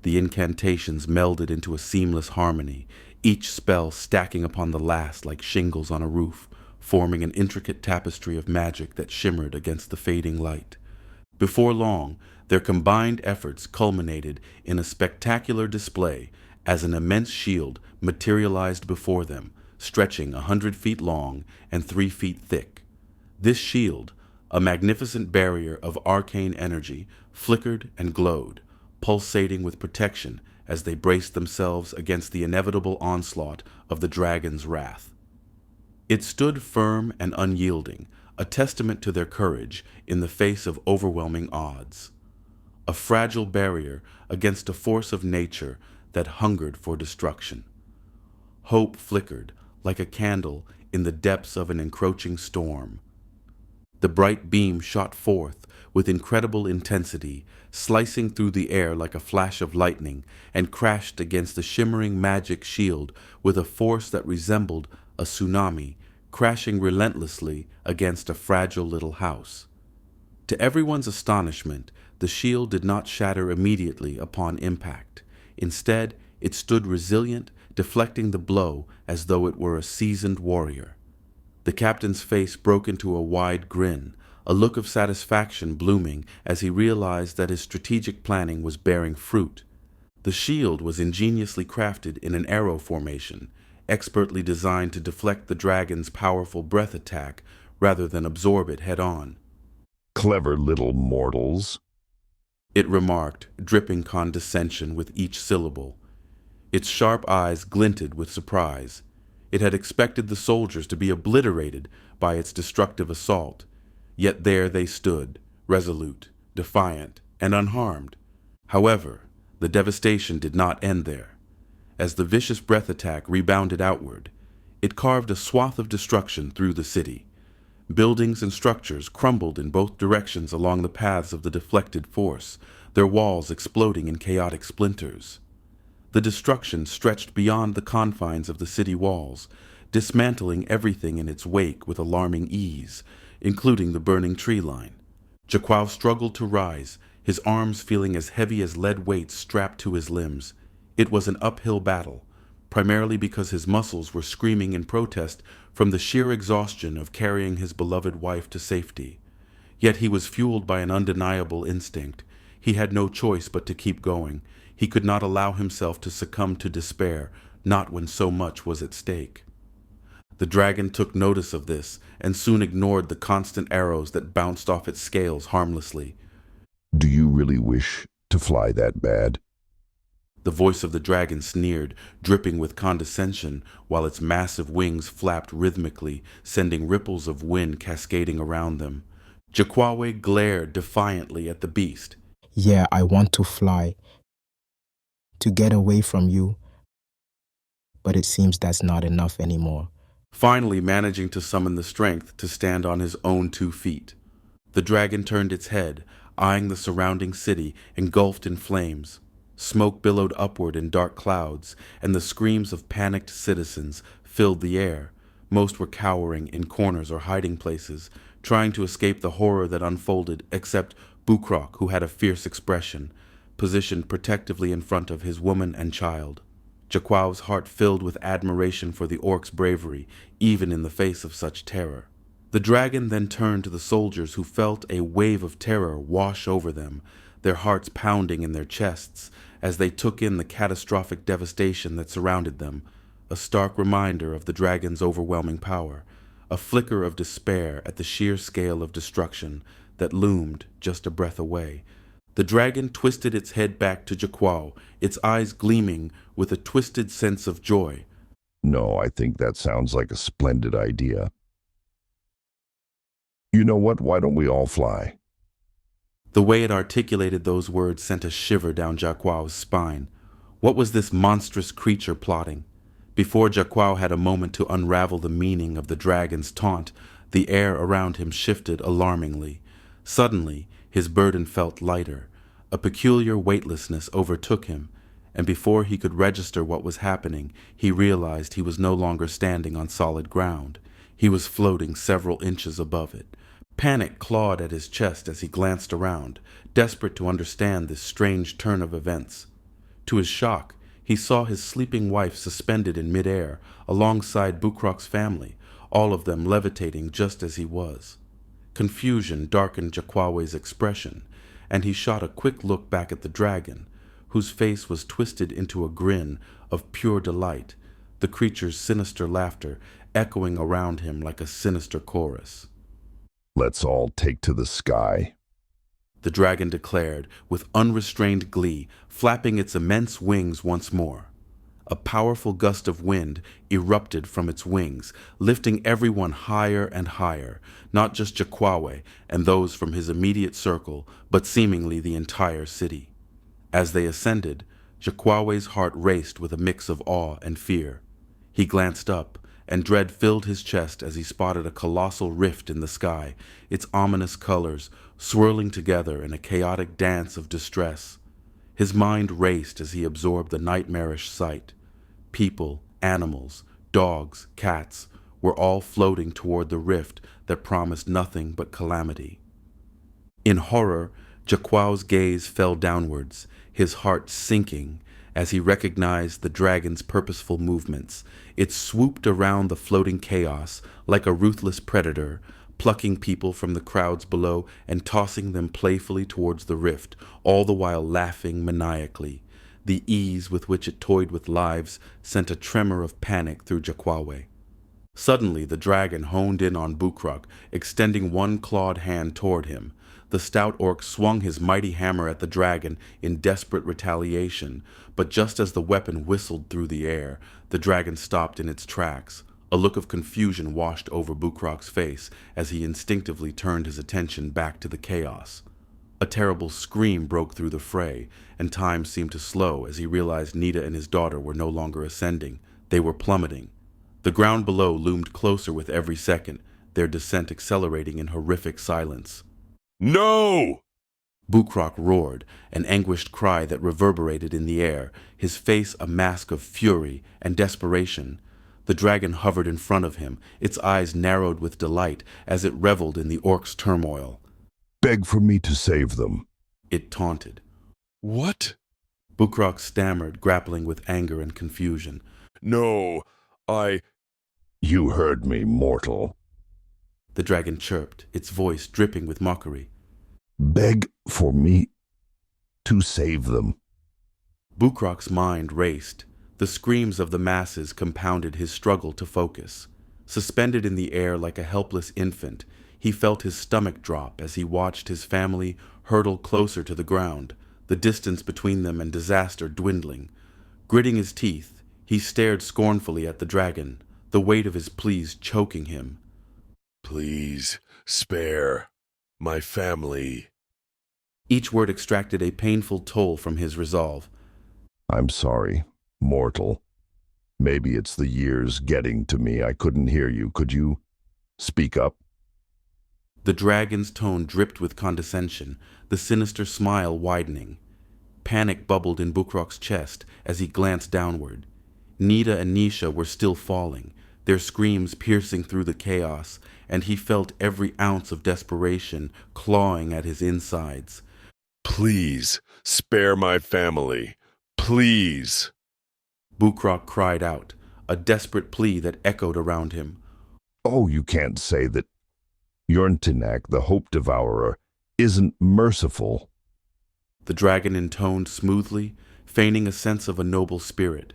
The incantations melded into a seamless harmony, each spell stacking upon the last like shingles on a roof, forming an intricate tapestry of magic that shimmered against the fading light. Before long, their combined efforts culminated in a spectacular display as an immense shield materialized before them, stretching 100 feet long and 3 feet thick. This shield, a magnificent barrier of arcane energy, flickered and glowed, pulsating with protection as they braced themselves against the inevitable onslaught of the dragon's wrath. It stood firm and unyielding, a testament to their courage in the face of overwhelming odds. A fragile barrier against a force of nature that hungered for destruction. Hope flickered like a candle in the depths of an encroaching storm. The bright beam shot forth with incredible intensity, slicing through the air like a flash of lightning, and crashed against the shimmering magic shield with a force that resembled a tsunami, crashing relentlessly against a fragile little house. To everyone's astonishment, the shield did not shatter immediately upon impact. Instead, it stood resilient, deflecting the blow as though it were a seasoned warrior. The captain's face broke into a wide grin, a look of satisfaction blooming as he realized that his strategic planning was bearing fruit. The shield was ingeniously crafted in an arrow formation, expertly designed to deflect the dragon's powerful breath attack rather than absorb it head-on. Clever little mortals, it remarked, dripping condescension with each syllable. Its sharp eyes glinted with surprise. It had expected the soldiers to be obliterated by its destructive assault, yet there they stood, resolute, defiant, and unharmed. However, the devastation did not end there. As the vicious breath attack rebounded outward, it carved a swath of destruction through the city. Buildings and structures crumbled in both directions along the paths of the deflected force, their walls exploding in chaotic splinters. The destruction stretched beyond the confines of the city walls, dismantling everything in its wake with alarming ease, including the burning tree line. Jaquao struggled to rise, his arms feeling as heavy as lead weights strapped to his limbs. It was an uphill battle, primarily because his muscles were screaming in protest from the sheer exhaustion of carrying his beloved wife to safety. Yet he was fueled by an undeniable instinct. He had no choice but to keep going. He could not allow himself to succumb to despair, not when so much was at stake. The dragon took notice of this and soon ignored the constant arrows that bounced off its scales harmlessly. Do you really wish to fly that bad? The voice of the dragon sneered, dripping with condescension, while its massive wings flapped rhythmically, sending ripples of wind cascading around them. Jaquawe glared defiantly at the beast. Yeah, I want to fly, to get away from you, but it seems that's not enough anymore. Finally managing to summon the strength to stand on his own 2 feet. The dragon turned its head, eyeing the surrounding city engulfed in flames. Smoke billowed upward in dark clouds, and the screams of panicked citizens filled the air. Most were cowering in corners or hiding places, trying to escape the horror that unfolded, except Bukrok, who had a fierce expression, positioned protectively in front of his woman and child. Jaquao's heart filled with admiration for the orc's bravery, even in the face of such terror. The dragon then turned to the soldiers who felt a wave of terror wash over them, their hearts pounding in their chests as they took in the catastrophic devastation that surrounded them, a stark reminder of the dragon's overwhelming power, a flicker of despair at the sheer scale of destruction that loomed just a breath away. The dragon twisted its head back to Jaquao, its eyes gleaming with a twisted sense of joy. No, I think that sounds like a splendid idea. You know what? Why don't we all fly? The way it articulated those words sent a shiver down Jaquao's spine. What was this monstrous creature plotting? Before Jaquao had a moment to unravel the meaning of the dragon's taunt, the air around him shifted alarmingly. Suddenly, his burden felt lighter. A peculiar weightlessness overtook him, and before he could register what was happening, he realized he was no longer standing on solid ground. He was floating several inches above it. Panic clawed at his chest as he glanced around, desperate to understand this strange turn of events. To his shock, he saw his sleeping wife suspended in midair, alongside Bukrok's family, all of them levitating just as he was. Confusion darkened Jaquawe's expression, and he shot a quick look back at the dragon, whose face was twisted into a grin of pure delight, the creature's sinister laughter echoing around him like a sinister chorus. Let's all take to the sky, the dragon declared with unrestrained glee, flapping its immense wings once more. A powerful gust of wind erupted from its wings, lifting everyone higher and higher, not just Jaquawe and those from his immediate circle, but seemingly the entire city. As they ascended, Jaquawe's heart raced with a mix of awe and fear. He glanced up, and dread filled his chest as he spotted a colossal rift in the sky, its ominous colors swirling together in a chaotic dance of distress. His mind raced as he absorbed the nightmarish sight. People, animals, dogs, cats were all floating toward the rift that promised nothing but calamity. In horror, Jaquao's gaze fell downwards, his heart sinking as he recognized the dragon's purposeful movements. It swooped around the floating chaos like a ruthless predator, plucking people from the crowds below and tossing them playfully towards the rift, all the while laughing maniacally. The ease with which it toyed with lives sent a tremor of panic through Jaquawe. Suddenly, the dragon honed in on Bukrok, extending one clawed hand toward him. The stout orc swung his mighty hammer at the dragon in desperate retaliation, but just as the weapon whistled through the air, the dragon stopped in its tracks. A look of confusion washed over Bukrok's face as he instinctively turned his attention back to the chaos. A terrible scream broke through the fray, and time seemed to slow as he realized Nita and his daughter were no longer ascending. They were plummeting. The ground below loomed closer with every second, their descent accelerating in horrific silence. No! Bukrok roared, an anguished cry that reverberated in the air, his face a mask of fury and desperation. The dragon hovered in front of him, its eyes narrowed with delight as it reveled in the orc's turmoil. Beg for me to save them, it taunted. What? Bukrok stammered, grappling with anger and confusion. No, You heard me, mortal. The dragon chirped, its voice dripping with mockery. Beg for me to save them. Bukrok's mind raced. The screams of the masses compounded his struggle to focus. Suspended in the air like a helpless infant, he felt his stomach drop as he watched his family hurtle closer to the ground, the distance between them and disaster dwindling. Gritting his teeth, he stared scornfully at the dragon, the weight of his pleas choking him. Please, spare my family. Each word extracted a painful toll from his resolve. I'm sorry, mortal. Maybe it's the years getting to me. I couldn't hear you. Could you speak up? The dragon's tone dripped with condescension, the sinister smile widening. Panic bubbled in Bukrok's chest as he glanced downward. Nita and Nisha were still falling, their screams piercing through the chaos, and he felt every ounce of desperation clawing at his insides. Please, spare my family. Please. Bukrok cried out, a desperate plea that echoed around him. Oh, you can't say that Yorntinak, the Hope Devourer, isn't merciful. The dragon intoned smoothly, feigning a sense of a noble spirit.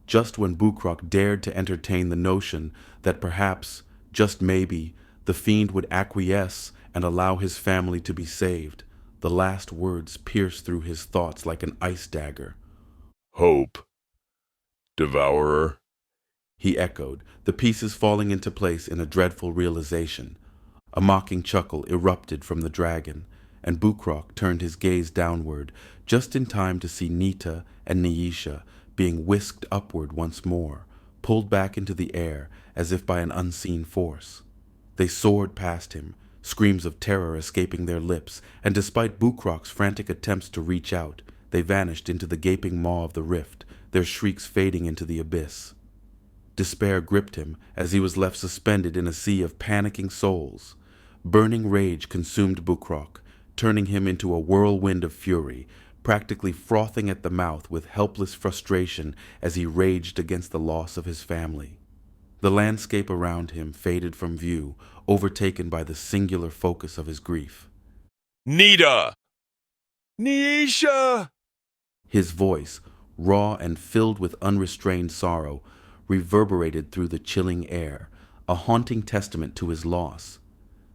Just when Bukrok dared to entertain the notion that perhaps, just maybe, the fiend would acquiesce and allow his family to be saved, the last words pierced through his thoughts like an ice dagger. Hope. Devourer. He echoed, the pieces falling into place in a dreadful realization. A mocking chuckle erupted from the dragon, and Bukrok turned his gaze downward, just in time to see Nita and Nyesha being whisked upward once more, pulled back into the air as if by an unseen force. They soared past him, screams of terror escaping their lips, and despite Bukrok's frantic attempts to reach out, they vanished into the gaping maw of the rift, their shrieks fading into the abyss. Despair gripped him as he was left suspended in a sea of panicking souls. Burning rage consumed Bukrok, turning him into a whirlwind of fury, practically frothing at the mouth with helpless frustration as he raged against the loss of his family. The landscape around him faded from view, overtaken by the singular focus of his grief. Nita! Nyesha! His voice, raw and filled with unrestrained sorrow, reverberated through the chilling air, a haunting testament to his loss.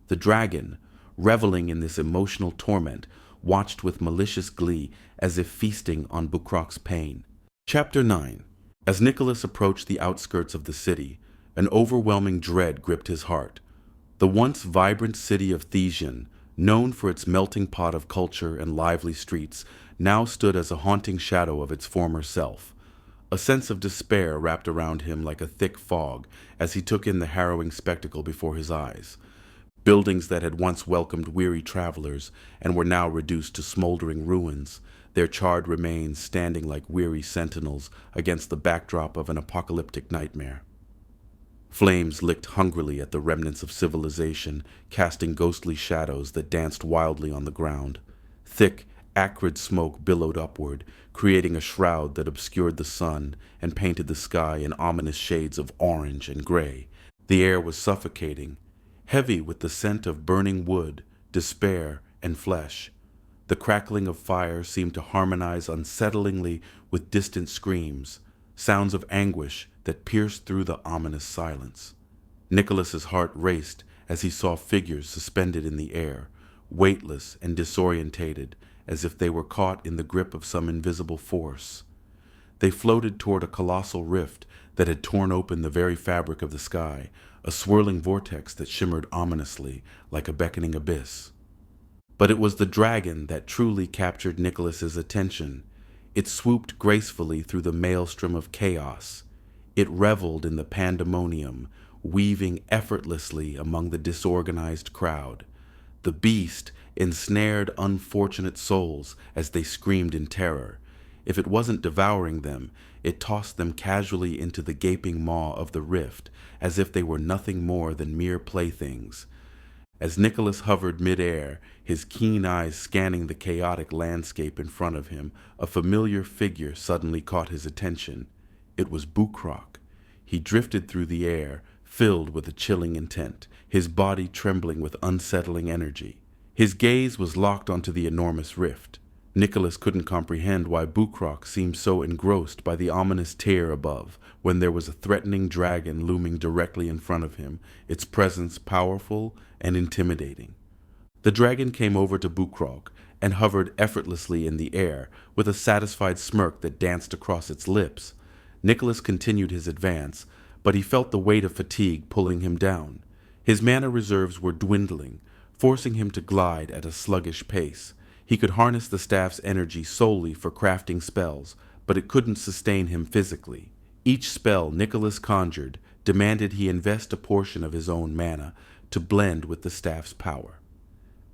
The dragon, reveling in this emotional torment, watched with malicious glee as if feasting on Bukrok's pain. Chapter 9. As Nicholas approached the outskirts of the city, an overwhelming dread gripped his heart. The once vibrant city of Thesian, known for its melting pot of culture and lively streets, now stood as a haunting shadow of its former self. A sense of despair wrapped around him like a thick fog as he took in the harrowing spectacle before his eyes. Buildings that had once welcomed weary travelers and were now reduced to smoldering ruins, their charred remains standing like weary sentinels against the backdrop of an apocalyptic nightmare. Flames licked hungrily at the remnants of civilization, casting ghostly shadows that danced wildly on the ground. Thick, acrid smoke billowed upward, creating a shroud that obscured the sun and painted the sky in ominous shades of orange and gray. The air was suffocating, heavy with the scent of burning wood, despair, and flesh. The crackling of fire seemed to harmonize unsettlingly with distant screams, sounds of anguish that pierced through the ominous silence. Nicholas's heart raced as he saw figures suspended in the air, weightless and disorientated, as if they were caught in the grip of some invisible force. They floated toward a colossal rift that had torn open the very fabric of the sky, a swirling vortex that shimmered ominously like a beckoning abyss. But it was the dragon that truly captured Nicholas's attention. It swooped gracefully through the maelstrom of chaos. It reveled in the pandemonium, weaving effortlessly among the disorganized crowd. The beast ensnared unfortunate souls as they screamed in terror. If it wasn't devouring them, it tossed them casually into the gaping maw of the rift, as if they were nothing more than mere playthings. As Nicholas hovered mid-air, his keen eyes scanning the chaotic landscape in front of him, a familiar figure suddenly caught his attention. It was Bukrock. He drifted through the air, filled with a chilling intent, his body trembling with unsettling energy. His gaze was locked onto the enormous rift. Nicholas couldn't comprehend why Bukrock seemed so engrossed by the ominous tear above, when there was a threatening dragon looming directly in front of him, its presence powerful and intimidating. The dragon came over to Bukrock and hovered effortlessly in the air, with a satisfied smirk that danced across its lips. Nicholas continued his advance, but he felt the weight of fatigue pulling him down. His mana reserves were dwindling, forcing him to glide at a sluggish pace. He could harness the staff's energy solely for crafting spells, but it couldn't sustain him physically. Each spell Nicholas conjured demanded he invest a portion of his own mana to blend with the staff's power.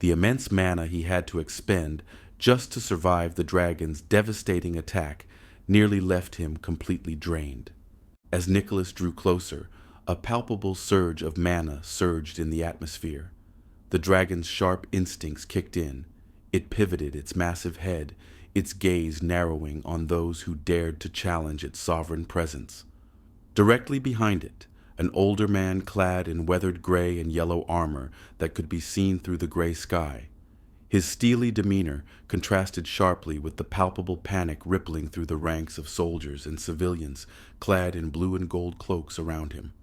The immense mana he had to expend just to survive the dragon's devastating attack nearly left him completely drained. As Nicholas drew closer, a palpable surge of mana surged in the atmosphere. The dragon's sharp instincts kicked in. It pivoted its massive head, its gaze narrowing on those who dared to challenge its sovereign presence. Directly behind it, an older man clad in weathered gray and yellow armor that could be seen through the gray sky. His steely demeanor contrasted sharply with the palpable panic rippling through the ranks of soldiers and civilians clad in blue and gold cloaks around him.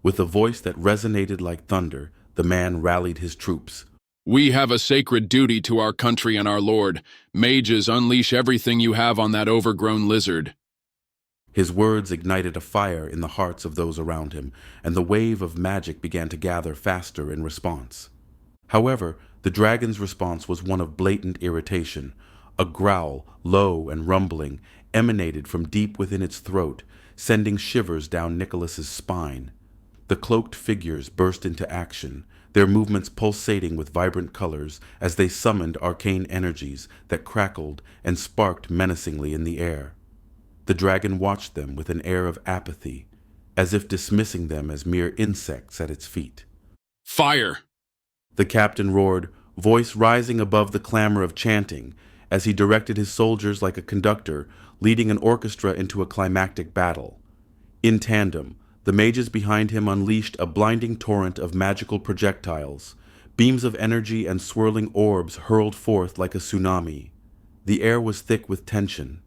With a voice that resonated like thunder, the man rallied his troops. "We have a sacred duty to our country and our lord. Mages, unleash everything you have on that overgrown lizard." His words ignited a fire in the hearts of those around him, and the wave of magic began to gather faster in response. However, the dragon's response was one of blatant irritation. A growl, low and rumbling, emanated from deep within its throat, sending shivers down Nicholas's spine. The cloaked figures burst into action, their movements pulsating with vibrant colors as they summoned arcane energies that crackled and sparked menacingly in the air. The dragon watched them with an air of apathy, as if dismissing them as mere insects at its feet. "Fire!" The captain roared, voice rising above the clamor of chanting, as he directed his soldiers like a conductor, leading an orchestra into a climactic battle. In tandem, the mages behind him unleashed a blinding torrent of magical projectiles. Beams of energy and swirling orbs hurled forth like a tsunami. The air was thick with tension,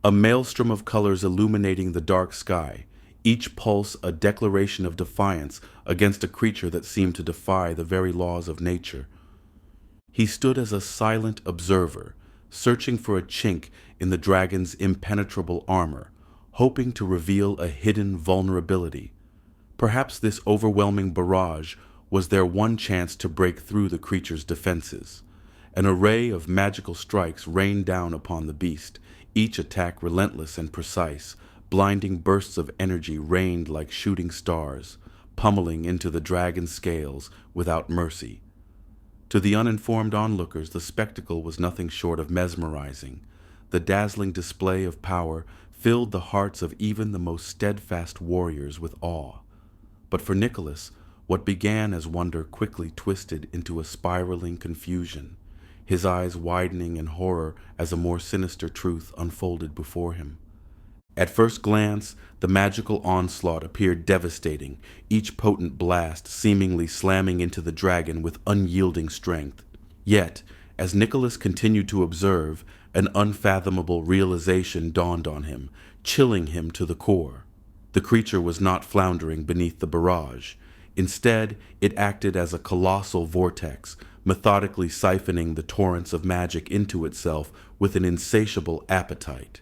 a maelstrom of colors illuminating the dark sky, each pulse a declaration of defiance against a creature that seemed to defy the very laws of nature. He stood as a silent observer, searching for a chink in the dragon's impenetrable armor, hoping to reveal a hidden vulnerability. Perhaps this overwhelming barrage was their one chance to break through the creature's defenses. An array of magical strikes rained down upon the beast, each attack relentless and precise. Blinding bursts of energy rained like shooting stars, pummeling into the dragon's scales without mercy. To the uninformed onlookers, the spectacle was nothing short of mesmerizing. The dazzling display of power filled the hearts of even the most steadfast warriors with awe. But for Nicholas, what began as wonder quickly twisted into a spiraling confusion, his eyes widening in horror as a more sinister truth unfolded before him. At first glance, the magical onslaught appeared devastating, each potent blast seemingly slamming into the dragon with unyielding strength. Yet, as Nicholas continued to observe, an unfathomable realization dawned on him, chilling him to the core. The creature was not floundering beneath the barrage. Instead, it acted as a colossal vortex, methodically siphoning the torrents of magic into itself with an insatiable appetite.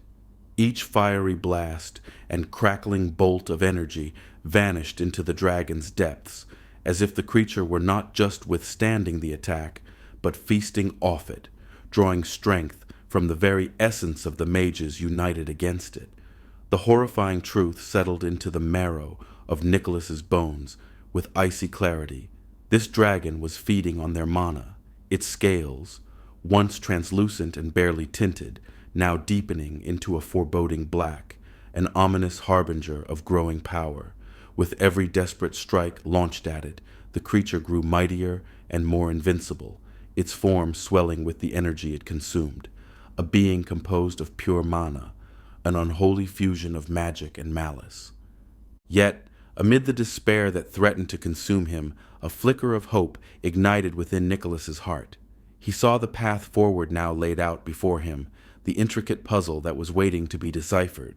Each fiery blast and crackling bolt of energy vanished into the dragon's depths, as if the creature were not just withstanding the attack, but feasting off it, drawing strength from the very essence of the mages united against it. The horrifying truth settled into the marrow of Nicholas's bones with icy clarity. This dragon was feeding on their mana, its scales, once translucent and barely tinted, now deepening into a foreboding black, an ominous harbinger of growing power. With every desperate strike launched at it, the creature grew mightier and more invincible, its form swelling with the energy it consumed, a being composed of pure mana, an unholy fusion of magic and malice. Yet, amid the despair that threatened to consume him, a flicker of hope ignited within Nicholas's heart. He saw the path forward now laid out before him, the intricate puzzle that was waiting to be deciphered.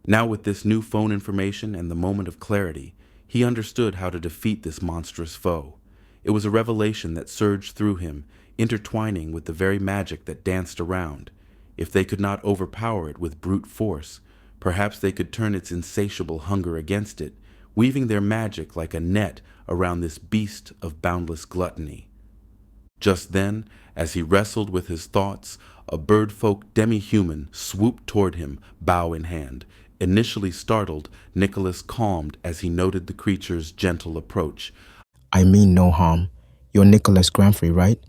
Now with this new phone information and the moment of clarity, he understood how to defeat this monstrous foe. It was a revelation that surged through him, intertwining with the very magic that danced around. If they could not overpower it with brute force, perhaps they could turn its insatiable hunger against it, weaving their magic like a net around this beast of boundless gluttony. Just then, as he wrestled with his thoughts, a birdfolk demi-human swooped toward him, bow in hand. Initially startled, Nicholas calmed as he noted the creature's gentle approach. I mean no harm. You're Nicholas Granfrey, right?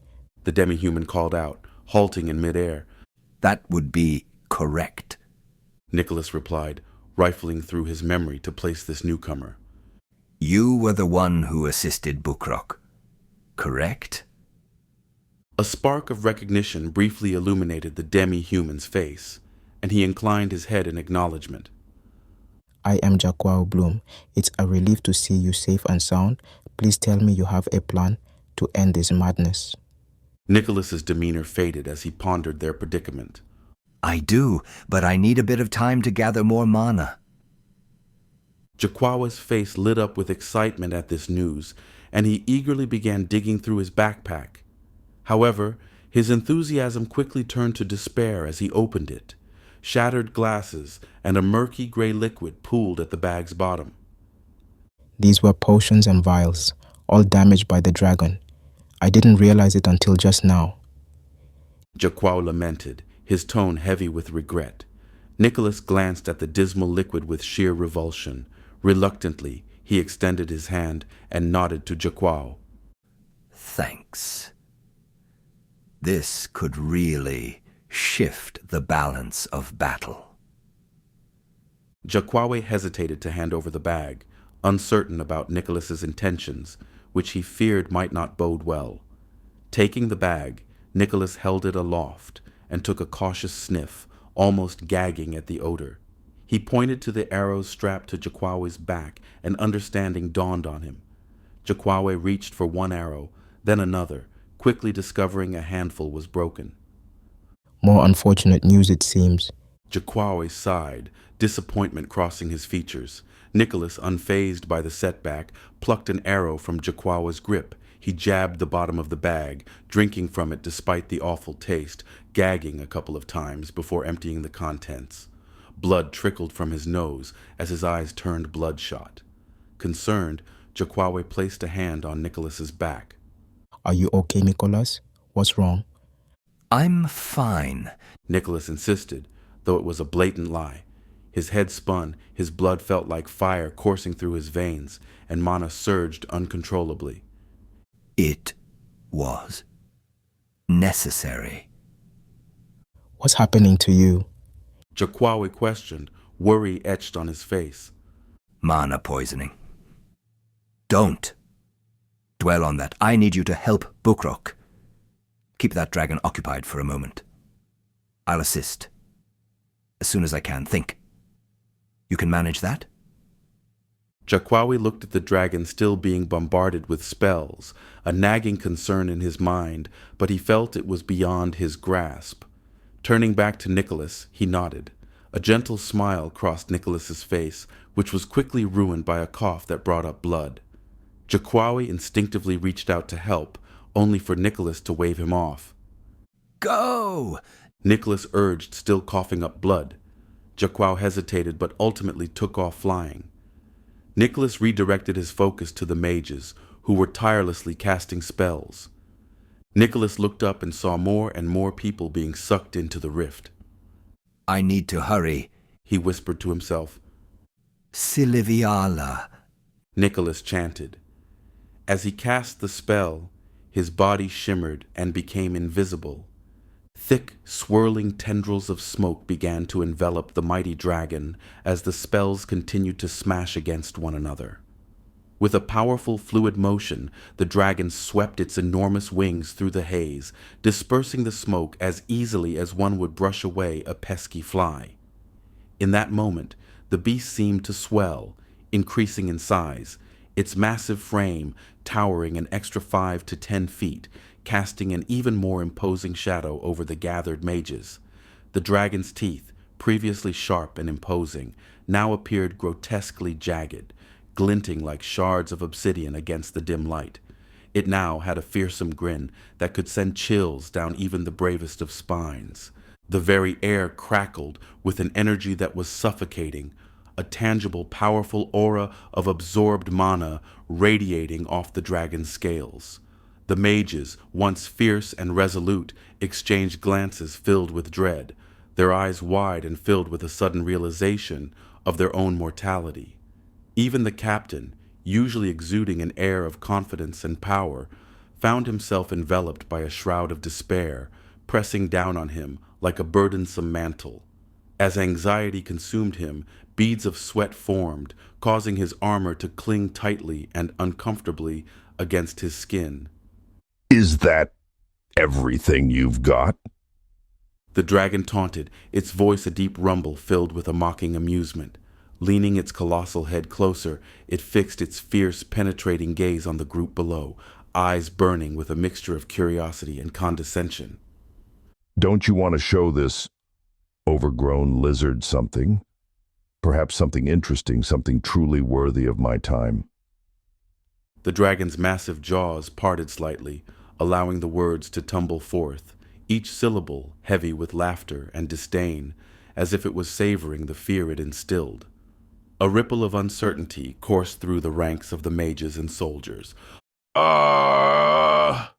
The demi-human called out, halting in midair. That would be correct, Nicholas replied, rifling through his memory to place this newcomer. You were the one who assisted Bukrok, correct? A spark of recognition briefly illuminated the demi-human's face, and he inclined his head in acknowledgement. I am Jaquao Bloom. It's a relief to see you safe and sound. Please tell me you have a plan to end this madness. Nicholas's demeanor faded as he pondered their predicament. I do, but I need a bit of time to gather more mana. Jaquawa's face lit up with excitement at this news, and he eagerly began digging through his backpack. However, his enthusiasm quickly turned to despair as he opened it. Shattered glasses and a murky gray liquid pooled at the bag's bottom. These were potions and vials, all damaged by the dragon. I didn't realize it until just now. Jaquao lamented, his tone heavy with regret. Nicholas glanced at the dismal liquid with sheer revulsion. Reluctantly, he extended his hand and nodded to Jaquao. Thanks. This could really shift the balance of battle. Jaquawe hesitated to hand over the bag, uncertain about Nicholas's intentions, which he feared might not bode well. Taking the bag, Nicholas held it aloft and took a cautious sniff, almost gagging at the odor. He pointed to the arrows strapped to Jaquawe's back, and understanding dawned on him. Jaquawe reached for one arrow, then another, quickly discovering a handful was broken. More unfortunate news, it seems. Jaquawe sighed, disappointment crossing his features. Nicholas, unfazed by the setback, plucked an arrow from Jaquawe's grip. He jabbed the bottom of the bag, drinking from it despite the awful taste, gagging a couple of times before emptying the contents. Blood trickled from his nose as his eyes turned bloodshot. Concerned, Jaquawe placed a hand on Nicholas's back. Are you okay, Nicholas? What's wrong? I'm fine, Nicholas insisted, though it was a blatant lie. His head spun, his blood felt like fire coursing through his veins, and mana surged uncontrollably. It was necessary. What's happening to you? Jakwawi questioned, worry etched on his face. Mana poisoning. Don't dwell on that. I need you to help Bukrok. Keep that dragon occupied for a moment. I'll assist. As soon as I can. Think. You can manage that? Jakwawi looked at the dragon still being bombarded with spells, a nagging concern in his mind, but he felt it was beyond his grasp. Turning back to Nicholas, he nodded. A gentle smile crossed Nicholas's face, which was quickly ruined by a cough that brought up blood. Jakwawi instinctively reached out to help, only for Nicholas to wave him off. Go! Nicholas urged, still coughing up blood. Jakwaw hesitated but ultimately took off flying. Nicholas redirected his focus to the mages, who were tirelessly casting spells. Nicholas looked up and saw more and more people being sucked into the rift. I need to hurry, he whispered to himself. Siliviala, Nicholas chanted. As he cast the spell, his body shimmered and became invisible. Thick, swirling tendrils of smoke began to envelop the mighty dragon as the spells continued to smash against one another. With a powerful fluid motion, the dragon swept its enormous wings through the haze, dispersing the smoke as easily as one would brush away a pesky fly. In that moment, the beast seemed to swell, increasing in size, its massive frame towering an extra 5 to 10 feet, casting an even more imposing shadow over the gathered mages. The dragon's teeth, previously sharp and imposing, now appeared grotesquely jagged, glinting like shards of obsidian against the dim light. It now had a fearsome grin that could send chills down even the bravest of spines. The very air crackled with an energy that was suffocating, a tangible, powerful aura of absorbed mana radiating off the dragon's scales. The mages, once fierce and resolute, exchanged glances filled with dread, their eyes wide and filled with a sudden realization of their own mortality. Even the captain, usually exuding an air of confidence and power, found himself enveloped by a shroud of despair, pressing down on him like a burdensome mantle. As anxiety consumed him, beads of sweat formed, causing his armor to cling tightly and uncomfortably against his skin. Is that everything you've got? The dragon taunted, its voice a deep rumble filled with a mocking amusement. Leaning its colossal head closer, it fixed its fierce, penetrating gaze on the group below, eyes burning with a mixture of curiosity and condescension. Don't you want to show this overgrown lizard something? Perhaps something interesting, something truly worthy of my time. The dragon's massive jaws parted slightly, allowing the words to tumble forth, each syllable heavy with laughter and disdain, as if it was savoring the fear it instilled. A ripple of uncertainty coursed through the ranks of the mages and soldiers. Ah!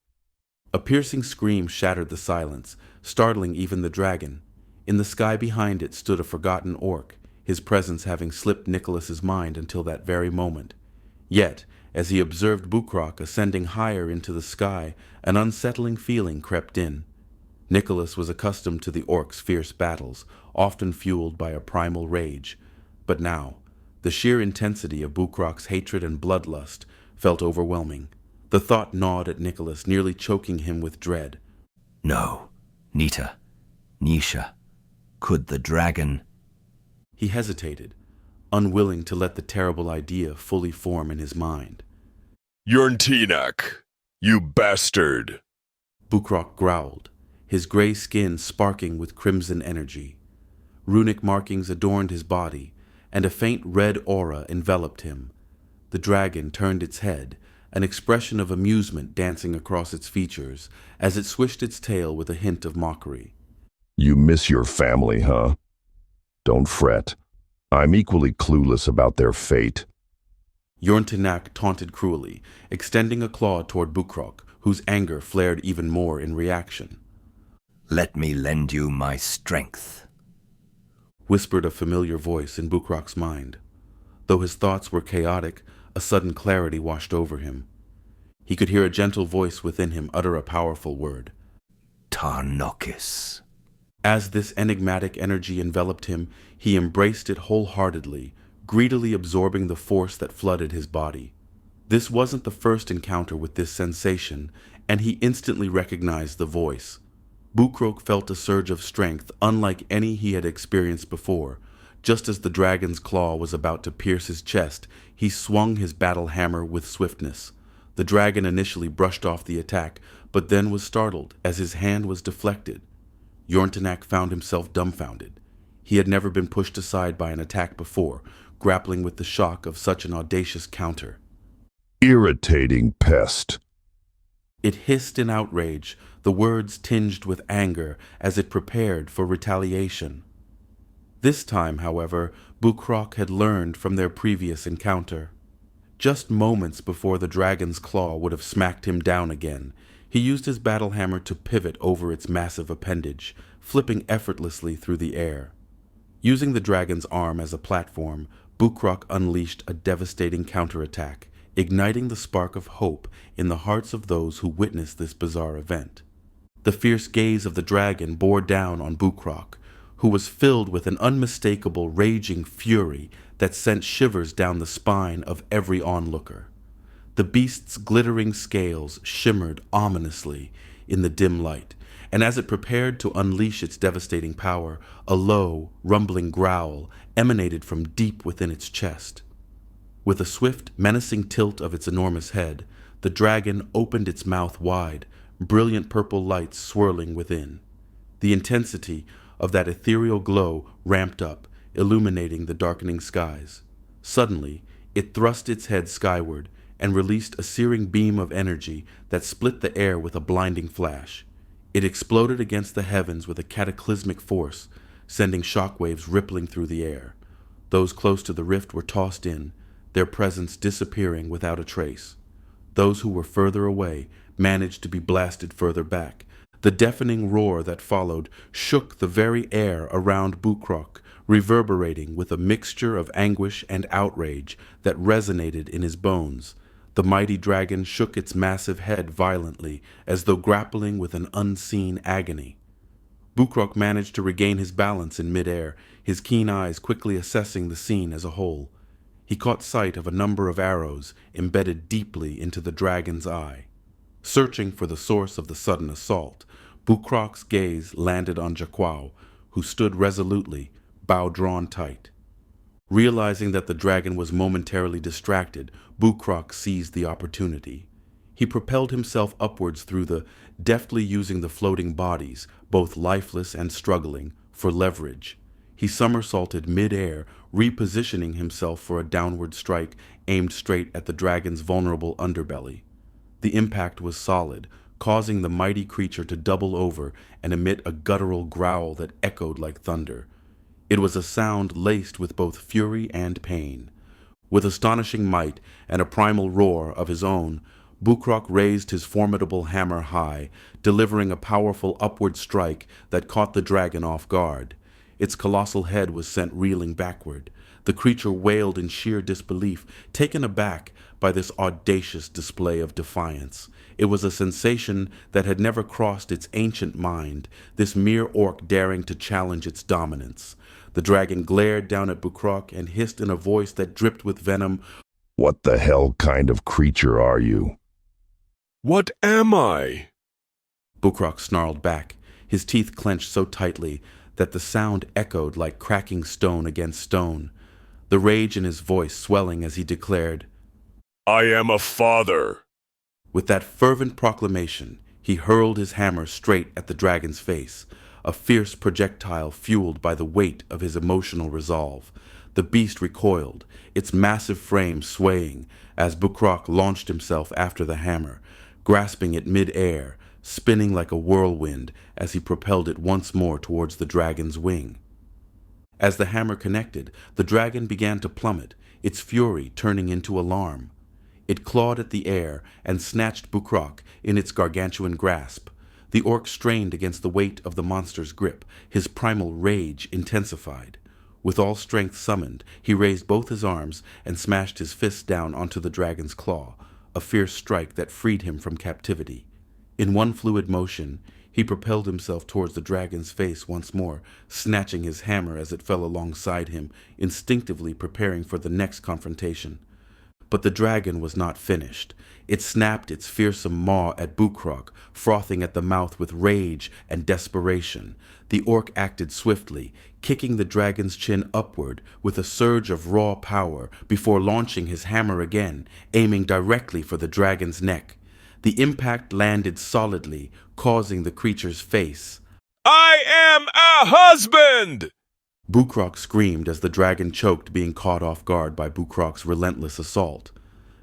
A piercing scream shattered the silence, startling even the dragon. In the sky behind it stood a forgotten orc, his presence having slipped Nicholas's mind until that very moment. Yet, as he observed Bukrok ascending higher into the sky, an unsettling feeling crept in. Nicholas was accustomed to the orc's fierce battles, often fueled by a primal rage. But now, the sheer intensity of Bukrok's hatred and bloodlust felt overwhelming. The thought gnawed at Nicholas, nearly choking him with dread. No, Nita, Nisha, could the dragon... He hesitated, unwilling to let the terrible idea fully form in his mind. Yurntinak, you bastard! Bukrok growled, his gray skin sparking with crimson energy. Runic markings adorned his body, and a faint red aura enveloped him. The dragon turned its head, an expression of amusement dancing across its features as it swished its tail with a hint of mockery. You miss your family, huh? Don't fret. I'm equally clueless about their fate. Yurntinak taunted cruelly, extending a claw toward Bukrok, whose anger flared even more in reaction. Let me lend you my strength. whispered a familiar voice in Bukrok's mind. Though his thoughts were chaotic, a sudden clarity washed over him. He could hear a gentle voice within him utter a powerful word. Tarnokis. As this enigmatic energy enveloped him, he embraced it wholeheartedly, greedily absorbing the force that flooded his body. This wasn't the first encounter with this sensation, and he instantly recognized the voice. Bukrok felt a surge of strength unlike any he had experienced before. Just as the dragon's claw was about to pierce his chest, he swung his battle hammer with swiftness. The dragon initially brushed off the attack, but then was startled as his hand was deflected. Yorntanak found himself dumbfounded. He had never been pushed aside by an attack before, grappling with the shock of such an audacious counter. Irritating pest. It hissed in outrage, the words tinged with anger as it prepared for retaliation. This time, however, Bukrok had learned from their previous encounter. Just moments before the dragon's claw would have smacked him down again, he used his battle hammer to pivot over its massive appendage, flipping effortlessly through the air. Using the dragon's arm as a platform, Bukrok unleashed a devastating counterattack, igniting the spark of hope in the hearts of those who witnessed this bizarre event. The fierce gaze of the dragon bore down on Bukrok, who was filled with an unmistakable raging fury that sent shivers down the spine of every onlooker. The beast's glittering scales shimmered ominously in the dim light, and as it prepared to unleash its devastating power, a low, rumbling growl emanated from deep within its chest. With a swift, menacing tilt of its enormous head, the dragon opened its mouth wide, brilliant purple lights swirling within. The intensity of that ethereal glow ramped up, illuminating the darkening skies. Suddenly, it thrust its head skyward and released a searing beam of energy that split the air with a blinding flash. It exploded against the heavens with a cataclysmic force, sending shockwaves rippling through the air. Those close to the rift were tossed in, their presence disappearing without a trace. Those who were further away managed to be blasted further back. The deafening roar that followed shook the very air around Bukrok, reverberating with a mixture of anguish and outrage that resonated in his bones. The mighty dragon shook its massive head violently, as though grappling with an unseen agony. Bukrok managed to regain his balance in midair, his keen eyes quickly assessing the scene as a whole. He caught sight of a number of arrows embedded deeply into the dragon's eye. Searching for the source of the sudden assault, Bukrok's gaze landed on Jaquao, who stood resolutely, bow drawn tight. Realizing that the dragon was momentarily distracted, Bukrok seized the opportunity. He propelled himself upwards through deftly using the floating bodies, both lifeless and struggling, for leverage. He somersaulted mid-air, repositioning himself for a downward strike aimed straight at the dragon's vulnerable underbelly. The impact was solid, causing the mighty creature to double over and emit a guttural growl that echoed like thunder. It was a sound laced with both fury and pain. With astonishing might and a primal roar of his own, Bukrok raised his formidable hammer high, delivering a powerful upward strike that caught the dragon off guard. Its colossal head was sent reeling backward. The creature wailed in sheer disbelief, taken aback by this audacious display of defiance. It was a sensation that had never crossed its ancient mind, this mere orc daring to challenge its dominance. The dragon glared down at Bukrok and hissed in a voice that dripped with venom, "What the hell kind of creature are you?" "What am I?" Bukrok snarled back, his teeth clenched so tightly that the sound echoed like cracking stone against stone, the rage in his voice swelling as he declared, "I am a father." With that fervent proclamation, he hurled his hammer straight at the dragon's face, a fierce projectile fueled by the weight of his emotional resolve. The beast recoiled, its massive frame swaying as Bukrok launched himself after the hammer, grasping it mid-air, spinning like a whirlwind as he propelled it once more towards the dragon's wing. As the hammer connected, the dragon began to plummet, its fury turning into alarm. It clawed at the air and snatched Bukrok in its gargantuan grasp. The orc strained against the weight of the monster's grip, his primal rage intensified. With all strength summoned, he raised both his arms and smashed his fist down onto the dragon's claw, a fierce strike that freed him from captivity. In one fluid motion, he propelled himself towards the dragon's face once more, snatching his hammer as it fell alongside him, instinctively preparing for the next confrontation. But the dragon was not finished. It snapped its fearsome maw at Bukrok, frothing at the mouth with rage and desperation. The orc acted swiftly, kicking the dragon's chin upward with a surge of raw power before launching his hammer again, aiming directly for the dragon's neck. The impact landed solidly, causing the creature's face. "I am a husband!" Bukrok screamed as the dragon choked, being caught off guard by Bukrok's relentless assault.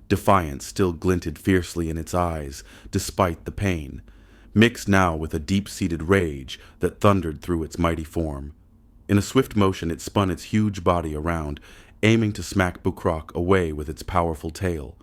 Defiance still glinted fiercely in its eyes, despite the pain, mixed now with a deep-seated rage that thundered through its mighty form. In a swift motion it spun its huge body around, aiming to smack Bukrok away with its powerful tail.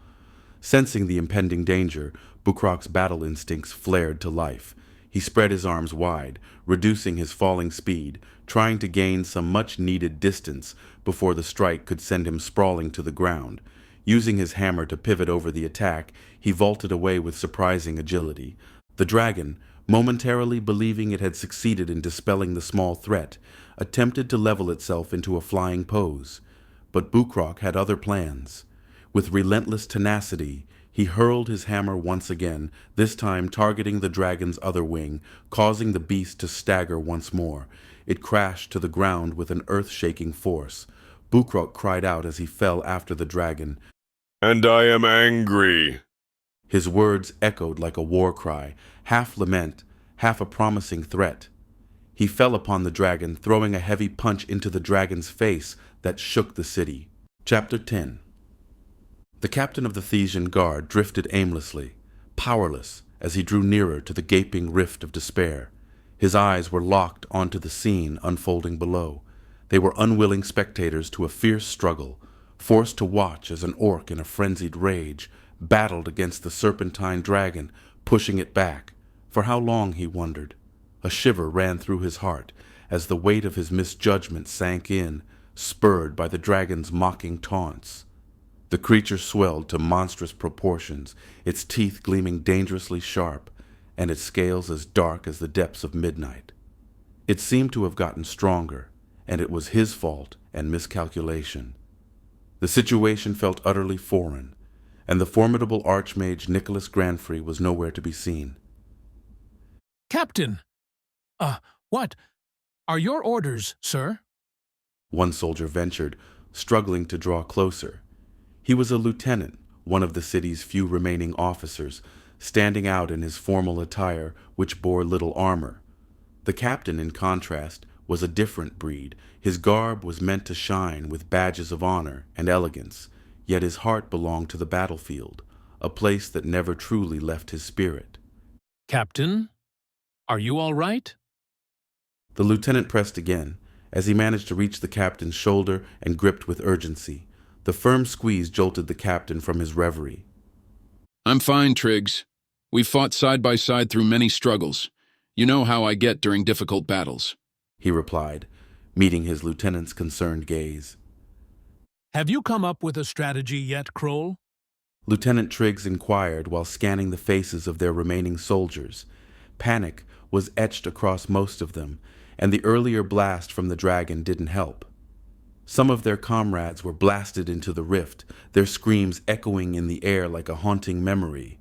Sensing the impending danger, Bukrok's battle instincts flared to life. He spread his arms wide, reducing his falling speed, trying to gain some much-needed distance before the strike could send him sprawling to the ground. Using his hammer to pivot over the attack, he vaulted away with surprising agility. The dragon, momentarily believing it had succeeded in dispelling the small threat, attempted to level itself into a flying pose. But Bukrok had other plans. With relentless tenacity, he hurled his hammer once again, this time targeting the dragon's other wing, causing the beast to stagger once more. It crashed to the ground with an earth-shaking force. Bukrok cried out as he fell after the dragon. "And I am angry." His words echoed like a war cry, half lament, half a promising threat. He fell upon the dragon, throwing a heavy punch into the dragon's face that shook the city. Chapter 10. The captain of the Thesian guard drifted aimlessly, powerless, as he drew nearer to the gaping rift of despair. His eyes were locked onto the scene unfolding below. They were unwilling spectators to a fierce struggle, forced to watch as an orc in a frenzied rage battled against the serpentine dragon, pushing it back. For how long, he wondered. A shiver ran through his heart as the weight of his misjudgment sank in, spurred by the dragon's mocking taunts. The creature swelled to monstrous proportions, its teeth gleaming dangerously sharp, and its scales as dark as the depths of midnight. It seemed to have gotten stronger, and it was his fault and miscalculation. The situation felt utterly foreign, and the formidable archmage Nicholas Granfrey was nowhere to be seen. Captain! What are your orders, sir? One soldier ventured, struggling to draw closer. He was a lieutenant, one of the city's few remaining officers, standing out in his formal attire, which bore little armor. The captain, in contrast, was a different breed. His garb was meant to shine with badges of honor and elegance, yet his heart belonged to the battlefield, a place that never truly left his spirit. Captain, are you all right? The lieutenant pressed again, as he managed to reach the captain's shoulder and gripped with urgency. The firm squeeze jolted the captain from his reverie. I'm fine, Triggs. We've fought side by side through many struggles. You know how I get during difficult battles, he replied, meeting his lieutenant's concerned gaze. Have you come up with a strategy yet, Kroll? Lieutenant Triggs inquired while scanning the faces of their remaining soldiers. Panic was etched across most of them, and the earlier blast from the dragon didn't help. Some of their comrades were blasted into the rift, their screams echoing in the air like a haunting memory.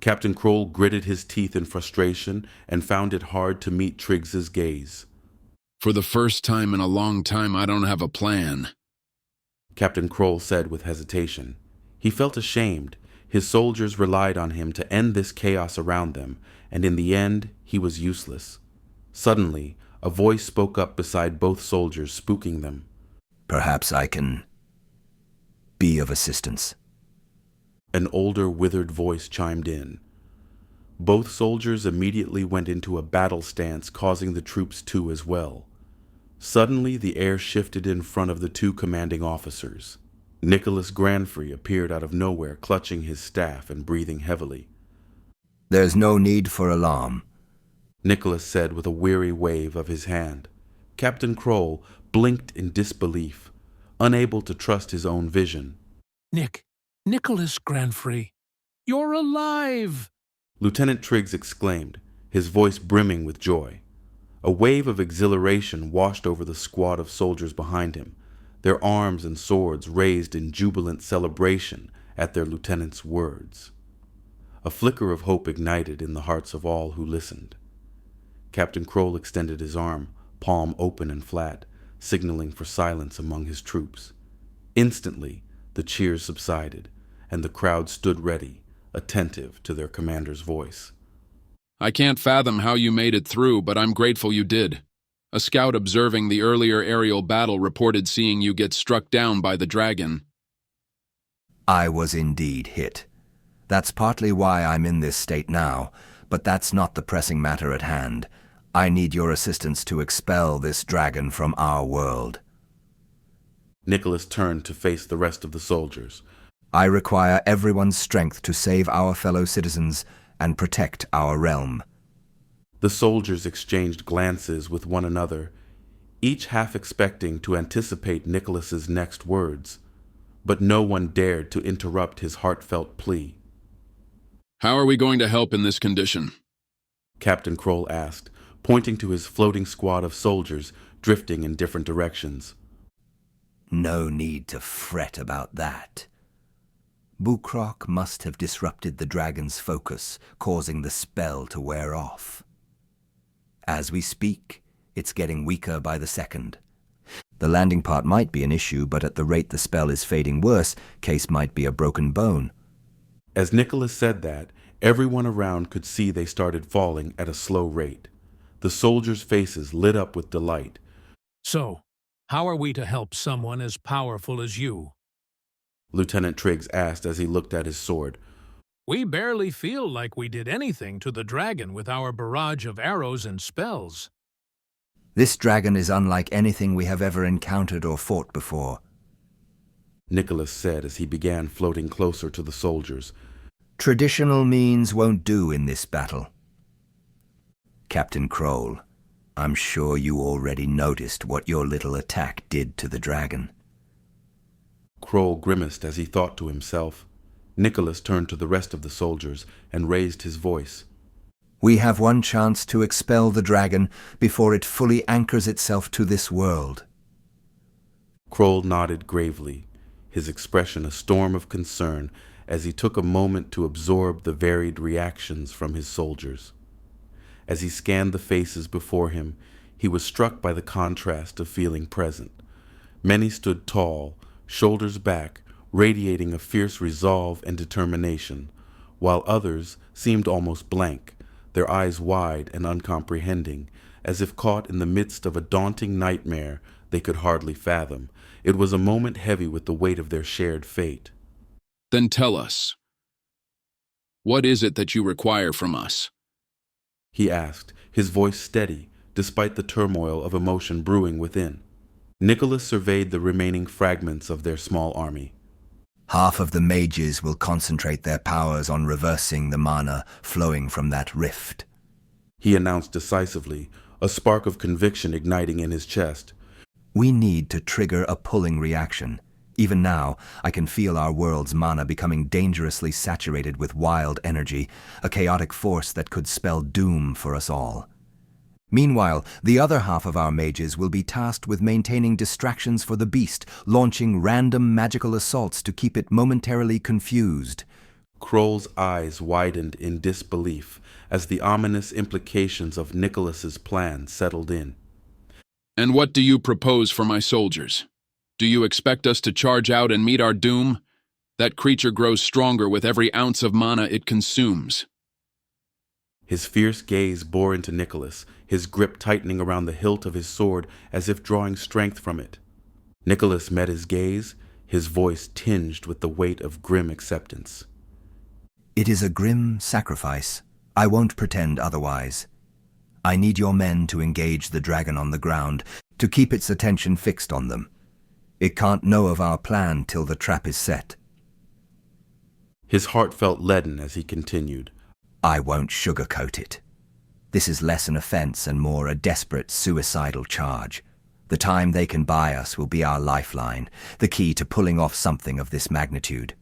Captain Kroll gritted his teeth in frustration and found it hard to meet Triggs's gaze. For the first time in a long time, I don't have a plan, Captain Kroll said with hesitation. He felt ashamed. His soldiers relied on him to end this chaos around them, and in the end, he was useless. Suddenly, a voice spoke up beside both soldiers, spooking them. Perhaps I can be of assistance. An older, withered voice chimed in. Both soldiers immediately went into a battle stance, causing the troops to as well. Suddenly, the air shifted in front of the two commanding officers. Nicholas Granfrey appeared out of nowhere, clutching his staff and breathing heavily. There's no need for alarm, Nicholas said with a weary wave of his hand. Captain Kroll blinked in disbelief, unable to trust his own vision. Nicholas Granfrey, you're alive! Lieutenant Triggs exclaimed, his voice brimming with joy. A wave of exhilaration washed over the squad of soldiers behind him, their arms and swords raised in jubilant celebration at their lieutenant's words. A flicker of hope ignited in the hearts of all who listened. Captain Kroll extended his arm, palm open and flat, signaling for silence among his troops. Instantly, the cheers subsided, and the crowd stood ready, attentive to their commander's voice. I can't fathom how you made it through, but I'm grateful you did. A scout observing the earlier aerial battle reported seeing you get struck down by the dragon. I was indeed hit. That's partly why I'm in this state now, but that's not the pressing matter at hand. I need your assistance to expel this dragon from our world. Nicholas turned to face the rest of the soldiers. I require everyone's strength to save our fellow citizens and protect our realm. The soldiers exchanged glances with one another, each half expecting to anticipate Nicholas's next words, but no one dared to interrupt his heartfelt plea. How are we going to help in this condition? Captain Kroll asked, pointing to his floating squad of soldiers drifting in different directions. No need to fret about that. Bukrok must have disrupted the dragon's focus, causing the spell to wear off. As we speak, it's getting weaker by the second. The landing part might be an issue, but at the rate the spell is fading worse, case might be a broken bone. As Nicholas said that, everyone around could see they started falling at a slow rate. The soldiers' faces lit up with delight. So, how are we to help someone as powerful as you? Lieutenant Triggs asked as he looked at his sword. We barely feel like we did anything to the dragon with our barrage of arrows and spells. This dragon is unlike anything we have ever encountered or fought before, Nicholas said as he began floating closer to the soldiers. Traditional means won't do in this battle. Captain Kroll, I'm sure you already noticed what your little attack did to the dragon. Kroll grimaced as he thought to himself. Nicholas turned to the rest of the soldiers and raised his voice. We have one chance to expel the dragon before it fully anchors itself to this world. Kroll nodded gravely, his expression a storm of concern as he took a moment to absorb the varied reactions from his soldiers. As he scanned the faces before him, he was struck by the contrast of feeling present. Many stood tall, shoulders back, radiating a fierce resolve and determination, while others seemed almost blank, their eyes wide and uncomprehending, as if caught in the midst of a daunting nightmare they could hardly fathom. It was a moment heavy with the weight of their shared fate. Then tell us, what is it that you require from us? He asked, his voice steady, despite the turmoil of emotion brewing within. Nicholas surveyed the remaining fragments of their small army. Half of the mages will concentrate their powers on reversing the mana flowing from that rift, he announced decisively, a spark of conviction igniting in his chest. We need to trigger a pulling reaction. Even now, I can feel our world's mana becoming dangerously saturated with wild energy, a chaotic force that could spell doom for us all. Meanwhile, the other half of our mages will be tasked with maintaining distractions for the beast, launching random magical assaults to keep it momentarily confused. Kroll's eyes widened in disbelief as the ominous implications of Nicholas's plan settled in. And what do you propose for my soldiers? Do you expect us to charge out and meet our doom? That creature grows stronger with every ounce of mana it consumes. His fierce gaze bore into Nicholas, his grip tightening around the hilt of his sword as if drawing strength from it. Nicholas met his gaze, his voice tinged with the weight of grim acceptance. It is a grim sacrifice. I won't pretend otherwise. I need your men to engage the dragon on the ground, to keep its attention fixed on them. It can't know of our plan till the trap is set. His heart felt leaden as he continued. I won't sugarcoat it. This is less an offense and more a desperate suicidal charge. The time they can buy us will be our lifeline, the key to pulling off something of this magnitude.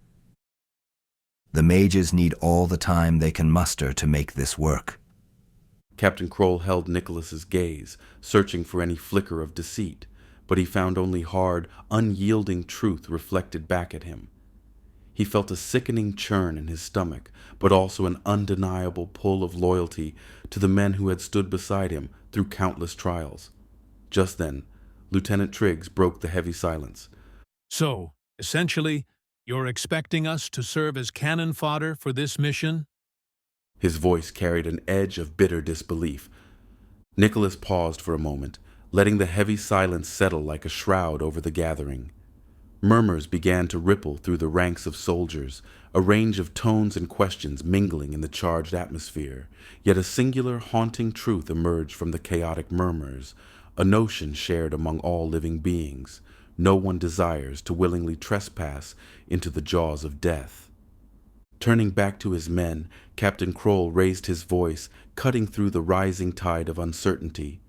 The mages need all the time they can muster to make this work. Captain Kroll held Nicholas's gaze, searching for any flicker of deceit, but he found only hard, unyielding truth reflected back at him. He felt a sickening churn in his stomach, but also an undeniable pull of loyalty to the men who had stood beside him through countless trials. Just then, Lieutenant Triggs broke the heavy silence. So, essentially, you're expecting us to serve as cannon fodder for this mission? His voice carried an edge of bitter disbelief. Nicholas paused for a moment, letting the heavy silence settle like a shroud over the gathering. Murmurs began to ripple through the ranks of soldiers, a range of tones and questions mingling in the charged atmosphere. Yet a singular haunting truth emerged from the chaotic murmurs, a notion shared among all living beings. No one desires to willingly trespass into the jaws of death. Turning back to his men, Captain Kroll raised his voice, cutting through the rising tide of uncertainty.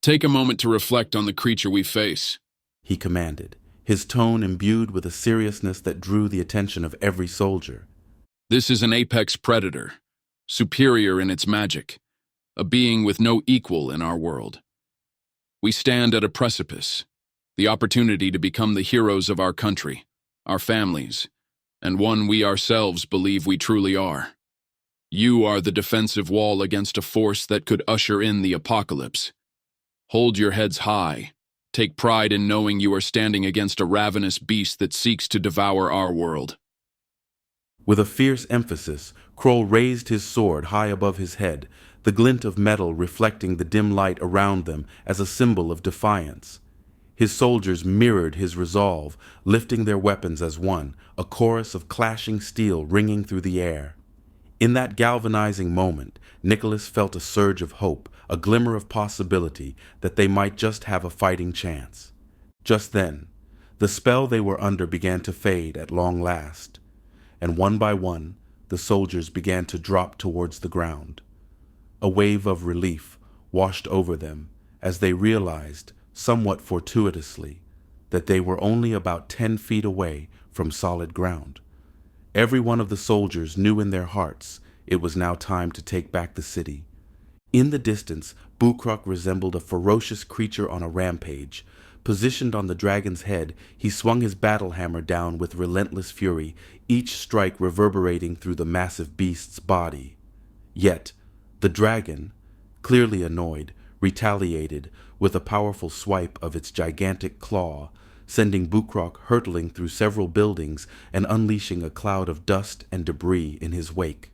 Take a moment to reflect on the creature we face, he commanded, his tone imbued with a seriousness that drew the attention of every soldier. This is an apex predator, superior in its magic, a being with no equal in our world. We stand at a precipice, the opportunity to become the heroes of our country, our families, and one we ourselves believe we truly are. You are the defensive wall against a force that could usher in the apocalypse. Hold your heads high. Take pride in knowing you are standing against a ravenous beast that seeks to devour our world. With a fierce emphasis, Kroll raised his sword high above his head, the glint of metal reflecting the dim light around them as a symbol of defiance. His soldiers mirrored his resolve, lifting their weapons as one, a chorus of clashing steel ringing through the air. In that galvanizing moment, Nicholas felt a surge of hope, a glimmer of possibility that they might just have a fighting chance. Just then, the spell they were under began to fade at long last, and one by one, the soldiers began to drop towards the ground. A wave of relief washed over them as they realized, somewhat fortuitously, that they were only about 10 feet away from solid ground. Every one of the soldiers knew in their hearts it was now time to take back the city. In the distance, Bukrok resembled a ferocious creature on a rampage. Positioned on the dragon's head, he swung his battle hammer down with relentless fury, each strike reverberating through the massive beast's body. Yet, the dragon, clearly annoyed, retaliated with a powerful swipe of its gigantic claw, sending Bukrok hurtling through several buildings and unleashing a cloud of dust and debris in his wake.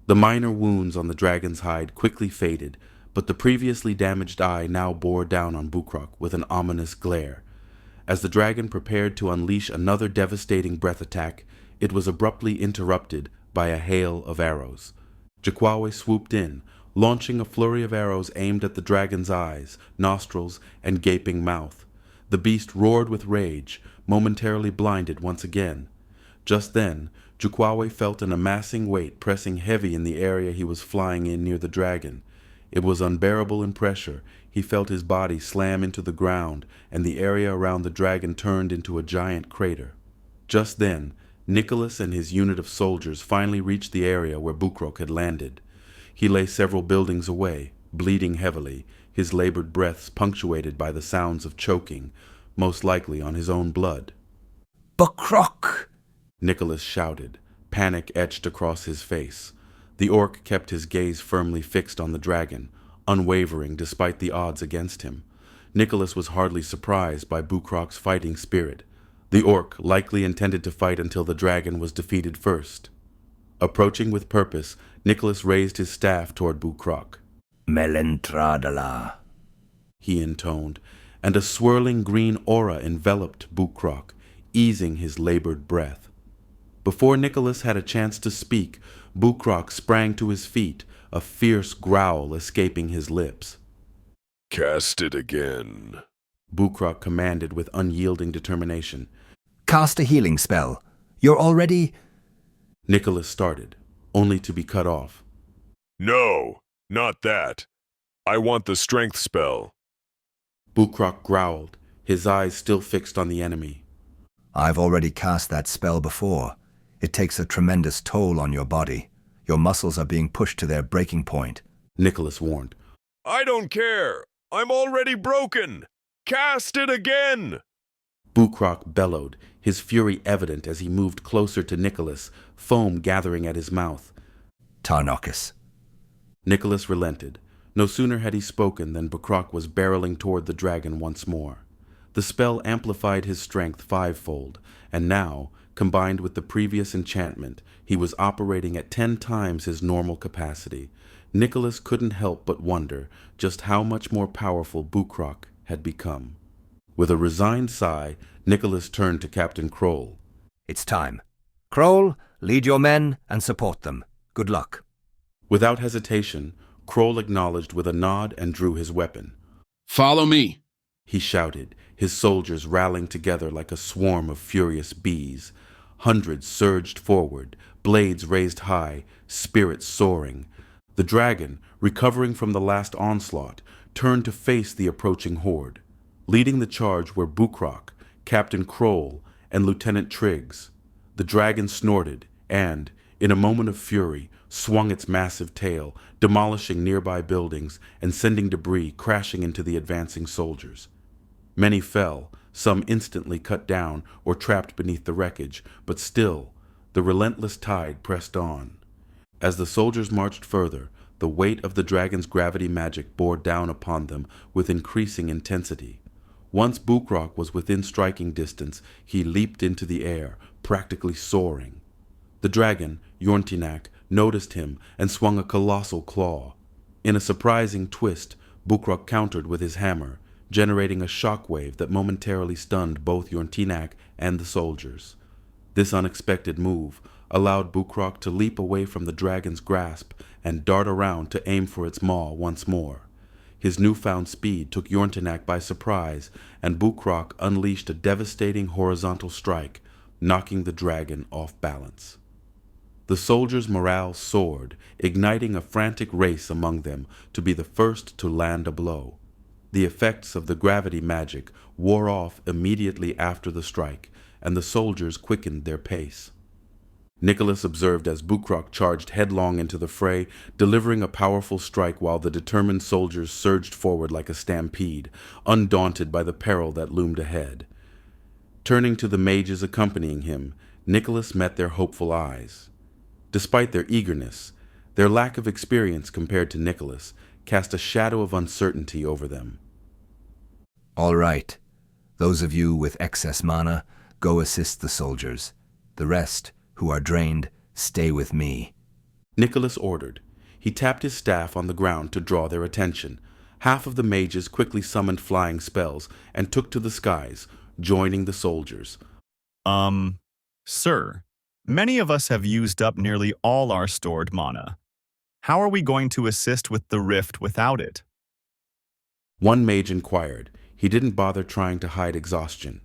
The minor wounds on the dragon's hide quickly faded, but the previously damaged eye now bore down on Bukrok with an ominous glare. As the dragon prepared to unleash another devastating breath attack, it was abruptly interrupted by a hail of arrows. Jakwawe swooped in, launching a flurry of arrows aimed at the dragon's eyes, nostrils, and gaping mouth. The beast roared with rage, momentarily blinded once again. Just then, Jakwawe felt an amassing weight pressing heavy in the area he was flying in near the dragon. It was unbearable in pressure. He felt his body slam into the ground, and the area around the dragon turned into a giant crater. Just then, Nicholas and his unit of soldiers finally reached the area where Bukrok had landed. He lay several buildings away, bleeding heavily, his labored breaths punctuated by the sounds of choking, most likely on his own blood. Bukrok! Nicholas shouted, panic etched across his face. The orc kept his gaze firmly fixed on the dragon, unwavering despite the odds against him. Nicholas was hardly surprised by Bukrok's fighting spirit. The orc likely intended to fight until the dragon was defeated first. Approaching with purpose, Nicholas raised his staff toward Bukrok. Melentradala, he intoned, and a swirling green aura enveloped Bukrok, easing his labored breath. Before Nicholas had a chance to speak, Bukrok sprang to his feet, a fierce growl escaping his lips. Cast it again, Bukrok commanded with unyielding determination. Cast a healing spell. You're already... Nicholas started, only to be cut off. No, not that. I want the strength spell. Bukrok growled, his eyes still fixed on the enemy. I've already cast that spell before. It takes a tremendous toll on your body. Your muscles are being pushed to their breaking point. Nicholas warned. I don't care. I'm already broken. Cast it again. Bukrok bellowed, his fury evident as he moved closer to Nicholas, foam gathering at his mouth. Tarnokis. Nicholas relented. No sooner had he spoken than Bukrok was barreling toward the dragon once more. The spell amplified his strength fivefold, and now, combined with the previous enchantment, he was operating at 10 times his normal capacity. Nicholas couldn't help but wonder just how much more powerful Bukrok had become. With a resigned sigh, Nicholas turned to Captain Kroll. It's time. Kroll, lead your men and support them. Good luck. Without hesitation, Kroll acknowledged with a nod and drew his weapon. Follow me, he shouted, his soldiers rallying together like a swarm of furious bees. Hundreds surged forward, blades raised high, spirits soaring. The dragon, recovering from the last onslaught, turned to face the approaching horde. Leading the charge were Bukrok, Captain Kroll, and Lieutenant Triggs. The dragon snorted and, in a moment of fury, swung its massive tail, demolishing nearby buildings and sending debris crashing into the advancing soldiers. Many fell, some instantly cut down or trapped beneath the wreckage, but still, the relentless tide pressed on. As the soldiers marched further, the weight of the dragon's gravity magic bore down upon them with increasing intensity. Once Bukrok was within striking distance, he leaped into the air, practically soaring. The dragon, Yorntinak, noticed him and swung a colossal claw. In a surprising twist, Bukrok countered with his hammer, generating a shockwave that momentarily stunned both Yorntinak and the soldiers. This unexpected move allowed Bukrok to leap away from the dragon's grasp and dart around to aim for its maw once more. His newfound speed took Yorntinak by surprise, and Bukrok unleashed a devastating horizontal strike, knocking the dragon off balance. The soldiers' morale soared, igniting a frantic race among them to be the first to land a blow. The effects of the gravity magic wore off immediately after the strike, and the soldiers quickened their pace. Nicholas observed as Bukrok charged headlong into the fray, delivering a powerful strike while the determined soldiers surged forward like a stampede, undaunted by the peril that loomed ahead. Turning to the mages accompanying him, Nicholas met their hopeful eyes. Despite their eagerness, their lack of experience compared to Nicholas cast a shadow of uncertainty over them. All right. Those of you with excess mana, go assist the soldiers. The rest, who are drained, stay with me. Nicholas ordered. He tapped his staff on the ground to draw their attention. Half of the mages quickly summoned flying spells and took to the skies, joining the soldiers. Sir, many of us have used up nearly all our stored mana. How are we going to assist with the rift without it? One mage inquired. He didn't bother trying to hide exhaustion.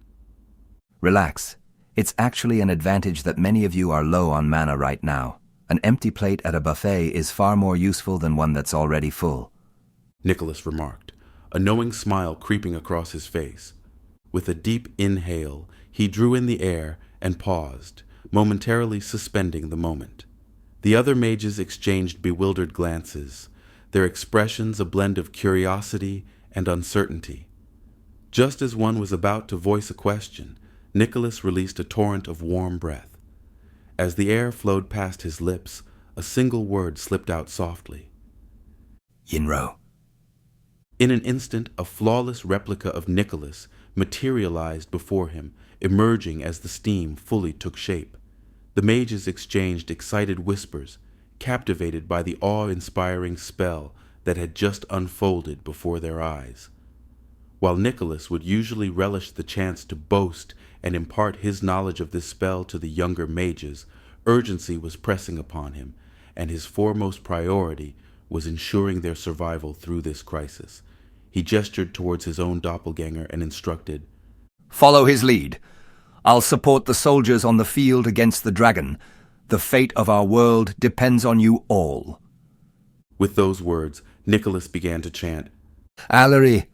Relax. It's actually an advantage that many of you are low on mana right now. An empty plate at a buffet is far more useful than one that's already full. Nicholas remarked, a knowing smile creeping across his face. With a deep inhale, he drew in the air and paused, momentarily suspending the moment. The other mages exchanged bewildered glances, their expressions a blend of curiosity and uncertainty. Just as one was about to voice a question, Nicholas released a torrent of warm breath. As the air flowed past his lips, a single word slipped out softly. Yinro. In an instant, a flawless replica of Nicholas materialized before him, emerging as the steam fully took shape. The mages exchanged excited whispers, captivated by the awe-inspiring spell that had just unfolded before their eyes. While Nicholas would usually relish the chance to boast and impart his knowledge of this spell to the younger mages, urgency was pressing upon him, and his foremost priority was ensuring their survival through this crisis. He gestured towards his own doppelganger and instructed, Follow his lead. I'll support the soldiers on the field against the dragon. The fate of our world depends on you all. With those words, Nicholas began to chant, Allery.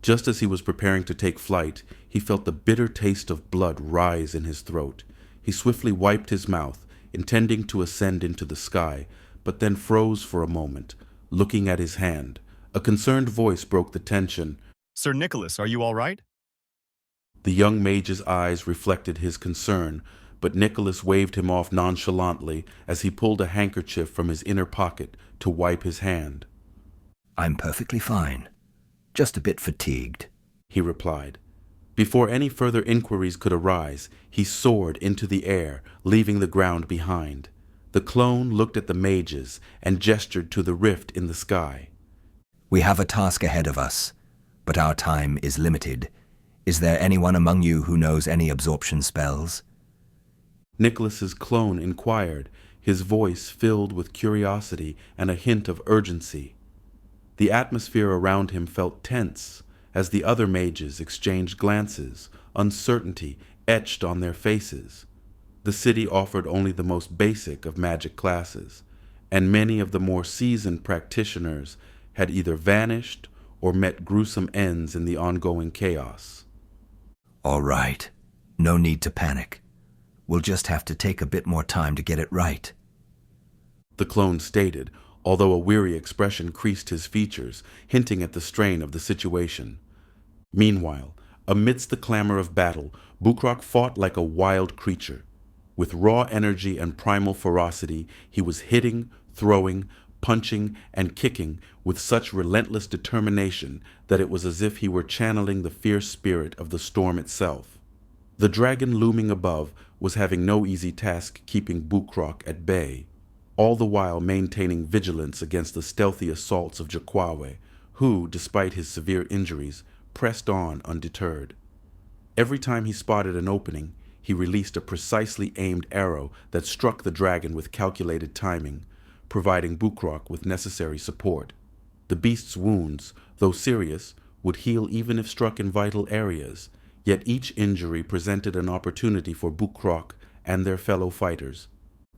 Just as he was preparing to take flight, he felt the bitter taste of blood rise in his throat. He swiftly wiped his mouth, intending to ascend into the sky, but then froze for a moment, looking at his hand. A concerned voice broke the tension. Sir Nicholas, are you all right? The young mage's eyes reflected his concern, but Nicholas waved him off nonchalantly as he pulled a handkerchief from his inner pocket to wipe his hand. I'm perfectly fine. Just a bit fatigued, he replied. Before any further inquiries could arise, he soared into the air, leaving the ground behind. The clone looked at the mages and gestured to the rift in the sky. We have a task ahead of us, but our time is limited. Is there anyone among you who knows any absorption spells? Nicholas's clone inquired, his voice filled with curiosity and a hint of urgency. The atmosphere around him felt tense as the other mages exchanged glances, uncertainty etched on their faces. The city offered only the most basic of magic classes, and many of the more seasoned practitioners had either vanished or met gruesome ends in the ongoing chaos. All right. No need to panic. We'll just have to take a bit more time to get it right, the clone stated, although a weary expression creased his features, hinting at the strain of the situation. Meanwhile, amidst the clamor of battle, Bukrok fought like a wild creature. With raw energy and primal ferocity, he was hitting, throwing, punching, and kicking with such relentless determination that it was as if he were channeling the fierce spirit of the storm itself. The dragon looming above was having no easy task keeping Bukrok at bay, all the while maintaining vigilance against the stealthy assaults of Jakwawe, who, despite his severe injuries, pressed on undeterred. Every time he spotted an opening, he released a precisely aimed arrow that struck the dragon with calculated timing, providing Bukrok with necessary support. The beast's wounds, though serious, would heal even if struck in vital areas, yet each injury presented an opportunity for Bukrok and their fellow fighters.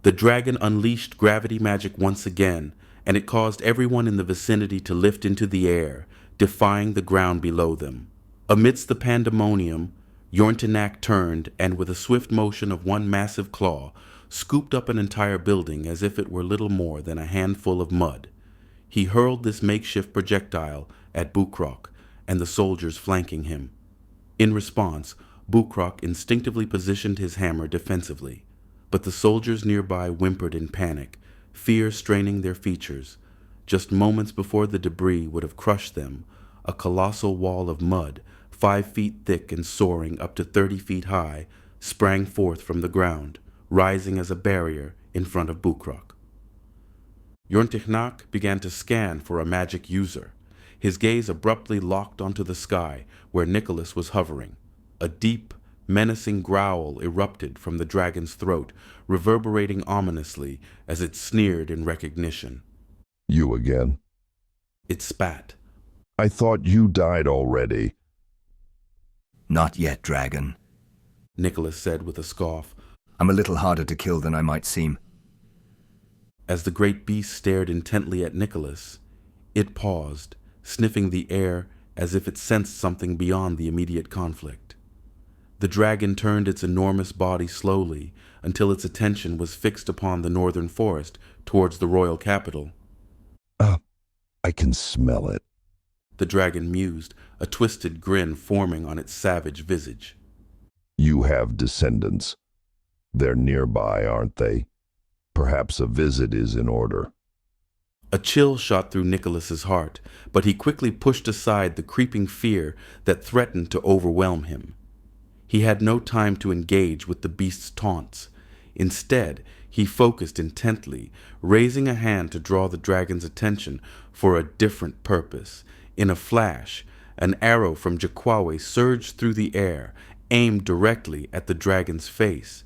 The dragon unleashed gravity magic once again, and it caused everyone in the vicinity to lift into the air, defying the ground below them. Amidst the pandemonium, Yorntinak turned and, with a swift motion of one massive claw, scooped up an entire building as if it were little more than a handful of mud. He hurled this makeshift projectile at Bukrok and the soldiers flanking him. In response, Bukrok instinctively positioned his hammer defensively, but the soldiers nearby whimpered in panic, fear straining their features. Just moments before the debris would have crushed them, a colossal wall of mud, 5 feet thick and soaring up to 30 feet high, sprang forth from the ground, rising as a barrier in front of Bukrok. Yorntinak began to scan for a magic user. His gaze abruptly locked onto the sky where Nicholas was hovering. A deep, menacing growl erupted from the dragon's throat, reverberating ominously as it sneered in recognition. You again? It spat. I thought you died already. Not yet, dragon, Nicholas said with a scoff. I'm a little harder to kill than I might seem. As the great beast stared intently at Nicholas, it paused, sniffing the air as if it sensed something beyond the immediate conflict. The dragon turned its enormous body slowly until its attention was fixed upon the northern forest towards the royal capital. I can smell it, the dragon mused, a twisted grin forming on its savage visage. You have descendants. They're nearby, aren't they? Perhaps a visit is in order. A chill shot through Nicholas's heart, but he quickly pushed aside the creeping fear that threatened to overwhelm him. He had no time to engage with the beast's taunts. Instead, he focused intently, raising a hand to draw the dragon's attention for a different purpose. In a flash, an arrow from Jakwawe surged through the air, aimed directly at the dragon's face.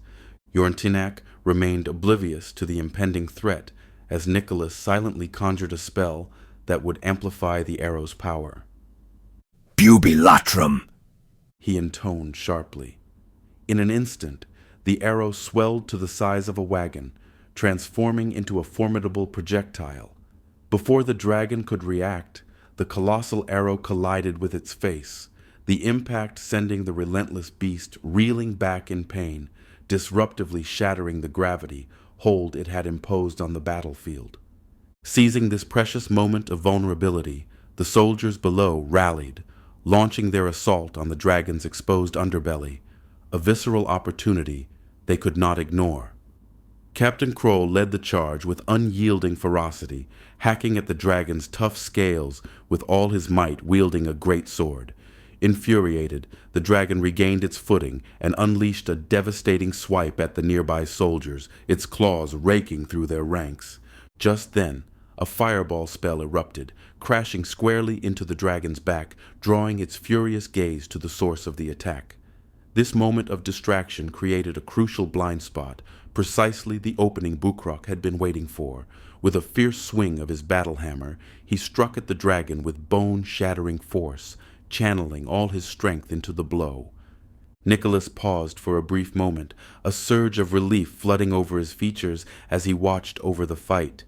Yorntinak remained oblivious to the impending threat as Nicholas silently conjured a spell that would amplify the arrow's power. Bubilatrum, he intoned sharply. In an instant, the arrow swelled to the size of a wagon, transforming into a formidable projectile. Before the dragon could react, the colossal arrow collided with its face, the impact sending the relentless beast reeling back in pain, disruptively shattering the gravity hold it had imposed on the battlefield. Seizing this precious moment of vulnerability, the soldiers below rallied, launching their assault on the dragon's exposed underbelly, a visceral opportunity they could not ignore. Captain Kroll led the charge with unyielding ferocity, hacking at the dragon's tough scales with all his might, wielding a great sword. Infuriated, the dragon regained its footing and unleashed a devastating swipe at the nearby soldiers, its claws raking through their ranks. Just then, a fireball spell erupted, crashing squarely into the dragon's back, drawing its furious gaze to the source of the attack. This moment of distraction created a crucial blind spot, precisely the opening Bukrok had been waiting for. With a fierce swing of his battle hammer, he struck at the dragon with bone-shattering force, channeling all his strength into the blow. Nicholas paused for a brief moment, a surge of relief flooding over his features as he watched over the fight.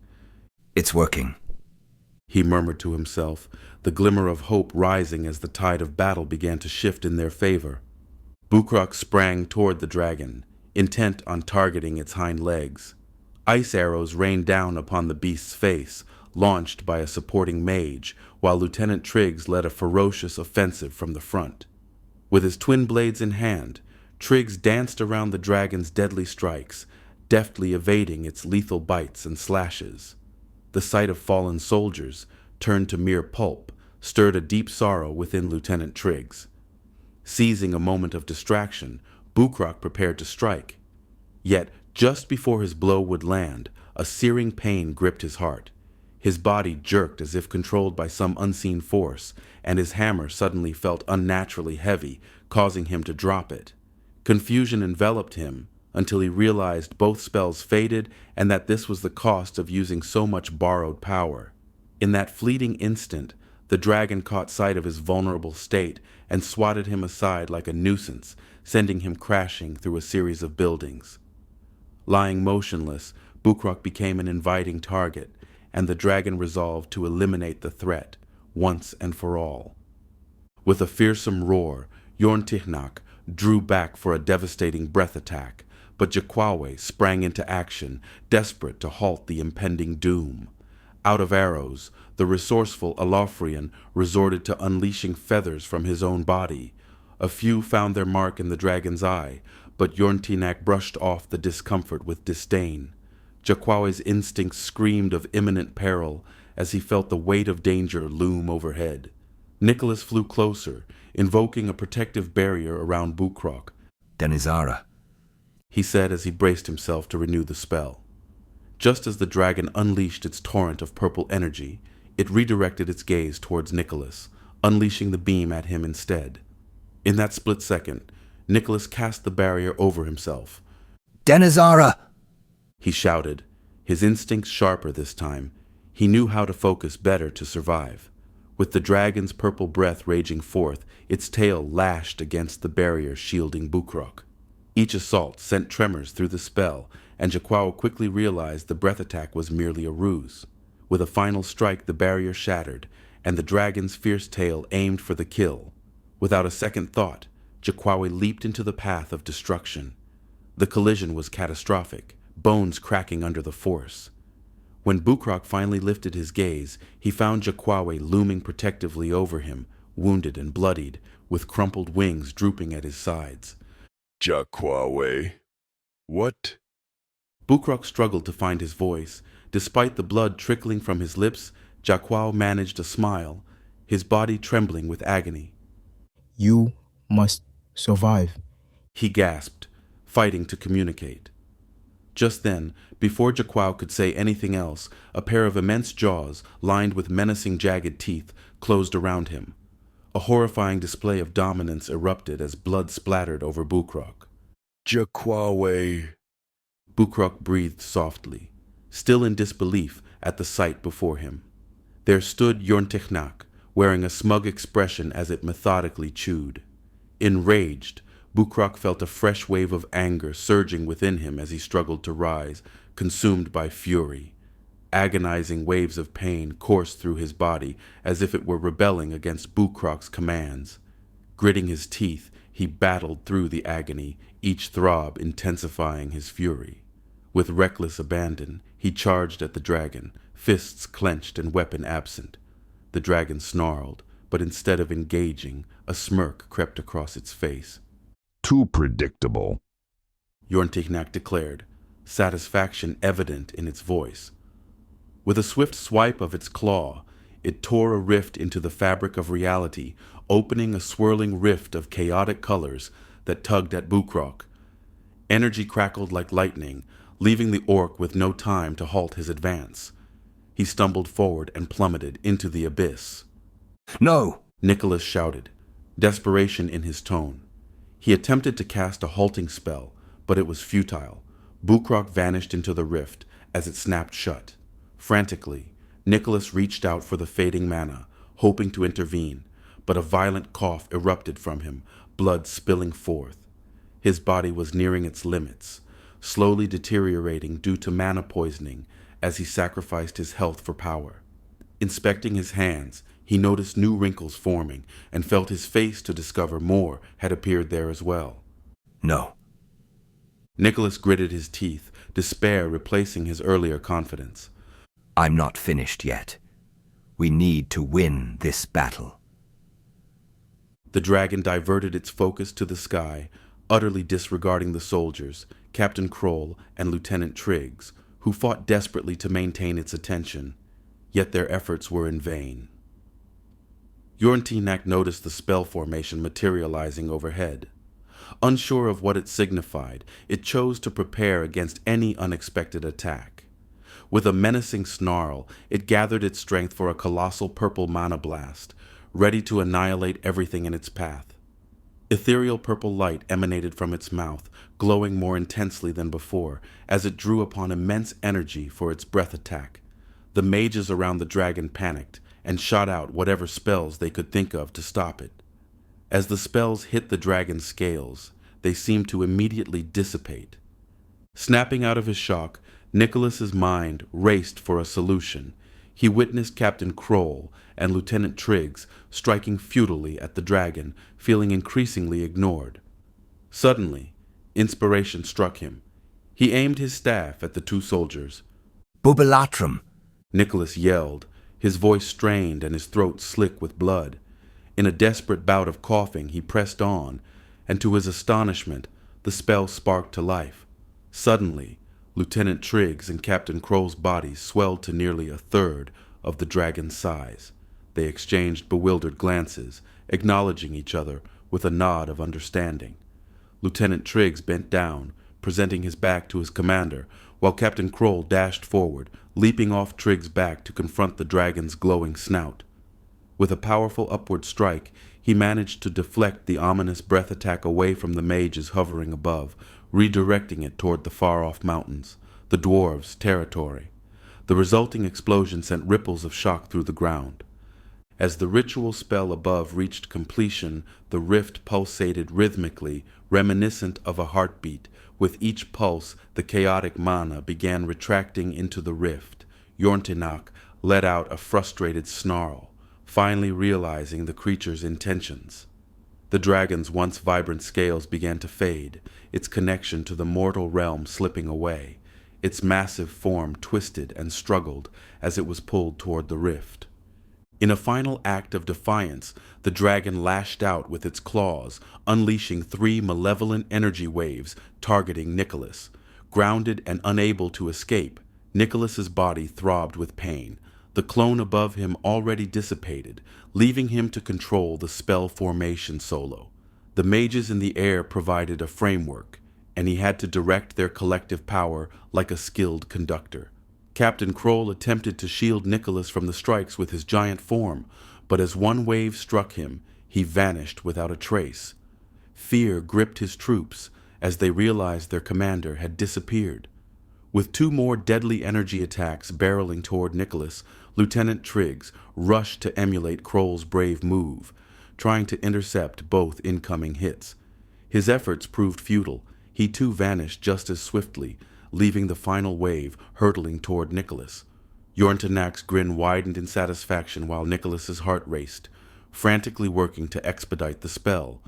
"It's working," he murmured to himself, the glimmer of hope rising as the tide of battle began to shift in their favor. Bukrok sprang toward the dragon, intent on targeting its hind legs. Ice arrows rained down upon the beast's face, launched by a supporting mage, while Lieutenant Triggs led a ferocious offensive from the front. With his twin blades in hand, Triggs danced around the dragon's deadly strikes, deftly evading its lethal bites and slashes. The sight of fallen soldiers, turned to mere pulp, stirred a deep sorrow within Lieutenant Triggs. Seizing a moment of distraction, Bukrok prepared to strike. Yet, just before his blow would land, a searing pain gripped his heart. His body jerked as if controlled by some unseen force, and his hammer suddenly felt unnaturally heavy, causing him to drop it. Confusion enveloped him until he realized both spells faded and that this was the cost of using so much borrowed power. In that fleeting instant, the dragon caught sight of his vulnerable state and swatted him aside like a nuisance, sending him crashing through a series of buildings. Lying motionless, Bukrok became an inviting target, and the dragon resolved to eliminate the threat, once and for all. With a fearsome roar, Yorn-Tihnak drew back for a devastating breath attack, but Jakwawe sprang into action, desperate to halt the impending doom. Out of arrows, the resourceful Alofrian resorted to unleashing feathers from his own body. A few found their mark in the dragon's eye, but Yorn-Tihnak brushed off the discomfort with disdain. Jakwawe's instincts screamed of imminent peril as he felt the weight of danger loom overhead. Nicholas flew closer, invoking a protective barrier around Bukrok. "Denizara," he said as he braced himself to renew the spell. Just as the dragon unleashed its torrent of purple energy, it redirected its gaze towards Nicholas, unleashing the beam at him instead. In that split second, Nicholas cast the barrier over himself. "Denizara!" he shouted, his instincts sharper this time. He knew how to focus better to survive. With the dragon's purple breath raging forth, its tail lashed against the barrier shielding Bukrok. Each assault sent tremors through the spell, and Jakwawe quickly realized the breath attack was merely a ruse. With a final strike, the barrier shattered, and the dragon's fierce tail aimed for the kill. Without a second thought, Jakwawe leaped into the path of destruction. The collision was catastrophic, bones cracking under the force. When Bukrok finally lifted his gaze, he found Jakwawe looming protectively over him, wounded and bloodied, with crumpled wings drooping at his sides. "Jakwawe? What?" Bukrok struggled to find his voice. Despite the blood trickling from his lips, Jakwawe managed a smile, his body trembling with agony. "You must survive," he gasped, fighting to communicate. Just then, before Jakwawe could say anything else, a pair of immense jaws, lined with menacing jagged teeth, closed around him. A horrifying display of dominance erupted as blood splattered over Bukrok. "Jakwawe." Bukrok breathed softly, still in disbelief at the sight before him. There stood Yorn-Tihnak, wearing a smug expression as it methodically chewed. Enraged, Bukrok felt a fresh wave of anger surging within him as he struggled to rise, consumed by fury. Agonizing waves of pain coursed through his body as if it were rebelling against Bukrok's commands. Gritting his teeth, he battled through the agony, each throb intensifying his fury. With reckless abandon, he charged at the dragon, fists clenched and weapon absent. The dragon snarled, but instead of engaging, a smirk crept across its face. Too predictable, Yorntignac declared, satisfaction evident in its voice. With a swift swipe of its claw, it tore a rift into the fabric of reality, opening a swirling rift of chaotic colors that tugged at Bukrok. Energy crackled like lightning, leaving the orc with no time to halt his advance. He stumbled forward and plummeted into the abyss. No! Nicholas shouted, desperation in his tone. He attempted to cast a halting spell, but it was futile. Bukrok vanished into the rift as it snapped shut. Frantically, Nicholas reached out for the fading mana, hoping to intervene, but a violent cough erupted from him, blood spilling forth. His body was nearing its limits, slowly deteriorating due to mana poisoning as he sacrificed his health for power. Inspecting his hands, he noticed new wrinkles forming and felt his face to discover more had appeared there as well. No. Nicholas gritted his teeth, despair replacing his earlier confidence. I'm not finished yet. We need to win this battle. The dragon diverted its focus to the sky, utterly disregarding the soldiers, Captain Kroll and Lieutenant Triggs, who fought desperately to maintain its attention, yet their efforts were in vain. Yorntignac noticed the spell formation materializing overhead. Unsure of what it signified, it chose to prepare against any unexpected attack. With a menacing snarl, it gathered its strength for a colossal purple mana blast, ready to annihilate everything in its path. Ethereal purple light emanated from its mouth, glowing more intensely than before, as it drew upon immense energy for its breath attack. The mages around the dragon panicked, and shot out whatever spells they could think of to stop it. As the spells hit the dragon's scales, they seemed to immediately dissipate. Snapping out of his shock, Nicholas's mind raced for a solution. He witnessed Captain Kroll and Lieutenant Triggs striking futilely at the dragon, feeling increasingly ignored. Suddenly, inspiration struck him. He aimed his staff at the two soldiers. Bubalatrum! Nicholas yelled, his voice strained and his throat slick with blood. In a desperate bout of coughing, he pressed on, and to his astonishment, the spell sparked to life. Suddenly, Lieutenant Triggs and Captain Kroll's bodies swelled to nearly a third of the dragon's size. They exchanged bewildered glances, acknowledging each other with a nod of understanding. Lieutenant Triggs bent down, presenting his back to his commander, while Captain Kroll dashed forward, leaping off Triggs' back to confront the dragon's glowing snout. With a powerful upward strike, he managed to deflect the ominous breath attack away from the mages hovering above, redirecting it toward the far-off mountains, the dwarves' territory. The resulting explosion sent ripples of shock through the ground. As the ritual spell above reached completion, the rift pulsated rhythmically, reminiscent of a heartbeat. With each pulse, the chaotic mana began retracting into the rift. Yorntignac let out a frustrated snarl, finally realizing the creature's intentions. The dragon's once vibrant scales began to fade, its connection to the mortal realm slipping away. Its massive form twisted and struggled as it was pulled toward the rift. In a final act of defiance, the dragon lashed out with its claws, unleashing 3 malevolent energy waves targeting Nicholas. Grounded and unable to escape, Nicholas's body throbbed with pain. The clone above him already dissipated, leaving him to control the spell formation solo. The mages in the air provided a framework, and he had to direct their collective power like a skilled conductor. Captain Kroll attempted to shield Nicholas from the strikes with his giant form, but as one wave struck him, he vanished without a trace. Fear gripped his troops as they realized their commander had disappeared. With 2 more deadly energy attacks barreling toward Nicholas, Lieutenant Triggs rushed to emulate Kroll's brave move, trying to intercept both incoming hits. His efforts proved futile. He too vanished just as swiftly, leaving the final wave hurtling toward Nicholas. Yorntonak's grin widened in satisfaction while Nicholas's heart raced, frantically working to expedite the spell.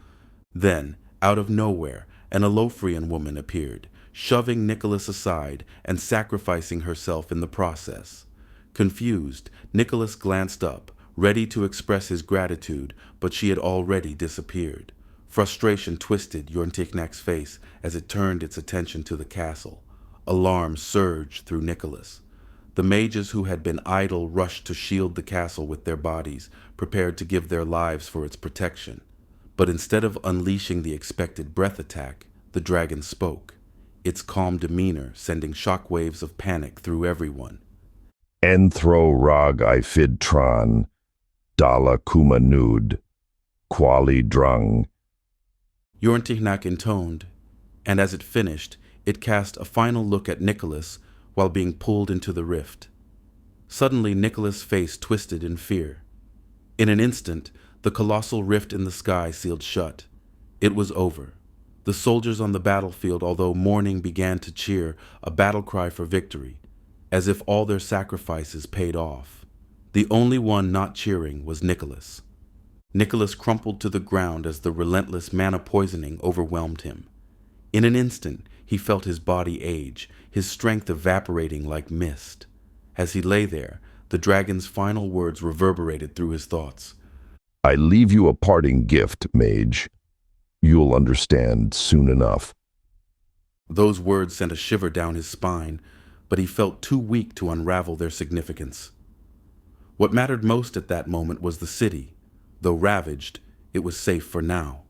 Then, out of nowhere, an Alophrian woman appeared, shoving Nicholas aside and sacrificing herself in the process. Confused, Nicholas glanced up, ready to express his gratitude, but she had already disappeared. Frustration twisted Yorntiknak's face as it turned its attention to the castle. Alarm surged through Nicholas. The mages who had been idle rushed to shield the castle with their bodies, prepared to give their lives for its protection. But instead of unleashing the expected breath attack, the dragon spoke, its calm demeanor sending shockwaves of panic through everyone. Enthro rag I fidtran, dala kuma nud, quali drung. Yorntiknak intoned, and as it finished, it cast a final look at Nicholas while being pulled into the rift. Suddenly, Nicholas' face twisted in fear. In an instant, the colossal rift in the sky sealed shut. It was over. The soldiers on the battlefield, although mourning, began to cheer, a battle cry for victory, as if all their sacrifices paid off. The only one not cheering was Nicholas. Nicholas crumpled to the ground as the relentless mana poisoning overwhelmed him. In an instant, he felt his body age, his strength evaporating like mist. As he lay there, the dragon's final words reverberated through his thoughts. I leave you a parting gift, mage. You'll understand soon enough. Those words sent a shiver down his spine, but he felt too weak to unravel their significance. What mattered most at that moment was the city. Though ravaged, it was safe for now.